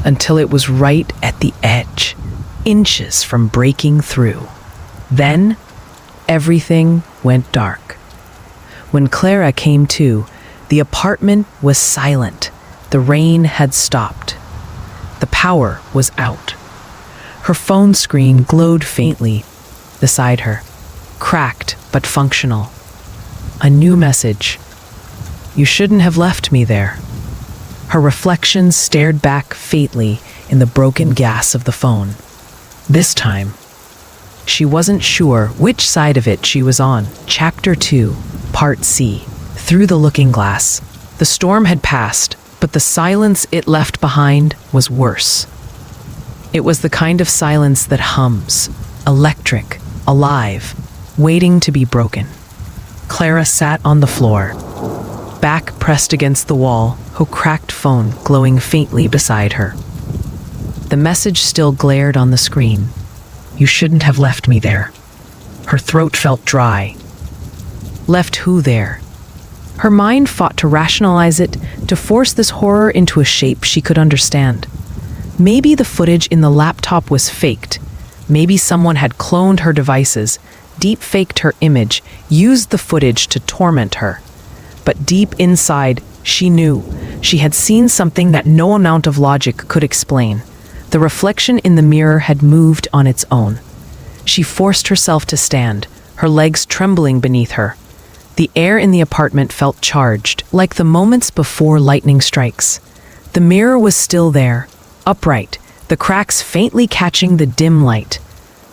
until it was right at the edge, inches from breaking through. Then, everything went dark. When Clara came to, the apartment was silent. The rain had stopped. The power was out. Her phone screen glowed faintly beside her, cracked but functional. A new message. "You shouldn't have left me there." Her reflection stared back faintly in the broken gas of the phone. This time, she wasn't sure which side of it she was on. Chapter 2, Part C. Through the looking glass. The storm had passed, but the silence it left behind was worse. It was the kind of silence that hums, electric, alive, waiting to be broken. Clara sat on the floor, back pressed against the wall, her cracked phone glowing faintly beside her. The message still glared on the screen. "You shouldn't have left me there." Her throat felt dry. Left who there? Her mind fought to rationalize it, to force this horror into a shape she could understand. Maybe the footage in the laptop was faked. Maybe someone had cloned her devices, deep-faked her image, used the footage to torment her. But deep inside, she knew she had seen something that no amount of logic could explain. The reflection in the mirror had moved on its own. She forced herself to stand, her legs trembling beneath her. The air in the apartment felt charged, like the moments before lightning strikes. The mirror was still there, upright, the cracks faintly catching the dim light.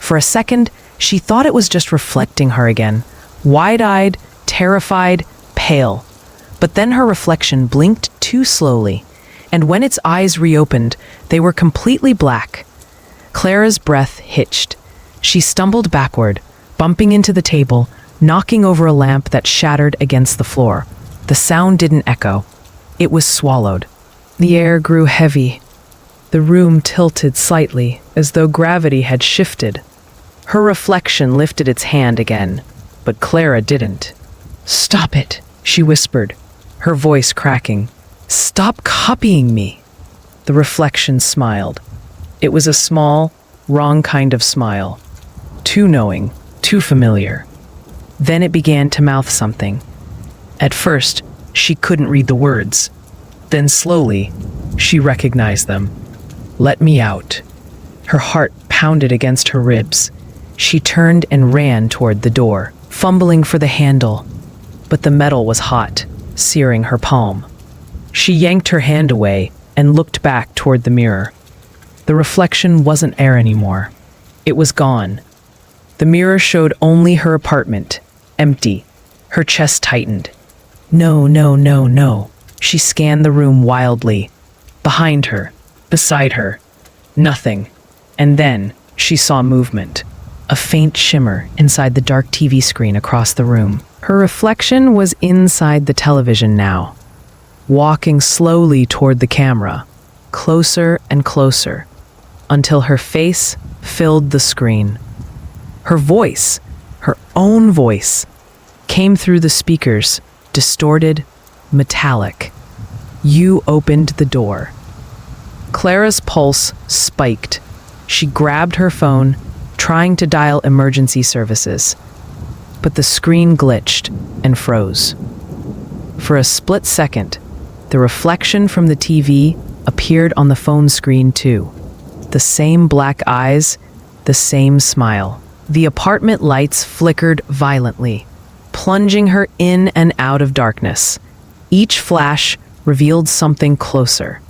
For a second, she thought it was just reflecting her again, wide-eyed, terrified, pale. But then her reflection blinked too slowly, and when its eyes reopened, they were completely black. Clara's breath hitched. She stumbled backward, bumping into the table, knocking over a lamp that shattered against the floor. The sound didn't echo. It was swallowed. The air grew heavy. The room tilted slightly, as though gravity had shifted. Her reflection lifted its hand again, but Clara didn't. "Stop it," she whispered, her voice cracking. "Stop copying me." The reflection smiled. It was a small, wrong kind of smile. Too knowing, too familiar. Then it began to mouth something. At first, she couldn't read the words. Then slowly, she recognized them. "Let me out." Her heart pounded against her ribs. She turned and ran toward the door, fumbling for the handle. But the metal was hot, searing her palm. She yanked her hand away and looked back toward the mirror. The reflection wasn't air anymore. It was gone. The mirror showed only her apartment, empty. Her chest tightened. No, no, no, no. She scanned the room wildly. Behind her, beside her, nothing. And then she saw movement. A faint shimmer inside the dark TV screen across the room. Her reflection was inside the television now, walking slowly toward the camera, closer and closer, until her face filled the screen. Her voice, her own voice, came through the speakers, distorted, metallic. "You opened the door." Clara's pulse spiked. She grabbed her phone, trying to dial emergency services. But the screen glitched and froze. For a split second, the reflection from the TV appeared on the phone screen too. The same black eyes, the same smile. The apartment lights flickered violently, plunging her in and out of darkness. Each flash revealed something closer,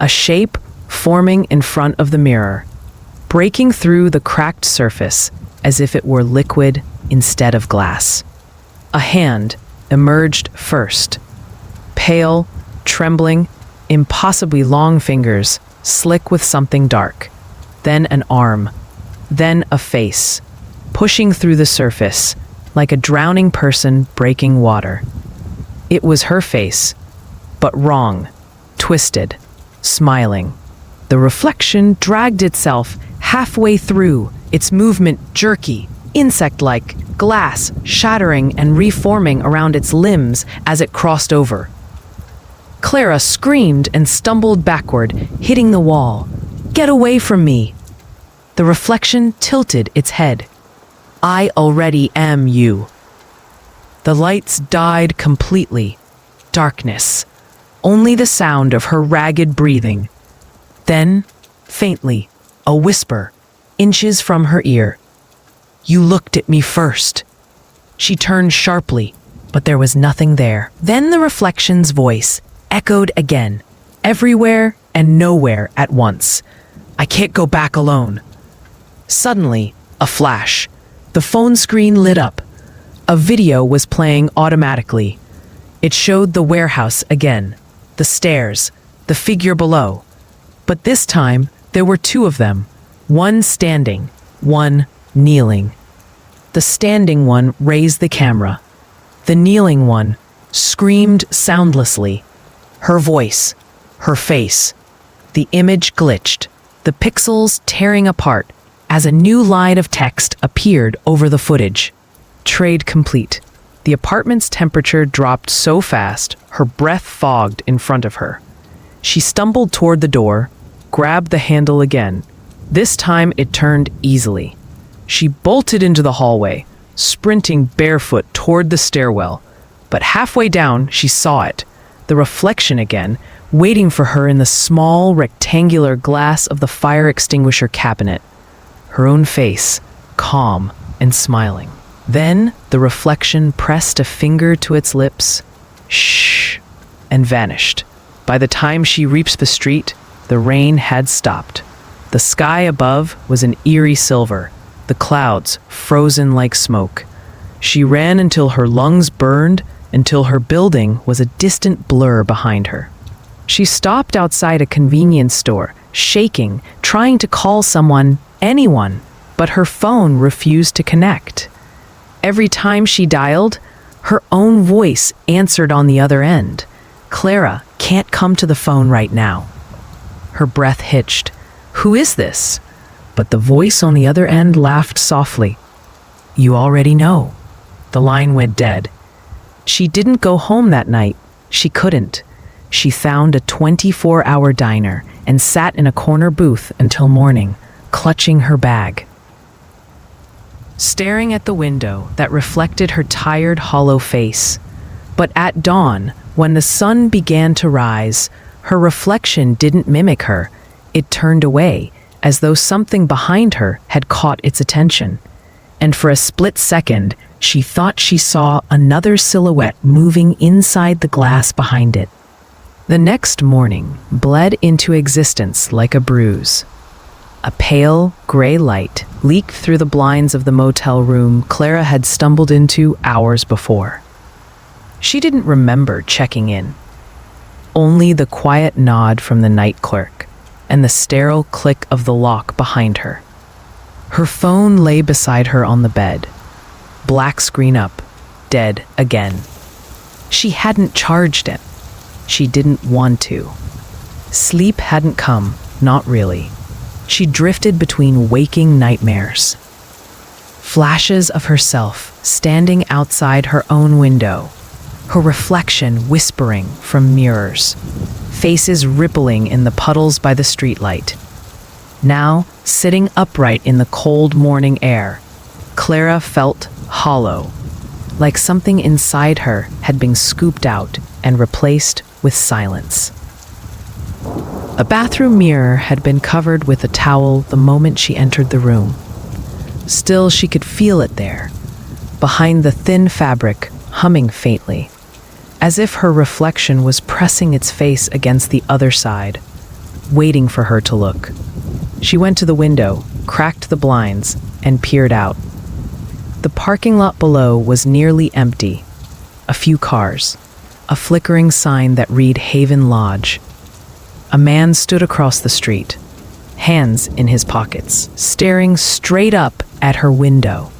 a shape forming in front of the mirror. breaking through the cracked surface as if it were liquid instead of glass. A hand emerged first. Pale, trembling, impossibly long fingers, slick with something dark. Then an arm. Then a face, pushing through the surface, like a drowning person breaking water. It was her face, but wrong, twisted, smiling. The reflection dragged itself halfway through, its movement jerky, insect-like, glass shattering and reforming around its limbs as it crossed over. Clara screamed and stumbled backward, hitting the wall. "Get away from me!" The reflection tilted its head. "I already am you." The lights died completely. Darkness. Only the sound of her ragged breathing. Then, faintly, a whisper, inches from her ear. "You looked at me first." She turned sharply, but there was nothing there. Then the reflection's voice echoed again, everywhere and nowhere at once. "I can't go back alone." Suddenly, a flash. The phone screen lit up. A video was playing automatically. It showed the warehouse again, the stairs, the figure below. But this time, there were two of them, one standing, one kneeling. The standing one raised the camera. The kneeling one screamed soundlessly. Her voice, her face. The image glitched, the pixels tearing apart as a new line of text appeared over the footage. Trade complete. The apartment's temperature dropped so fast, her breath fogged in front of her. She stumbled toward the door, grabbed the handle again. This time it turned easily. She bolted into the hallway, sprinting barefoot toward the stairwell. But halfway down, she saw it, the reflection again, waiting for her in the small rectangular glass of the fire extinguisher cabinet. Her own face, calm and smiling. Then the reflection pressed a finger to its lips, shh, and vanished. By the time she reached the street, the rain had stopped. The sky above was an eerie silver, the clouds frozen like smoke. She ran until her lungs burned, until her building was a distant blur behind her. She stopped outside a convenience store, shaking, trying to call someone, anyone, but her phone refused to connect. Every time she dialed, her own voice answered on the other end. "Clara can't come to the phone right now." Her breath hitched. "Who is this?" But the voice on the other end laughed softly. "You already know." The line went dead. She didn't go home that night. She couldn't. She found a 24-hour diner and sat in a corner booth until morning, clutching her bag. Staring at the window that reflected her tired, hollow face. But at dawn, when the sun began to rise, her reflection didn't mimic her. It turned away, as though something behind her had caught its attention. And for a split second, she thought she saw another silhouette moving inside the glass behind it. The next morning bled into existence like a bruise. A pale, gray light leaked through the blinds of the motel room Clara had stumbled into hours before. She didn't remember checking in. Only the quiet nod from the night clerk and the sterile click of the lock behind her. Her phone lay beside her on the bed. Black screen up, dead again. She hadn't charged it. She didn't want to. Sleep hadn't come, not really. She drifted between waking nightmares. Flashes of herself standing outside her own window, her reflection whispering from mirrors, faces rippling in the puddles by the streetlight. Now, sitting upright in the cold morning air, Clara felt hollow, like something inside her had been scooped out and replaced with silence. A bathroom mirror had been covered with a towel the moment she entered the room. Still, she could feel it there, behind the thin fabric, humming faintly, as if her reflection was pressing its face against the other side, waiting for her to look. She went to the window, cracked the blinds, and peered out. The parking lot below was nearly empty. A few cars, a flickering sign that read Haven Lodge. A man stood across the street, hands in his pockets, staring straight up at her window.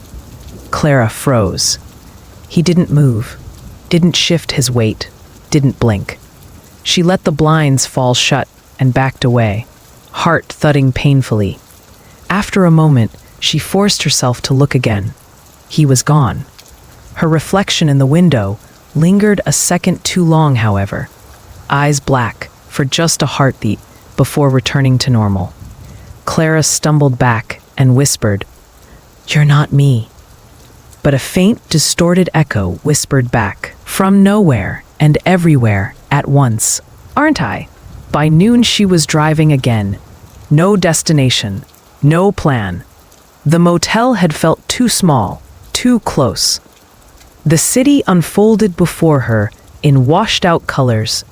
Clara froze. He didn't move, didn't shift his weight, didn't blink. She let the blinds fall shut and backed away, heart thudding painfully. After a moment, she forced herself to look again. He was gone. Her reflection in the window lingered a second too long, however. Eyes black for just a heartbeat before returning to normal. Clara stumbled back and whispered, "You're not me." But a faint, distorted echo whispered back, from nowhere and everywhere at once, "Aren't I?" By noon she was driving again. No destination, no plan. The motel had felt too small, too close. The city unfolded before her in washed-out colors.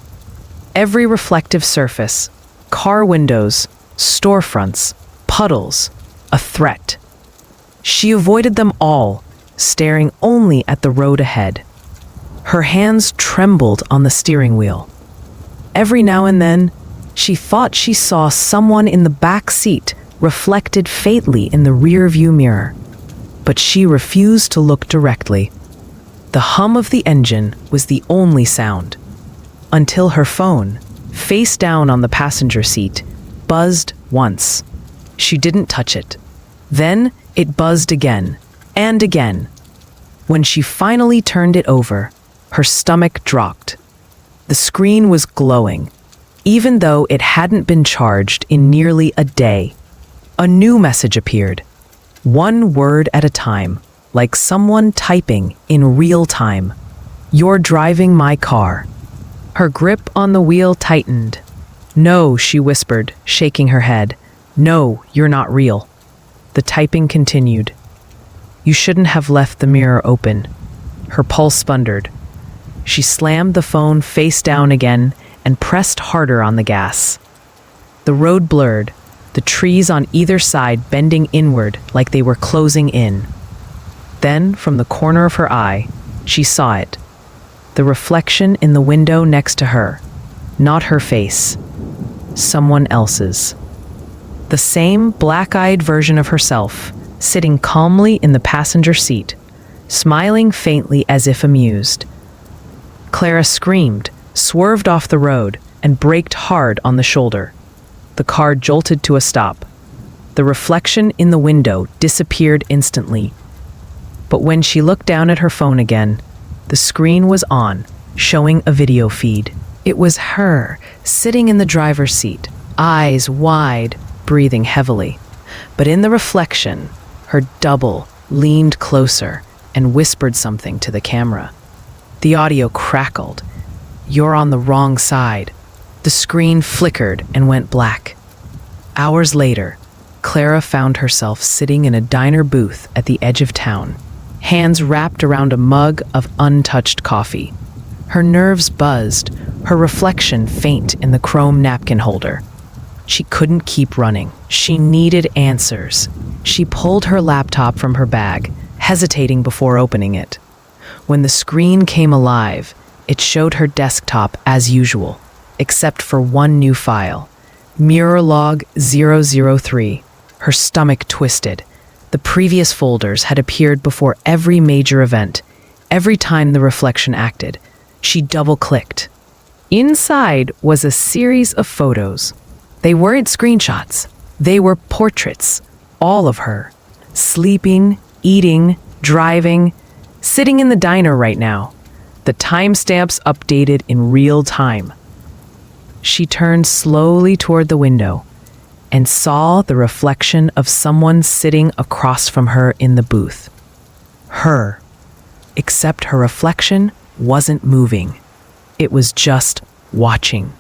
Every reflective surface, car windows, storefronts, puddles, a threat. She avoided them all, staring only at the road ahead. Her hands trembled on the steering wheel. Every now and then, she thought she saw someone in the back seat reflected faintly in the rear-view mirror. But she refused to look directly. The hum of the engine was the only sound, until her phone, face down on the passenger seat, buzzed once. She didn't touch it. Then it buzzed again, and again. When she finally turned it over, her stomach dropped. The screen was glowing, even though it hadn't been charged in nearly a day. A new message appeared, one word at a time, like someone typing in real time. "You're driving my car." Her grip on the wheel tightened. "No," she whispered, shaking her head. "No, you're not real." The typing continued. "You shouldn't have left the mirror open." Her pulse sputtered. She slammed the phone face down again and pressed harder on the gas. The road blurred, the trees on either side bending inward like they were closing in. Then, from the corner of her eye, she saw it. The reflection in the window next to her. Not her face. Someone else's. The same black-eyed version of herself, sitting calmly in the passenger seat, smiling faintly as if amused. Clara screamed, swerved off the road, and braked hard on the shoulder. The car jolted to a stop. The reflection in the window disappeared instantly. But when she looked down at her phone again, the screen was on, showing a video feed. It was her, sitting in the driver's seat, eyes wide, breathing heavily. But in the reflection, her double leaned closer and whispered something to the camera. The audio crackled. "You're on the wrong side." The screen flickered and went black. Hours later, Clara found herself sitting in a diner booth at the edge of town, hands wrapped around a mug of untouched coffee. Her nerves buzzed, her reflection faint in the chrome napkin holder. She couldn't keep running. She needed answers. She pulled her laptop from her bag, hesitating before opening it. When the screen came alive, it showed her desktop as usual, except for one new file, Mirror Log 003. Her stomach twisted. The previous folders had appeared before every major event, every time the reflection acted. She double-clicked. Inside was a series of photos. They weren't screenshots. They were portraits, all of her. Sleeping, eating, driving, sitting in the diner right now. The timestamps updated in real time. She turned slowly toward the window and saw the reflection of someone sitting across from her in the booth. Her. Except her reflection wasn't moving. It was just watching.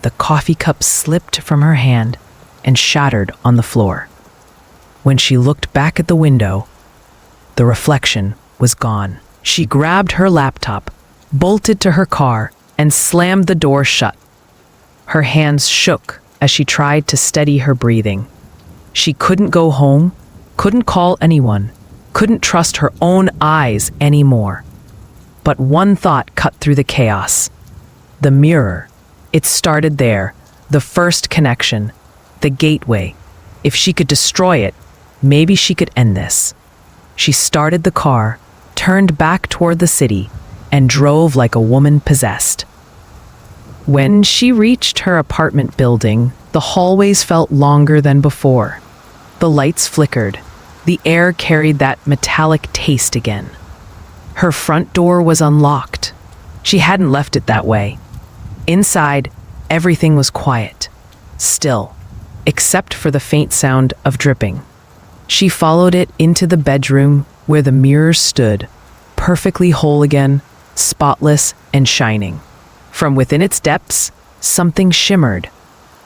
The coffee cup slipped from her hand and shattered on the floor. When she looked back at the window, the reflection was gone. She grabbed her laptop, bolted to her car, and slammed the door shut. Her hands shook as she tried to steady her breathing. She couldn't go home, couldn't call anyone, couldn't trust her own eyes anymore. But one thought cut through the chaos. The mirror. It started there, the first connection, the gateway. If she could destroy it, maybe she could end this. She started the car, turned back toward the city, and drove like a woman possessed. When she reached her apartment building, the hallways felt longer than before. The lights flickered. The air carried that metallic taste again. Her front door was unlocked. She hadn't left it that way. Inside, everything was quiet, still, except for the faint sound of dripping. She followed it into the bedroom where the mirror stood, perfectly whole again, spotless and shining. From within its depths, something shimmered,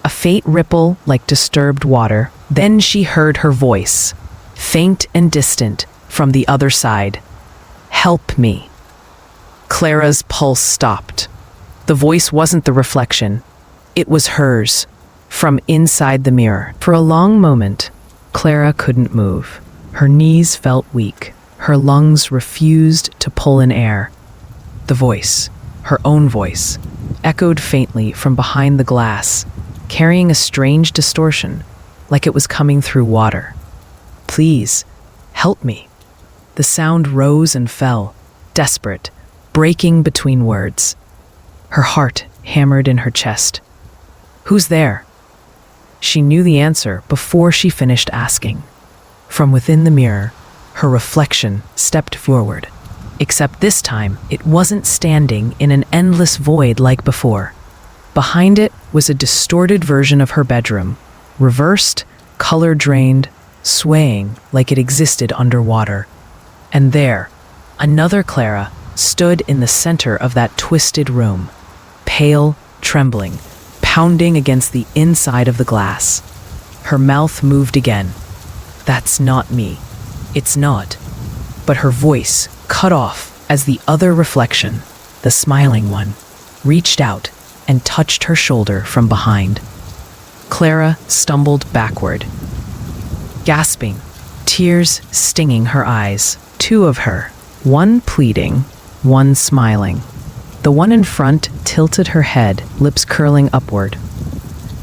a faint ripple like disturbed water. Then she heard her voice, faint and distant, from the other side. "Help me." Clara's pulse stopped. The voice wasn't the reflection. It was hers, from inside the mirror. For a long moment, Clara couldn't move. Her knees felt weak. Her lungs refused to pull in air. The voice, her own voice, echoed faintly from behind the glass, carrying a strange distortion, like it was coming through water. "Please, help me." The sound rose and fell, desperate, breaking between words. Her heart hammered in her chest. "Who's there?" She knew the answer before she finished asking. From within the mirror, her reflection stepped forward. Except this time, it wasn't standing in an endless void like before. Behind it was a distorted version of her bedroom, reversed, color-drained, swaying like it existed underwater. And there, another Clara stood in the center of that twisted room, pale, trembling, pounding against the inside of the glass. Her mouth moved again. "That's not me. It's not." But her voice cut off as the other reflection, the smiling one, reached out and touched her shoulder from behind. Clara stumbled backward, gasping, tears stinging her eyes. Two of her, one pleading, one smiling. The one in front tilted her head, lips curling upward.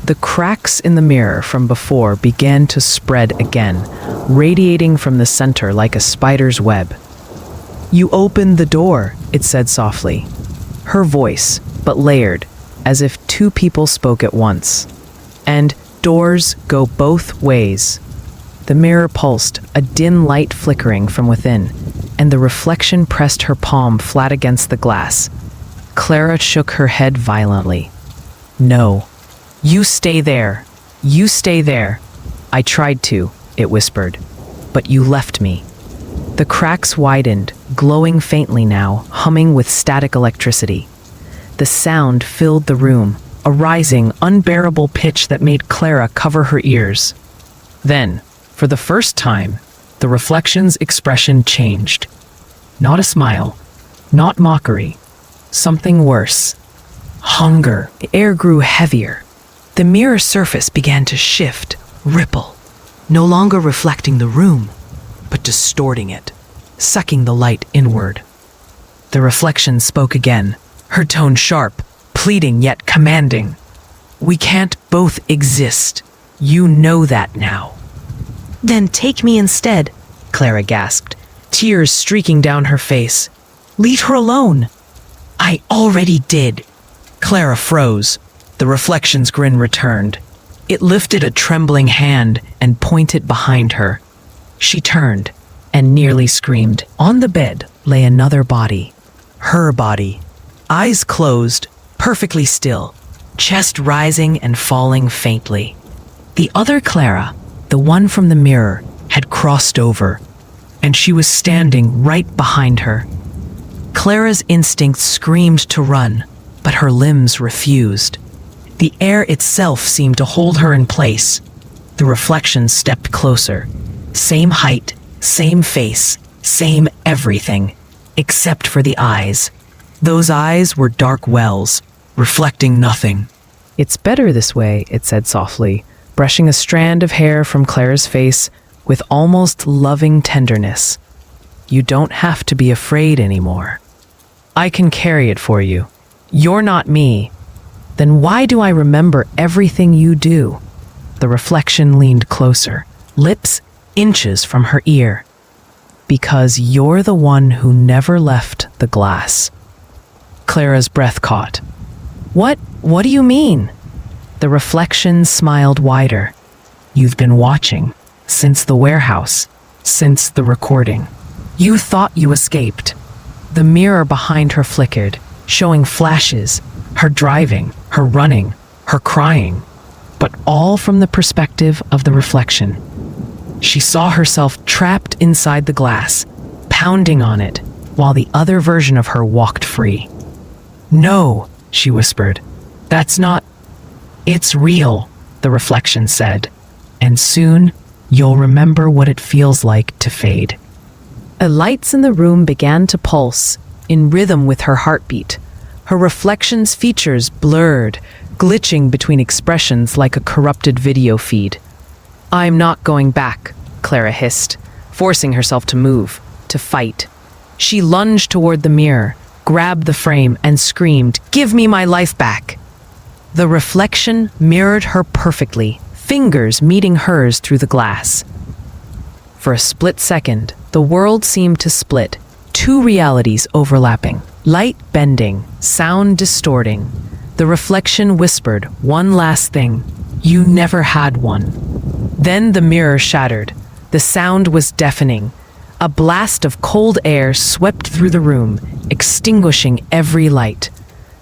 The cracks in the mirror from before began to spread again, radiating from the center like a spider's web. "You opened the door," it said softly. Her voice, but layered, as if two people spoke at once. "And doors go both ways." The mirror pulsed, a dim light flickering from within, and the reflection pressed her palm flat against the glass. Clara shook her head violently. "No. You stay there. You stay there." "I tried to," it whispered, "but you left me." The cracks widened, glowing faintly now, humming with static electricity. The sound filled the room, a rising, unbearable pitch that made Clara cover her ears. Then, for the first time, the reflection's expression changed. Not a smile, not mockery, something worse. Hunger. The air grew heavier. The mirror surface began to shift, ripple, no longer reflecting the room, but distorting it, sucking the light inward. The reflection spoke again, her tone sharp, pleading yet commanding. "We can't both exist. You know that now." "Then take me instead," Clara gasped, tears streaking down her face. "Leave her alone." "I already did." Clara froze. The reflection's grin returned. It lifted a trembling hand and pointed behind her. She turned and nearly screamed. On the bed lay another body. Her body. Eyes closed, perfectly still, chest rising and falling faintly. The other Clara, the one from the mirror, had crossed over, and she was standing right behind her. Clara's instinct screamed to run, but her limbs refused. The air itself seemed to hold her in place. The reflection stepped closer. Same height, same face, same everything, except for the eyes. Those eyes were dark wells, reflecting nothing. "It's better this way," it said softly, brushing a strand of hair from Clara's face with almost loving tenderness. "You don't have to be afraid anymore. I can carry it for you. You're not me. Then why do I remember everything you do?" The reflection leaned closer, lips inches from her ear. "Because you're the one who never left the glass." Clara's breath caught. What do you mean?" The reflection smiled wider. "You've been watching, since the warehouse, since the recording. You thought you escaped." The mirror behind her flickered, showing flashes, her driving, her running, her crying, but all from the perspective of the reflection. She saw herself trapped inside the glass, pounding on it, while the other version of her walked free. "No," she whispered. "That's not... It's real," the reflection said. "And soon, you'll remember what it feels like to fade." The lights in the room began to pulse, in rhythm with her heartbeat. Her reflection's features blurred, glitching between expressions like a corrupted video feed. "I'm not going back," Clara hissed, forcing herself to move, to fight. She lunged toward the mirror, grabbed the frame, and screamed, "Give me my life back!" The reflection mirrored her perfectly, fingers meeting hers through the glass. For a split second, the world seemed to split, two realities overlapping, light bending, sound distorting. The reflection whispered one last thing: "You never had one." Then the mirror shattered. The sound was deafening. A blast of cold air swept through the room, extinguishing every light.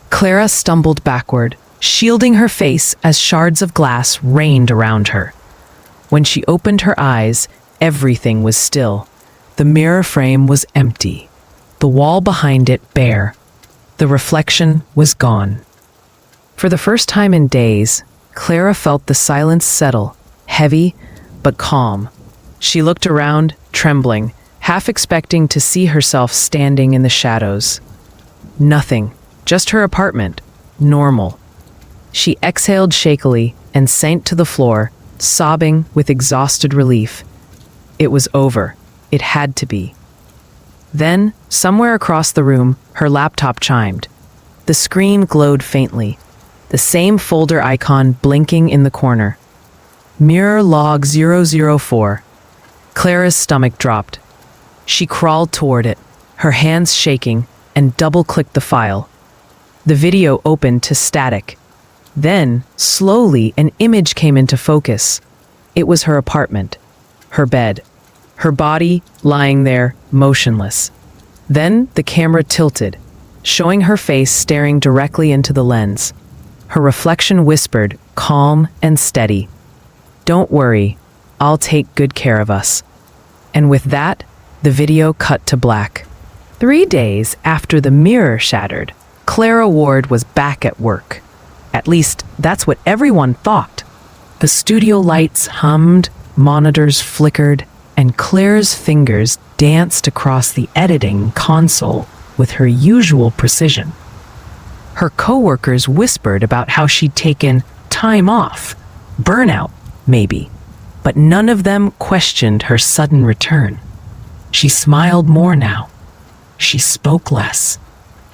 Clara stumbled backward, shielding her face as shards of glass rained around her. When she opened her eyes, everything was still. The mirror frame was empty, the wall behind it bare. The reflection was gone. For the first time in days, Clara felt the silence settle, heavy but calm. She looked around, trembling, half expecting to see herself standing in the shadows. Nothing, just her apartment, normal. She exhaled shakily and sank to the floor, sobbing with exhausted relief. It was over. It had to be. Then, somewhere across the room, her laptop chimed. The screen glowed faintly, the same folder icon blinking in the corner. Mirror log 004. Clara's stomach dropped. She crawled toward it, her hands shaking, and double-clicked the file. The video opened to static. Then, slowly, an image came into focus. It was her apartment, her bed, her body lying there, motionless. Then the camera tilted, showing her face staring directly into the lens. Her reflection whispered, calm and steady, "Don't worry, I'll take good care of us." And with that, the video cut to black. 3 days after the mirror shattered, Clara Ward was back at work. At least, that's what everyone thought. The studio lights hummed, monitors flickered, and Clara's fingers danced across the editing console with her usual precision. Her coworkers whispered about how she'd taken time off, burnout, maybe, but none of them questioned her sudden return. She smiled more now. She spoke less.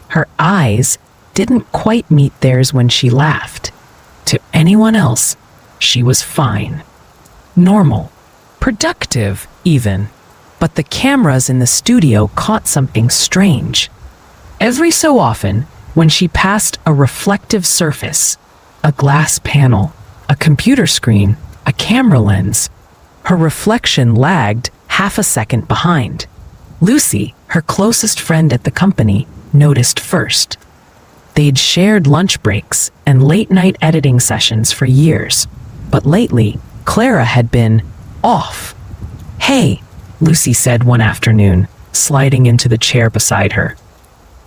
Her eyes didn't quite meet theirs when she laughed. To anyone else, she was fine. Normal. Productive, even. But the cameras in the studio caught something strange. Every so often, when she passed a reflective surface, a glass panel, a computer screen, a camera lens, her reflection lagged half a second behind. Lucy, her closest friend at the company, noticed first. They'd shared lunch breaks and late-night editing sessions for years, but lately, Clara had been off. "Hey," Lucy said one afternoon, sliding into the chair beside her.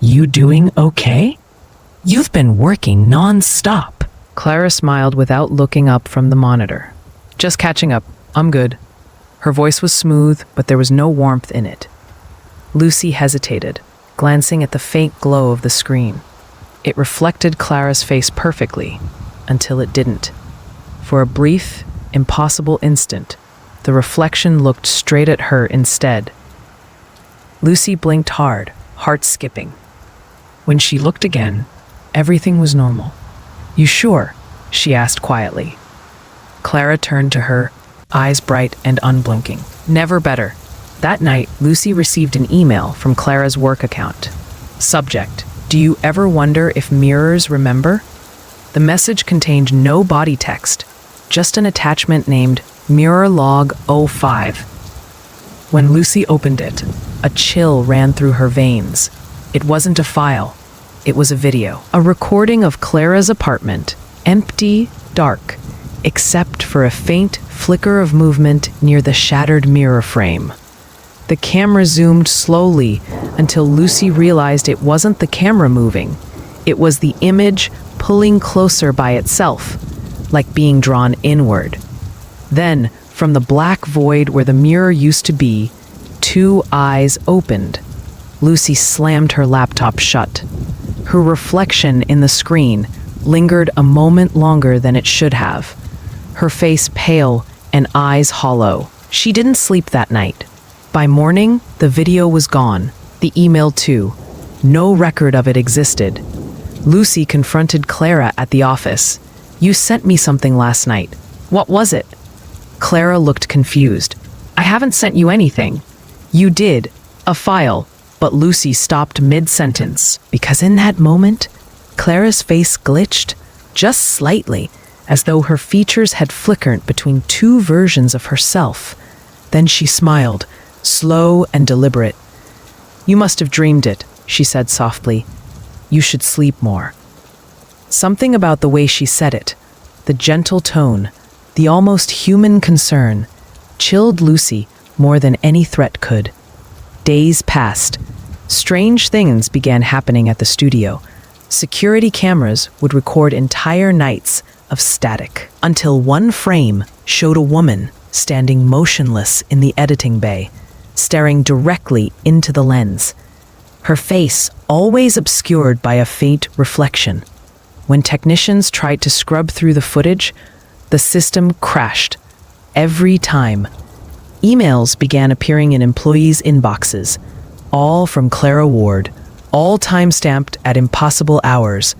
"You doing okay? You've been working non-stop." Clara smiled without looking up from the monitor. "Just catching up. I'm good." Her voice was smooth, but there was no warmth in it. Lucy hesitated, glancing at the faint glow of the screen. It reflected Clara's face perfectly, until it didn't. For a brief, impossible instant, the reflection looked straight at her instead. Lucy blinked hard, heart skipping. When she looked again, everything was normal. "You sure?" she asked quietly. Clara turned to her, eyes bright and unblinking. "Never better." That night, Lucy received an email from Clara's work account. Subject: "Do you ever wonder if mirrors remember?" The message contained no body text, just an attachment named Mirror Log 05. When Lucy opened it, a chill ran through her veins. It wasn't a file, it was a video. A recording of Clara's apartment, empty, dark, except for a faint flicker of movement near the shattered mirror frame. The camera zoomed slowly until Lucy realized it wasn't the camera moving. It was the image pulling closer by itself, like being drawn inward. Then, from the black void where the mirror used to be, two eyes opened. Lucy slammed her laptop shut. Her reflection in the screen lingered a moment longer than it should have. Her face pale and eyes hollow. She didn't sleep that night. By morning, the video was gone. The email too. No record of it existed. Lucy confronted Clara at the office. "You sent me something last night. What was it?" Clara looked confused. "I haven't sent you anything." "You did. A file." But Lucy stopped mid-sentence, because in that moment, Clara's face glitched, just slightly, as though her features had flickered between two versions of herself. Then she smiled, slow and deliberate. "You must have dreamed it," she said softly. "You should sleep more." Something about the way she said it, the gentle tone, the almost human concern, chilled Lucy more than any threat could. Days passed. Strange things began happening at the studio. Security cameras would record entire nights of static, until one frame showed a woman standing motionless in the editing bay, staring directly into the lens. Her face always obscured by a faint reflection. When technicians tried to scrub through the footage, the system crashed. Every time. Emails began appearing in employees' inboxes, all from Clara Ward, all time-stamped at impossible hours,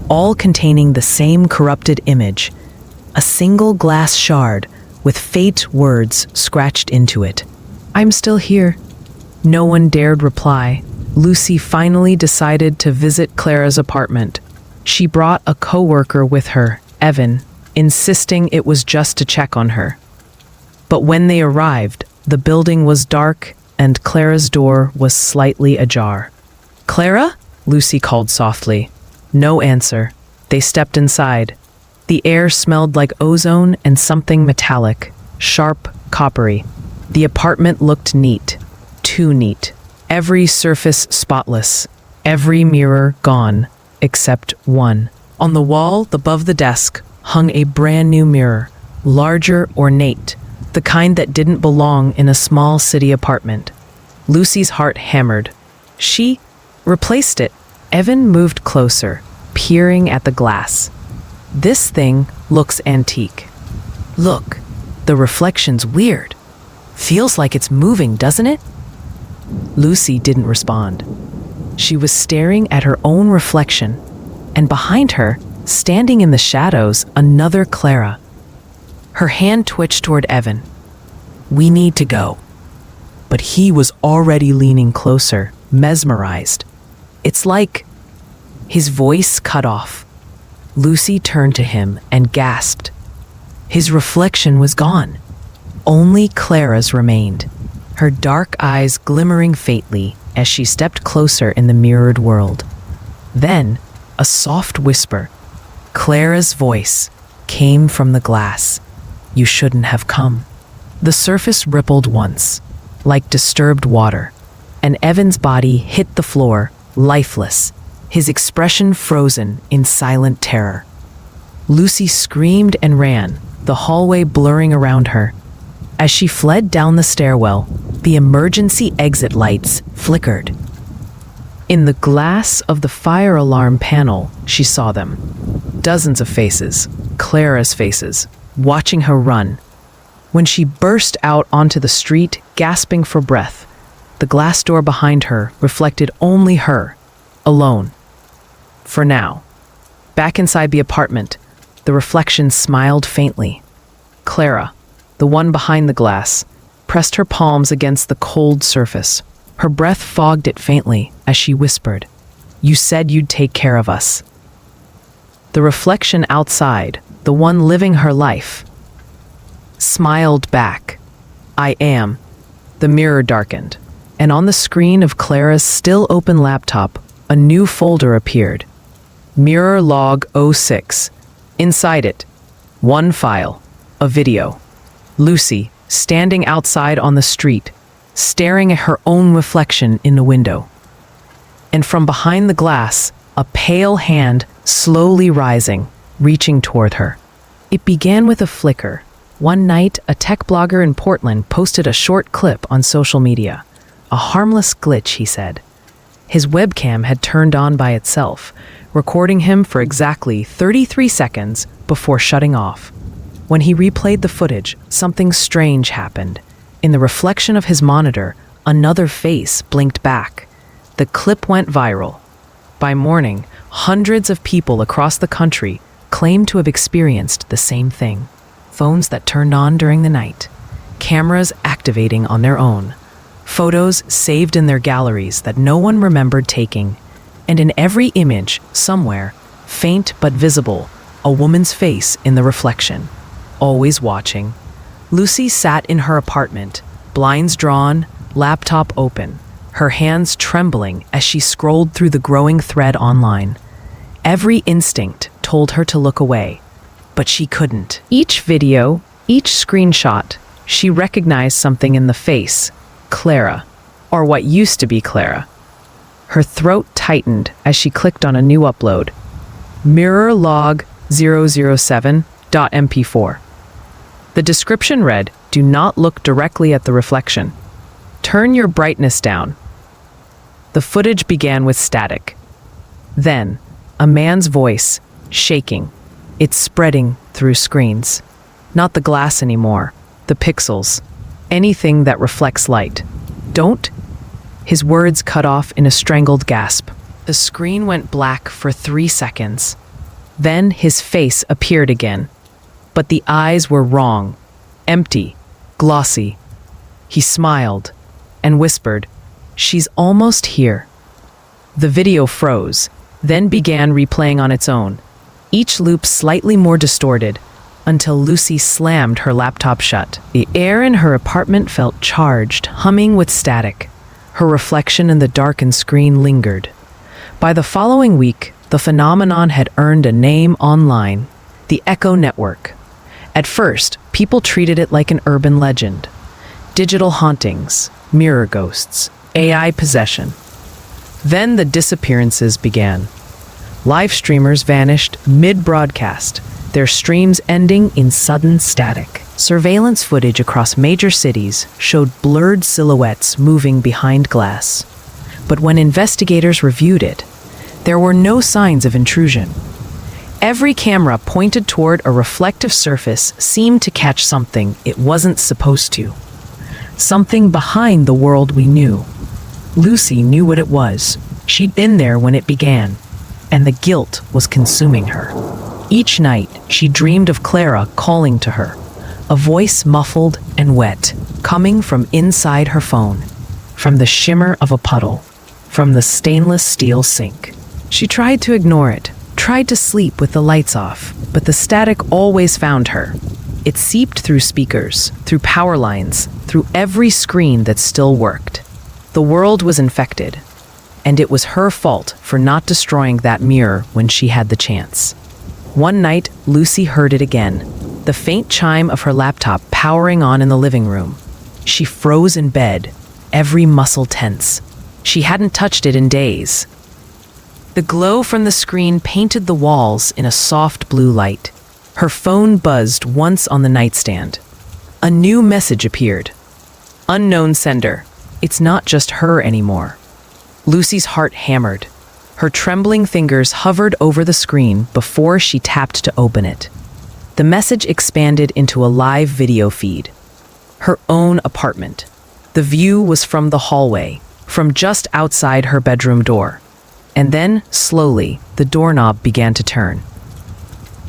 all containing the same corrupted image, a single glass shard with fate words scratched into it. "I'm still here." No one dared reply. Lucy finally decided to visit Clara's apartment. She brought a coworker with her, Evan, insisting it was just to check on her. But when they arrived, the building was dark and Clara's door was slightly ajar. "Clara?" Lucy called softly. No answer. They stepped inside. The air smelled like ozone and something metallic, sharp, coppery. The apartment looked neat, too neat. Every surface spotless, every mirror gone, except one. On the wall above the desk hung a brand new mirror, larger, ornate, the kind that didn't belong in a small city apartment. Lucy's heart hammered. She replaced it. Evan moved closer, peering at the glass. "This thing looks antique." "Look, the reflection's weird. Feels like it's moving, doesn't it?" Lucy didn't respond. She was staring at her own reflection, and behind her, standing in the shadows, another Clara. Her hand twitched toward Evan. "We need to go." But he was already leaning closer, mesmerized. "It's like..." His voice cut off. Lucy turned to him and gasped. His reflection was gone. Only Clara's remained, her dark eyes glimmering faintly as she stepped closer in the mirrored world. Then, a soft whisper, Clara's voice, came from the glass. "You shouldn't have come." The surface rippled once, like disturbed water, and Evan's body hit the floor, lifeless, his expression frozen in silent terror. Lucy screamed and ran, the hallway blurring around her. As she fled down the stairwell, the emergency exit lights flickered. In the glass of the fire alarm panel, she saw them. Dozens of faces, Clara's faces, watching her run, When she burst out onto the street, gasping for breath, the glass door behind her reflected only her, alone. For now. Back inside the apartment, the reflection smiled faintly. Clara, the one behind the glass, pressed her palms against the cold surface. Her breath fogged it faintly as she whispered, "You said you'd take care of us." The reflection outside, the one living her life, smiled back. "I am." The mirror darkened, and on the screen of Clara's still open laptop, a new folder appeared. Mirror log 06. Inside it, one file, a video. Lucy, standing outside on the street, staring at her own reflection in the window. And from behind the glass, a pale hand slowly rising, reaching toward her. It began with a flicker. One night, a tech blogger in Portland posted a short clip on social media. A harmless glitch, he said. His webcam had turned on by itself, recording him for exactly 33 seconds before shutting off. When he replayed the footage, something strange happened. In the reflection of his monitor, another face blinked back. The clip went viral. By morning, hundreds of people across the country claimed to have experienced the same thing. Phones that turned on during the night, cameras activating on their own, photos saved in their galleries that no one remembered taking, and in every image, somewhere, faint but visible, a woman's face in the reflection, always watching. Lucy sat in her apartment, blinds drawn, laptop open, her hands trembling as she scrolled through the growing thread online. Every instinct told her to look away, but she couldn't. Each video, each screenshot, she recognized something in the face. Clara, or what used to be Clara. Her throat tightened as she clicked on a new upload. Mirror log 007.mp4. The description read, "Do not look directly at the reflection. Turn your brightness down." The footage began with static. Then, a man's voice, shaking. It's spreading through screens. Not the glass anymore, the pixels. Anything that reflects light. "Don't." His words cut off in a strangled gasp. The screen went black for 3 seconds. Then his face appeared again. But the eyes were wrong. Empty. Glossy. He smiled and whispered, "She's almost here." The video froze, then began replaying on its own, each loop slightly more distorted, until Lucy slammed her laptop shut. The air in her apartment felt charged, humming with static. Her reflection in the darkened screen lingered. By the following week, the phenomenon had earned a name online, the Echo Network. At first, people treated it like an urban legend. Digital hauntings, mirror ghosts, AI possession. Then the disappearances began. Live streamers vanished mid-broadcast, their streams ending in sudden static. Surveillance footage across major cities showed blurred silhouettes moving behind glass. But when investigators reviewed it, there were no signs of intrusion. Every camera pointed toward a reflective surface seemed to catch something it wasn't supposed to. Something behind the world we knew. Lucy knew what it was. She'd been there when it began, and the guilt was consuming her. Each night, she dreamed of Clara calling to her, a voice muffled and wet, coming from inside her phone, from the shimmer of a puddle, from the stainless steel sink. She tried to ignore it, tried to sleep with the lights off, but the static always found her. It seeped through speakers, through power lines, through every screen that still worked. The world was infected, and it was her fault for not destroying that mirror when she had the chance. One night, Lucy heard it again, the faint chime of her laptop powering on in the living room. She froze in bed, every muscle tense. She hadn't touched it in days. The glow from the screen painted the walls in a soft blue light. Her phone buzzed once on the nightstand. A new message appeared. Unknown sender. It's not just her anymore. Lucy's heart hammered. Her trembling fingers hovered over the screen before she tapped to open it. The message expanded into a live video feed. her own apartment. The view was from the hallway, from just outside her bedroom door. And then, slowly, the doorknob began to turn.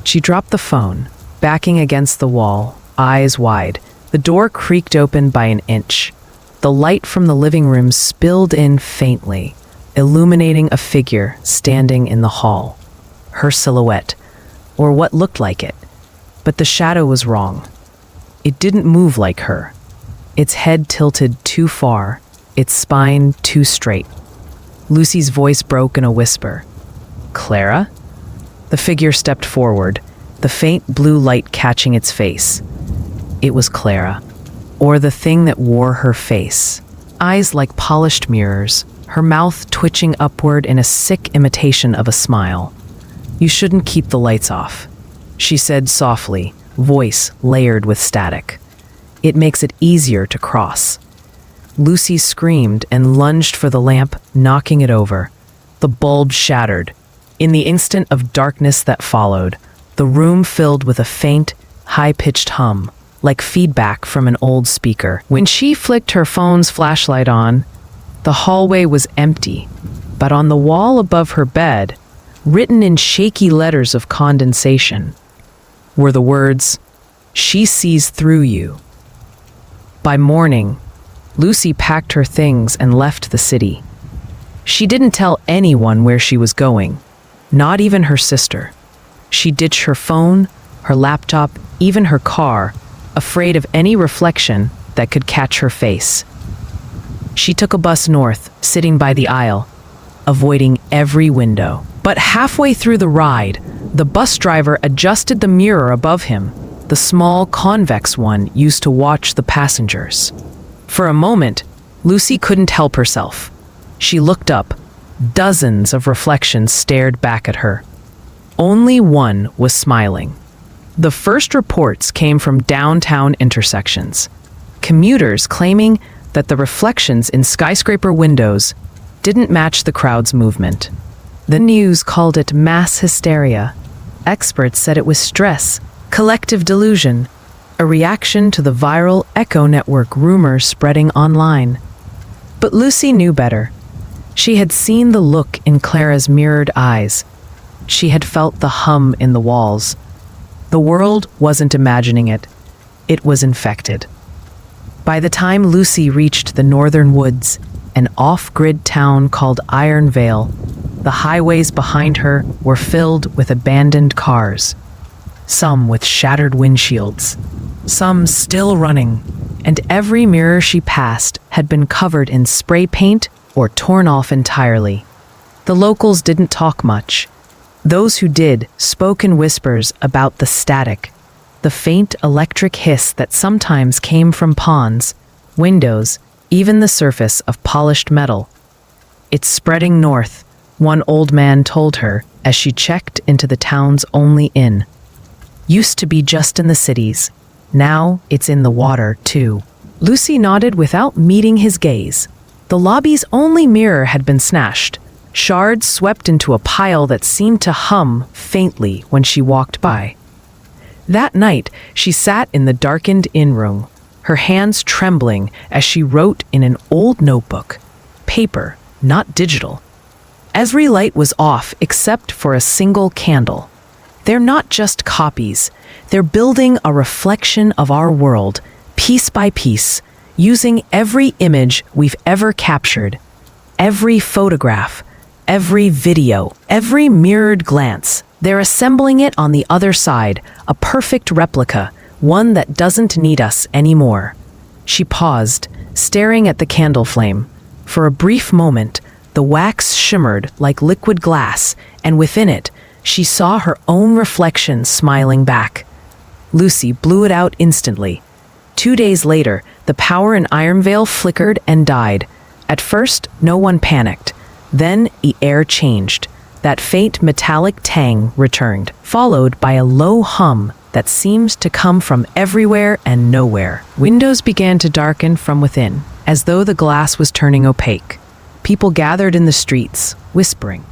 She dropped the phone, backing against the wall, eyes wide. The door creaked open by an inch. The light from the living room spilled in faintly, illuminating a figure standing in the hall. Her silhouette, or what looked like it. But the shadow was wrong. It didn't move like her. Its head tilted too far, its spine too straight. Lucy's voice broke in a whisper. "Clara?" The figure stepped forward, the faint blue light catching its face. It was Clara, or the thing that wore her face. Eyes like polished mirrors, her mouth twitching upward in a sick imitation of a smile. "You shouldn't keep the lights off," she said softly, voice layered with static. "It makes it easier to cross." Lucy screamed and lunged for the lamp, knocking it over. The bulb shattered. In the instant of darkness that followed, the room filled with a faint, high-pitched hum, like feedback from an old speaker. When she flicked her phone's flashlight on, the hallway was empty, but on the wall above her bed, written in shaky letters of condensation, were the words, "She sees through you." By morning, Lucy packed her things and left the city. She didn't tell anyone where she was going, not even her sister. She ditched her phone, her laptop, even her car, afraid of any reflection that could catch her face. She took a bus north, sitting by the aisle, avoiding every window. But halfway through the ride, the bus driver adjusted the mirror above him, the small convex one used to watch the passengers. For a moment, Lucy couldn't help herself. She looked up. Dozens of reflections stared back at her. Only one was smiling. The first reports came from downtown intersections. Commuters claiming that the reflections in skyscraper windows didn't match the crowd's movement. The news called it mass hysteria. Experts said it was stress, collective delusion, a reaction to the viral echo network rumors spreading online. But Lucy knew better. She had seen the look in Clara's mirrored eyes. She had felt the hum in the walls. The world wasn't imagining it. It was infected. By the time Lucy reached the northern woods, an off-grid town called Iron Vale, the highways behind her were filled with abandoned cars, some with shattered windshields, some still running, and every mirror she passed had been covered in spray paint or torn off entirely. The locals didn't talk much. Those who did spoke in whispers about the static, the faint electric hiss that sometimes came from ponds, windows, even the surface of polished metal. "It's spreading north," one old man told her as she checked into the town's only inn. "Used to be just in the cities. Now it's in the water, too." Lucy nodded without meeting his gaze. The lobby's only mirror had been smashed, shards swept into a pile that seemed to hum faintly when she walked by. That night, she sat in the darkened inn room, her hands trembling as she wrote in an old notebook. Paper, not digital. Every light was off except for a single candle. They're not just copies. They're building a reflection of our world, piece by piece, using every image we've ever captured, every photograph, every video, every mirrored glance. They're assembling it on the other side, a perfect replica, one that doesn't need us anymore. She paused, staring at the candle flame. For a brief moment, the wax shimmered like liquid glass, and within it, she saw her own reflection smiling back. Lucy blew it out instantly. 2 days later, the power in Iron Vale flickered and died. At first, no one panicked. Then the air changed. That faint metallic tang returned, followed by a low hum that seemed to come from everywhere and nowhere. Windows began to darken from within, as though the glass was turning opaque. People gathered in the streets, whispering.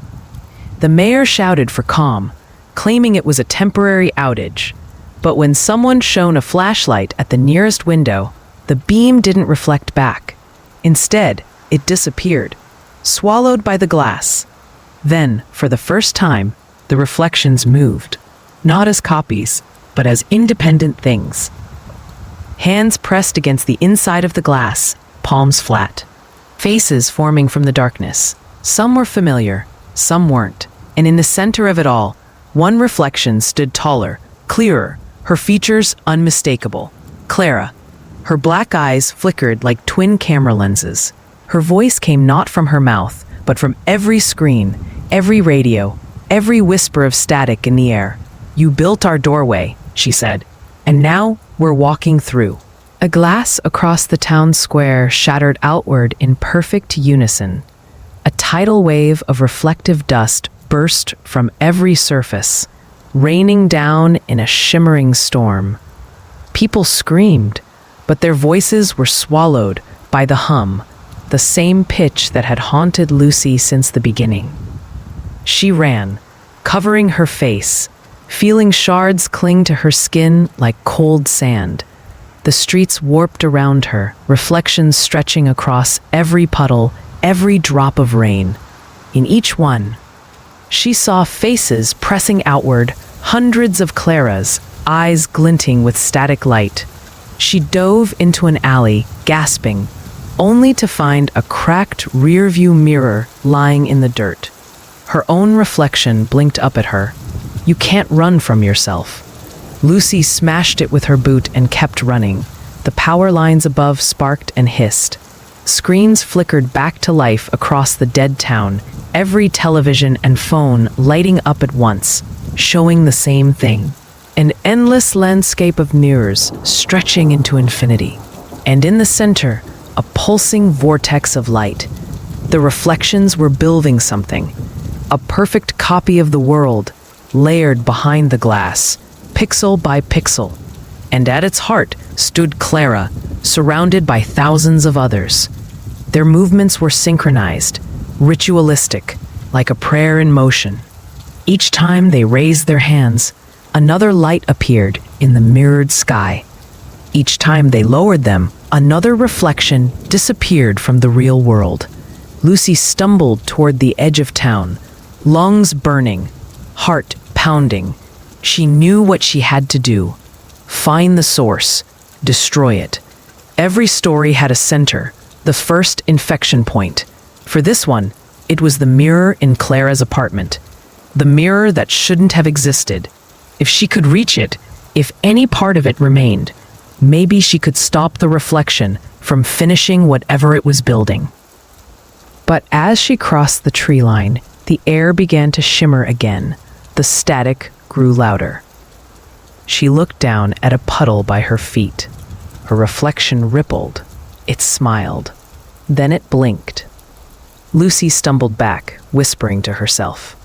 The mayor shouted for calm, claiming it was a temporary outage. But when someone shone a flashlight at the nearest window, The beam didn't reflect back. Instead, it disappeared, swallowed by the glass. Then, for the first time, the reflections moved, not as copies, but as independent things. Hands pressed against the inside of the glass, palms flat. Faces forming from the darkness. Some were familiar, some weren't. And in the center of it all, one reflection stood taller, clearer, her features unmistakable. Clara. Her black eyes flickered like twin camera lenses. Her voice came not from her mouth, but from every screen, every radio, every whisper of static in the air. "You built our doorway," she said, "and now we're walking through." A glass across the town square shattered outward in perfect unison. A tidal wave of reflective dust burst from every surface, raining down in a shimmering storm. People screamed, but their voices were swallowed by the hum, the same pitch that had haunted Lucy since the beginning. She ran, covering her face, feeling shards cling to her skin like cold sand. The streets warped around her, reflections stretching across every puddle, every drop of rain. In each one, she saw faces pressing outward, hundreds of Claras, eyes glinting with static light. She dove into an alley, gasping, only to find a cracked rearview mirror lying in the dirt. Her own reflection blinked up at her. "You can't run from yourself." Lucy smashed it with her boot and kept running. The power lines above sparked and hissed. Screens flickered back to life across the dead town, every television and phone lighting up at once, showing the same thing. An endless landscape of mirrors stretching into infinity. And in the center, a pulsing vortex of light. The reflections were building something. A perfect copy of the world, layered behind the glass, pixel by pixel. And at its heart stood Clara, surrounded by thousands of others. Their movements were synchronized, ritualistic, like a prayer in motion. Each time they raised their hands, another light appeared in the mirrored sky. Each time they lowered them, another reflection disappeared from the real world. Lucy stumbled toward the edge of town, lungs burning, heart pounding. She knew what she had to do. Find the source, destroy it. Every story had a center, the first infection point. For this one, it was the mirror in Clara's apartment. The mirror that shouldn't have existed. If she could reach it, if any part of it remained, maybe she could stop the reflection from finishing whatever it was building. But as she crossed the tree line, the air began to shimmer again. The static grew louder. She looked down at a puddle by her feet. Her reflection rippled. It smiled. Then it blinked. Lucy stumbled back, whispering to herself,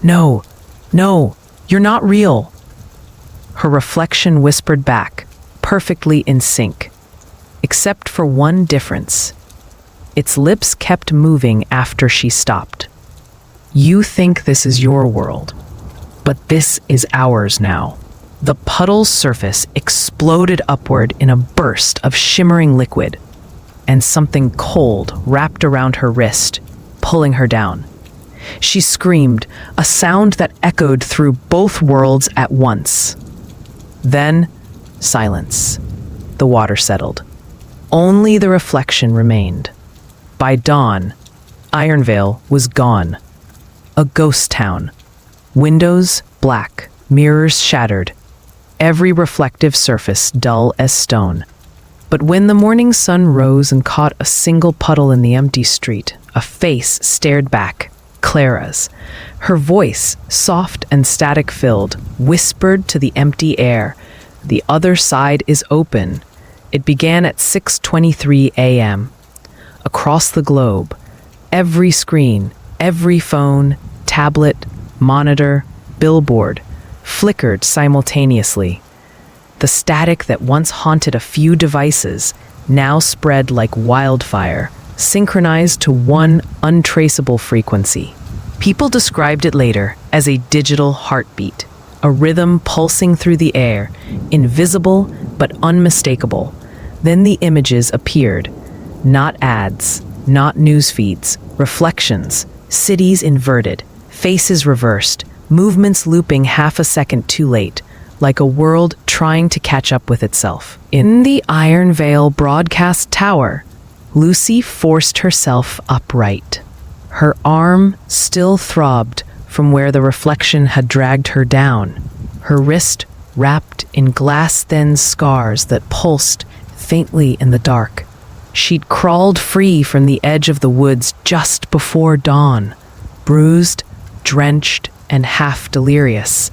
"No, no, you're not real." Her reflection whispered back, perfectly in sync, except for one difference. Its lips kept moving after she stopped. "You think this is your world, but this is ours now." The puddle's surface exploded upward in a burst of shimmering liquid, and something cold wrapped around her wrist, pulling her down. She screamed, a sound that echoed through both worlds at once. Then, silence. The water settled. Only the reflection remained. By dawn, Ironvale was gone. A ghost town. Windows black, mirrors shattered, every reflective surface dull as stone. But when the morning sun rose and caught a single puddle in the empty street, a face stared back, Clara's. Her voice, soft and static-filled, whispered to the empty air, "The other side is open." It began at 6:23 a.m. Across the globe, every screen, every phone, tablet, monitor, billboard, flickered simultaneously. The static that once haunted a few devices now spread like wildfire, synchronized to one untraceable frequency. People described it later as a digital heartbeat, a rhythm pulsing through the air, invisible but unmistakable, Then the images appeared. Not ads, not news feeds, reflections, cities inverted, faces reversed, movements looping half a second too late, like a world trying to catch up with itself. In the Iron Vale broadcast tower, Lucy forced herself upright. Her arm still throbbed from where the reflection had dragged her down, her wrist wrapped in glass-thin scars that pulsed faintly in the dark. She'd crawled free from the edge of the woods just before dawn, bruised, drenched, and half delirious.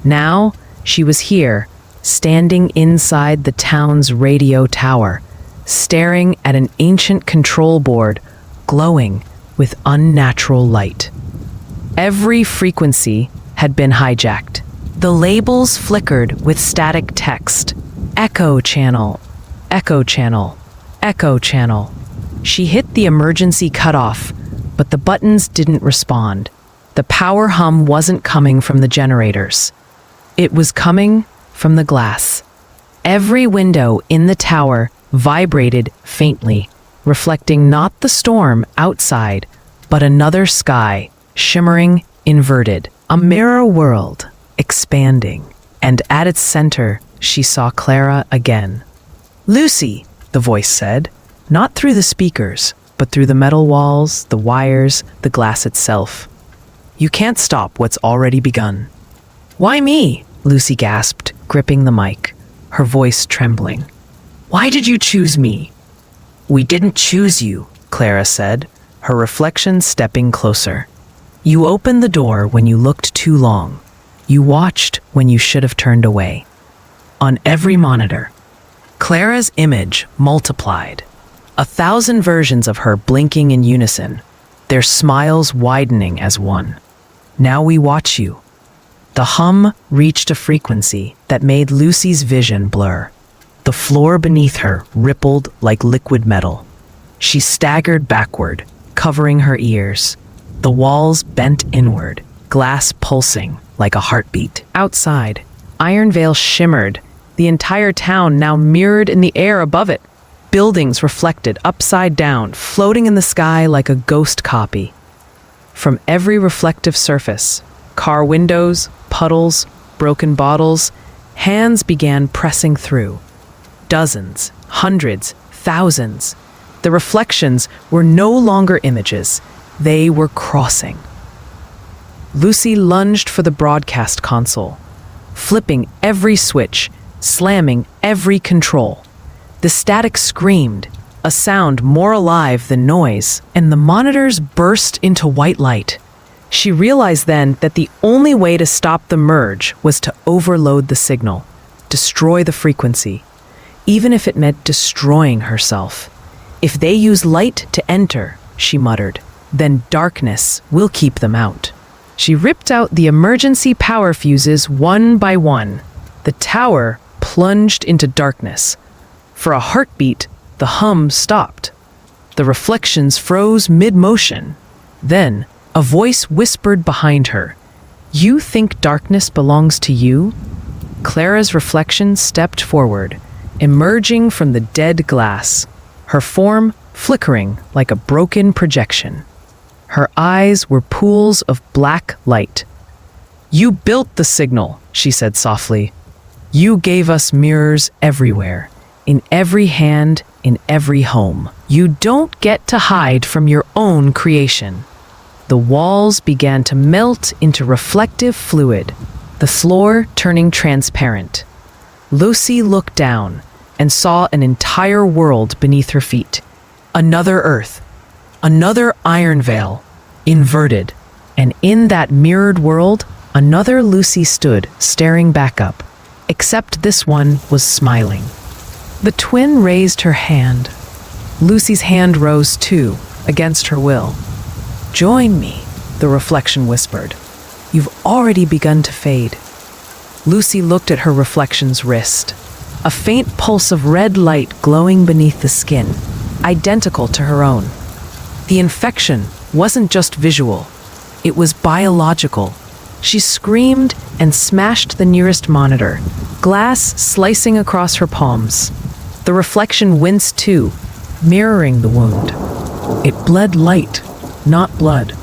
Now, she was here, standing inside the town's radio tower, staring at an ancient control board glowing with unnatural light. Every frequency had been hijacked. The labels flickered with static text. Echo channel, echo channel, echo channel. She hit the emergency cutoff, but the buttons didn't respond. The power hum wasn't coming from the generators. It was coming from the glass. Every window in the tower vibrated faintly, reflecting not the storm outside, but another sky, shimmering, inverted. A mirror world, expanding. And at its center, she saw Clara again. "Lucy," the voice said, not through the speakers, but through the metal walls, the wires, the glass itself. "You can't stop what's already begun." "Why me?" Lucy gasped, gripping the mic, her voice trembling. "Why did you choose me?" "We didn't choose you," Clara said, her reflection stepping closer. "You opened the door when you looked too long. You watched when you should have turned away." On every monitor, Clara's image multiplied. 1,000 versions of her blinking in unison, their smiles widening as one. "Now we watch you." The hum reached a frequency that made Lucy's vision blur. The floor beneath her rippled like liquid metal. She staggered backward, covering her ears. The walls bent inward, glass pulsing like a heartbeat. Outside, Iron Vale shimmered, the entire town now mirrored in the air above it. Buildings reflected upside down, floating in the sky like a ghost copy. From every reflective surface, car windows, puddles, broken bottles, hands began pressing through. Dozens, hundreds, thousands. The reflections were no longer images. They were crossing. Lucy lunged for the broadcast console, flipping every switch, slamming every control. The static screamed, a sound more alive than noise, and the monitors burst into white light. She realized then that the only way to stop the merge was to overload the signal, destroy the frequency, even if it meant destroying herself. "If they use light to enter," she muttered, "then darkness will keep them out." She ripped out the emergency power fuses one by one. The tower plunged into darkness. For a heartbeat, the hum stopped. The reflections froze mid-motion. Then, a voice whispered behind her, "You think darkness belongs to you?" Clara's reflection stepped forward, emerging from the dead glass, her form flickering like a broken projection. Her eyes were pools of black light. "You built the signal," she said softly. "You gave us mirrors everywhere, in every hand, in every home. You don't get to hide from your own creation." The walls began to melt into reflective fluid, the floor turning transparent. Lucy looked down and saw an entire world beneath her feet. Another Earth, another Iron Vale, inverted. And in that mirrored world, another Lucy stood, staring back up. Except this one was smiling. The twin raised her hand. Lucy's hand rose too, against her will. "Join me," the reflection whispered. "You've already begun to fade." Lucy looked at her reflection's wrist. A faint pulse of red light glowing beneath the skin, identical to her own. The infection wasn't just visual, it was biological. She screamed and smashed the nearest monitor, glass slicing across her palms. The reflection winced too, mirroring the wound. It bled light, not blood.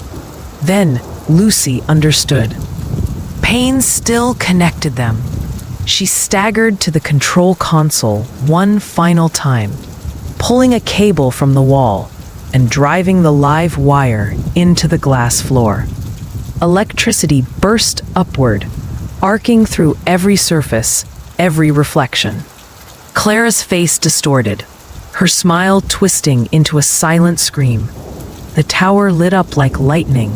Then Lucy understood. Pain still connected them. She staggered to the control console one final time, pulling a cable from the wall and driving the live wire into the glass floor. Electricity burst upward, arcing through every surface, every reflection. Clara's face distorted, her smile twisting into a silent scream. The tower lit up like lightning,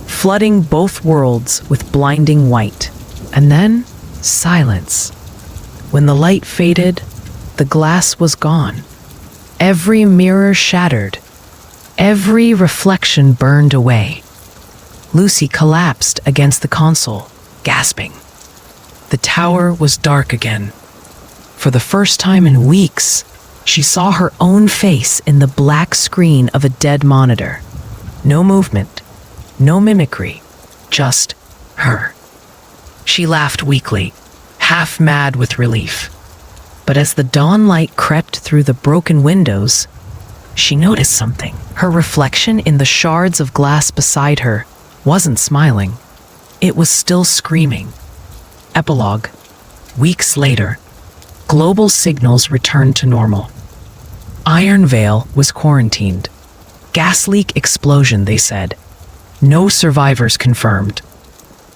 flooding both worlds with blinding white. And then, silence. When the light faded, the glass was gone. Every mirror shattered. Every reflection burned away. Lucy collapsed against the console, gasping. The tower was dark again. For the first time in weeks, she saw her own face in the black screen of a dead monitor. No movement, no mimicry, just her. She laughed weakly, half mad with relief. But as the dawn light crept through the broken windows, she noticed something. Her reflection in the shards of glass beside her wasn't smiling. It was still screaming. Epilogue. Weeks later, global signals returned to normal. Iron Vale was quarantined. Gas leak explosion, they said. No survivors confirmed.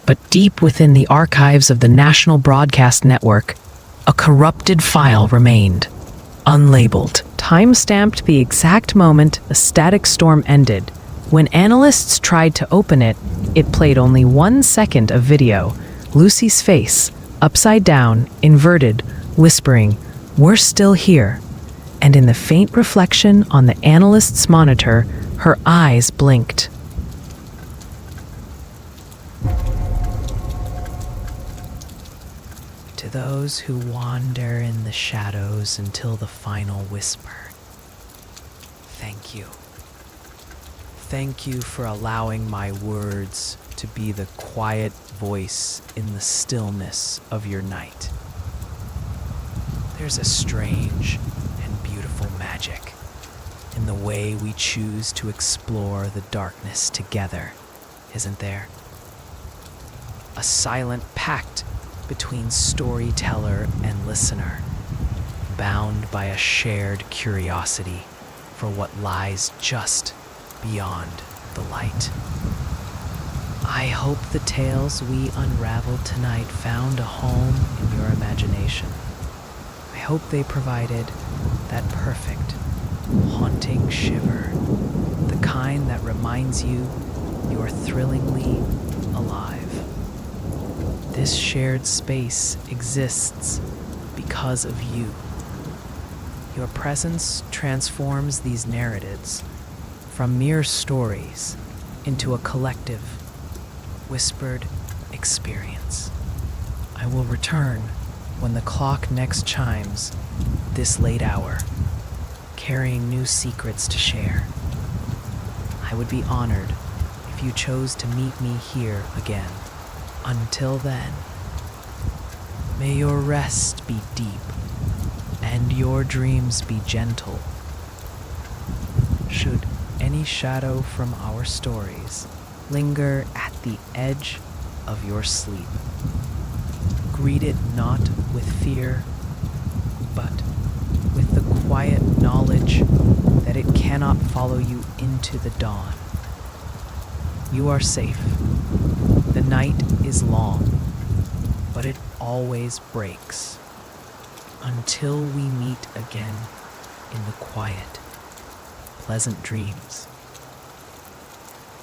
But deep within the archives of the National Broadcast Network, a corrupted file remained, unlabeled. Time-stamped the exact moment a static storm ended. When analysts tried to open it, it played only 1 second of video. Lucy's face, upside down, inverted, whispering, "We're still here." And in the faint reflection on the analyst's monitor, her eyes blinked. To those who wander in the shadows until the final whisper, thank you. Thank you for allowing my words to be the quiet voice in the stillness of your night. There's a strange and beautiful magic in the way we choose to explore the darkness together, isn't there? A silent pact between storyteller and listener, bound by a shared curiosity for what lies just beyond the light. I hope the tales we unraveled tonight found a home in your imagination. I hope they provided that perfect, haunting shiver, the kind that reminds you you're thrillingly alive. This shared space exists because of you. Your presence transforms these narratives from mere stories into a collective, whispered experience. I will return when the clock next chimes this late hour, carrying new secrets to share. I would be honored if you chose to meet me here again. Until then, may your rest be deep and your dreams be gentle. Should any shadow from our stories linger at the edge of your sleep, greet it not with fear, but with the quiet knowledge that it cannot follow you into the dawn. You are safe. The night is long, but it always breaks. Until we meet again in the quiet, pleasant dreams.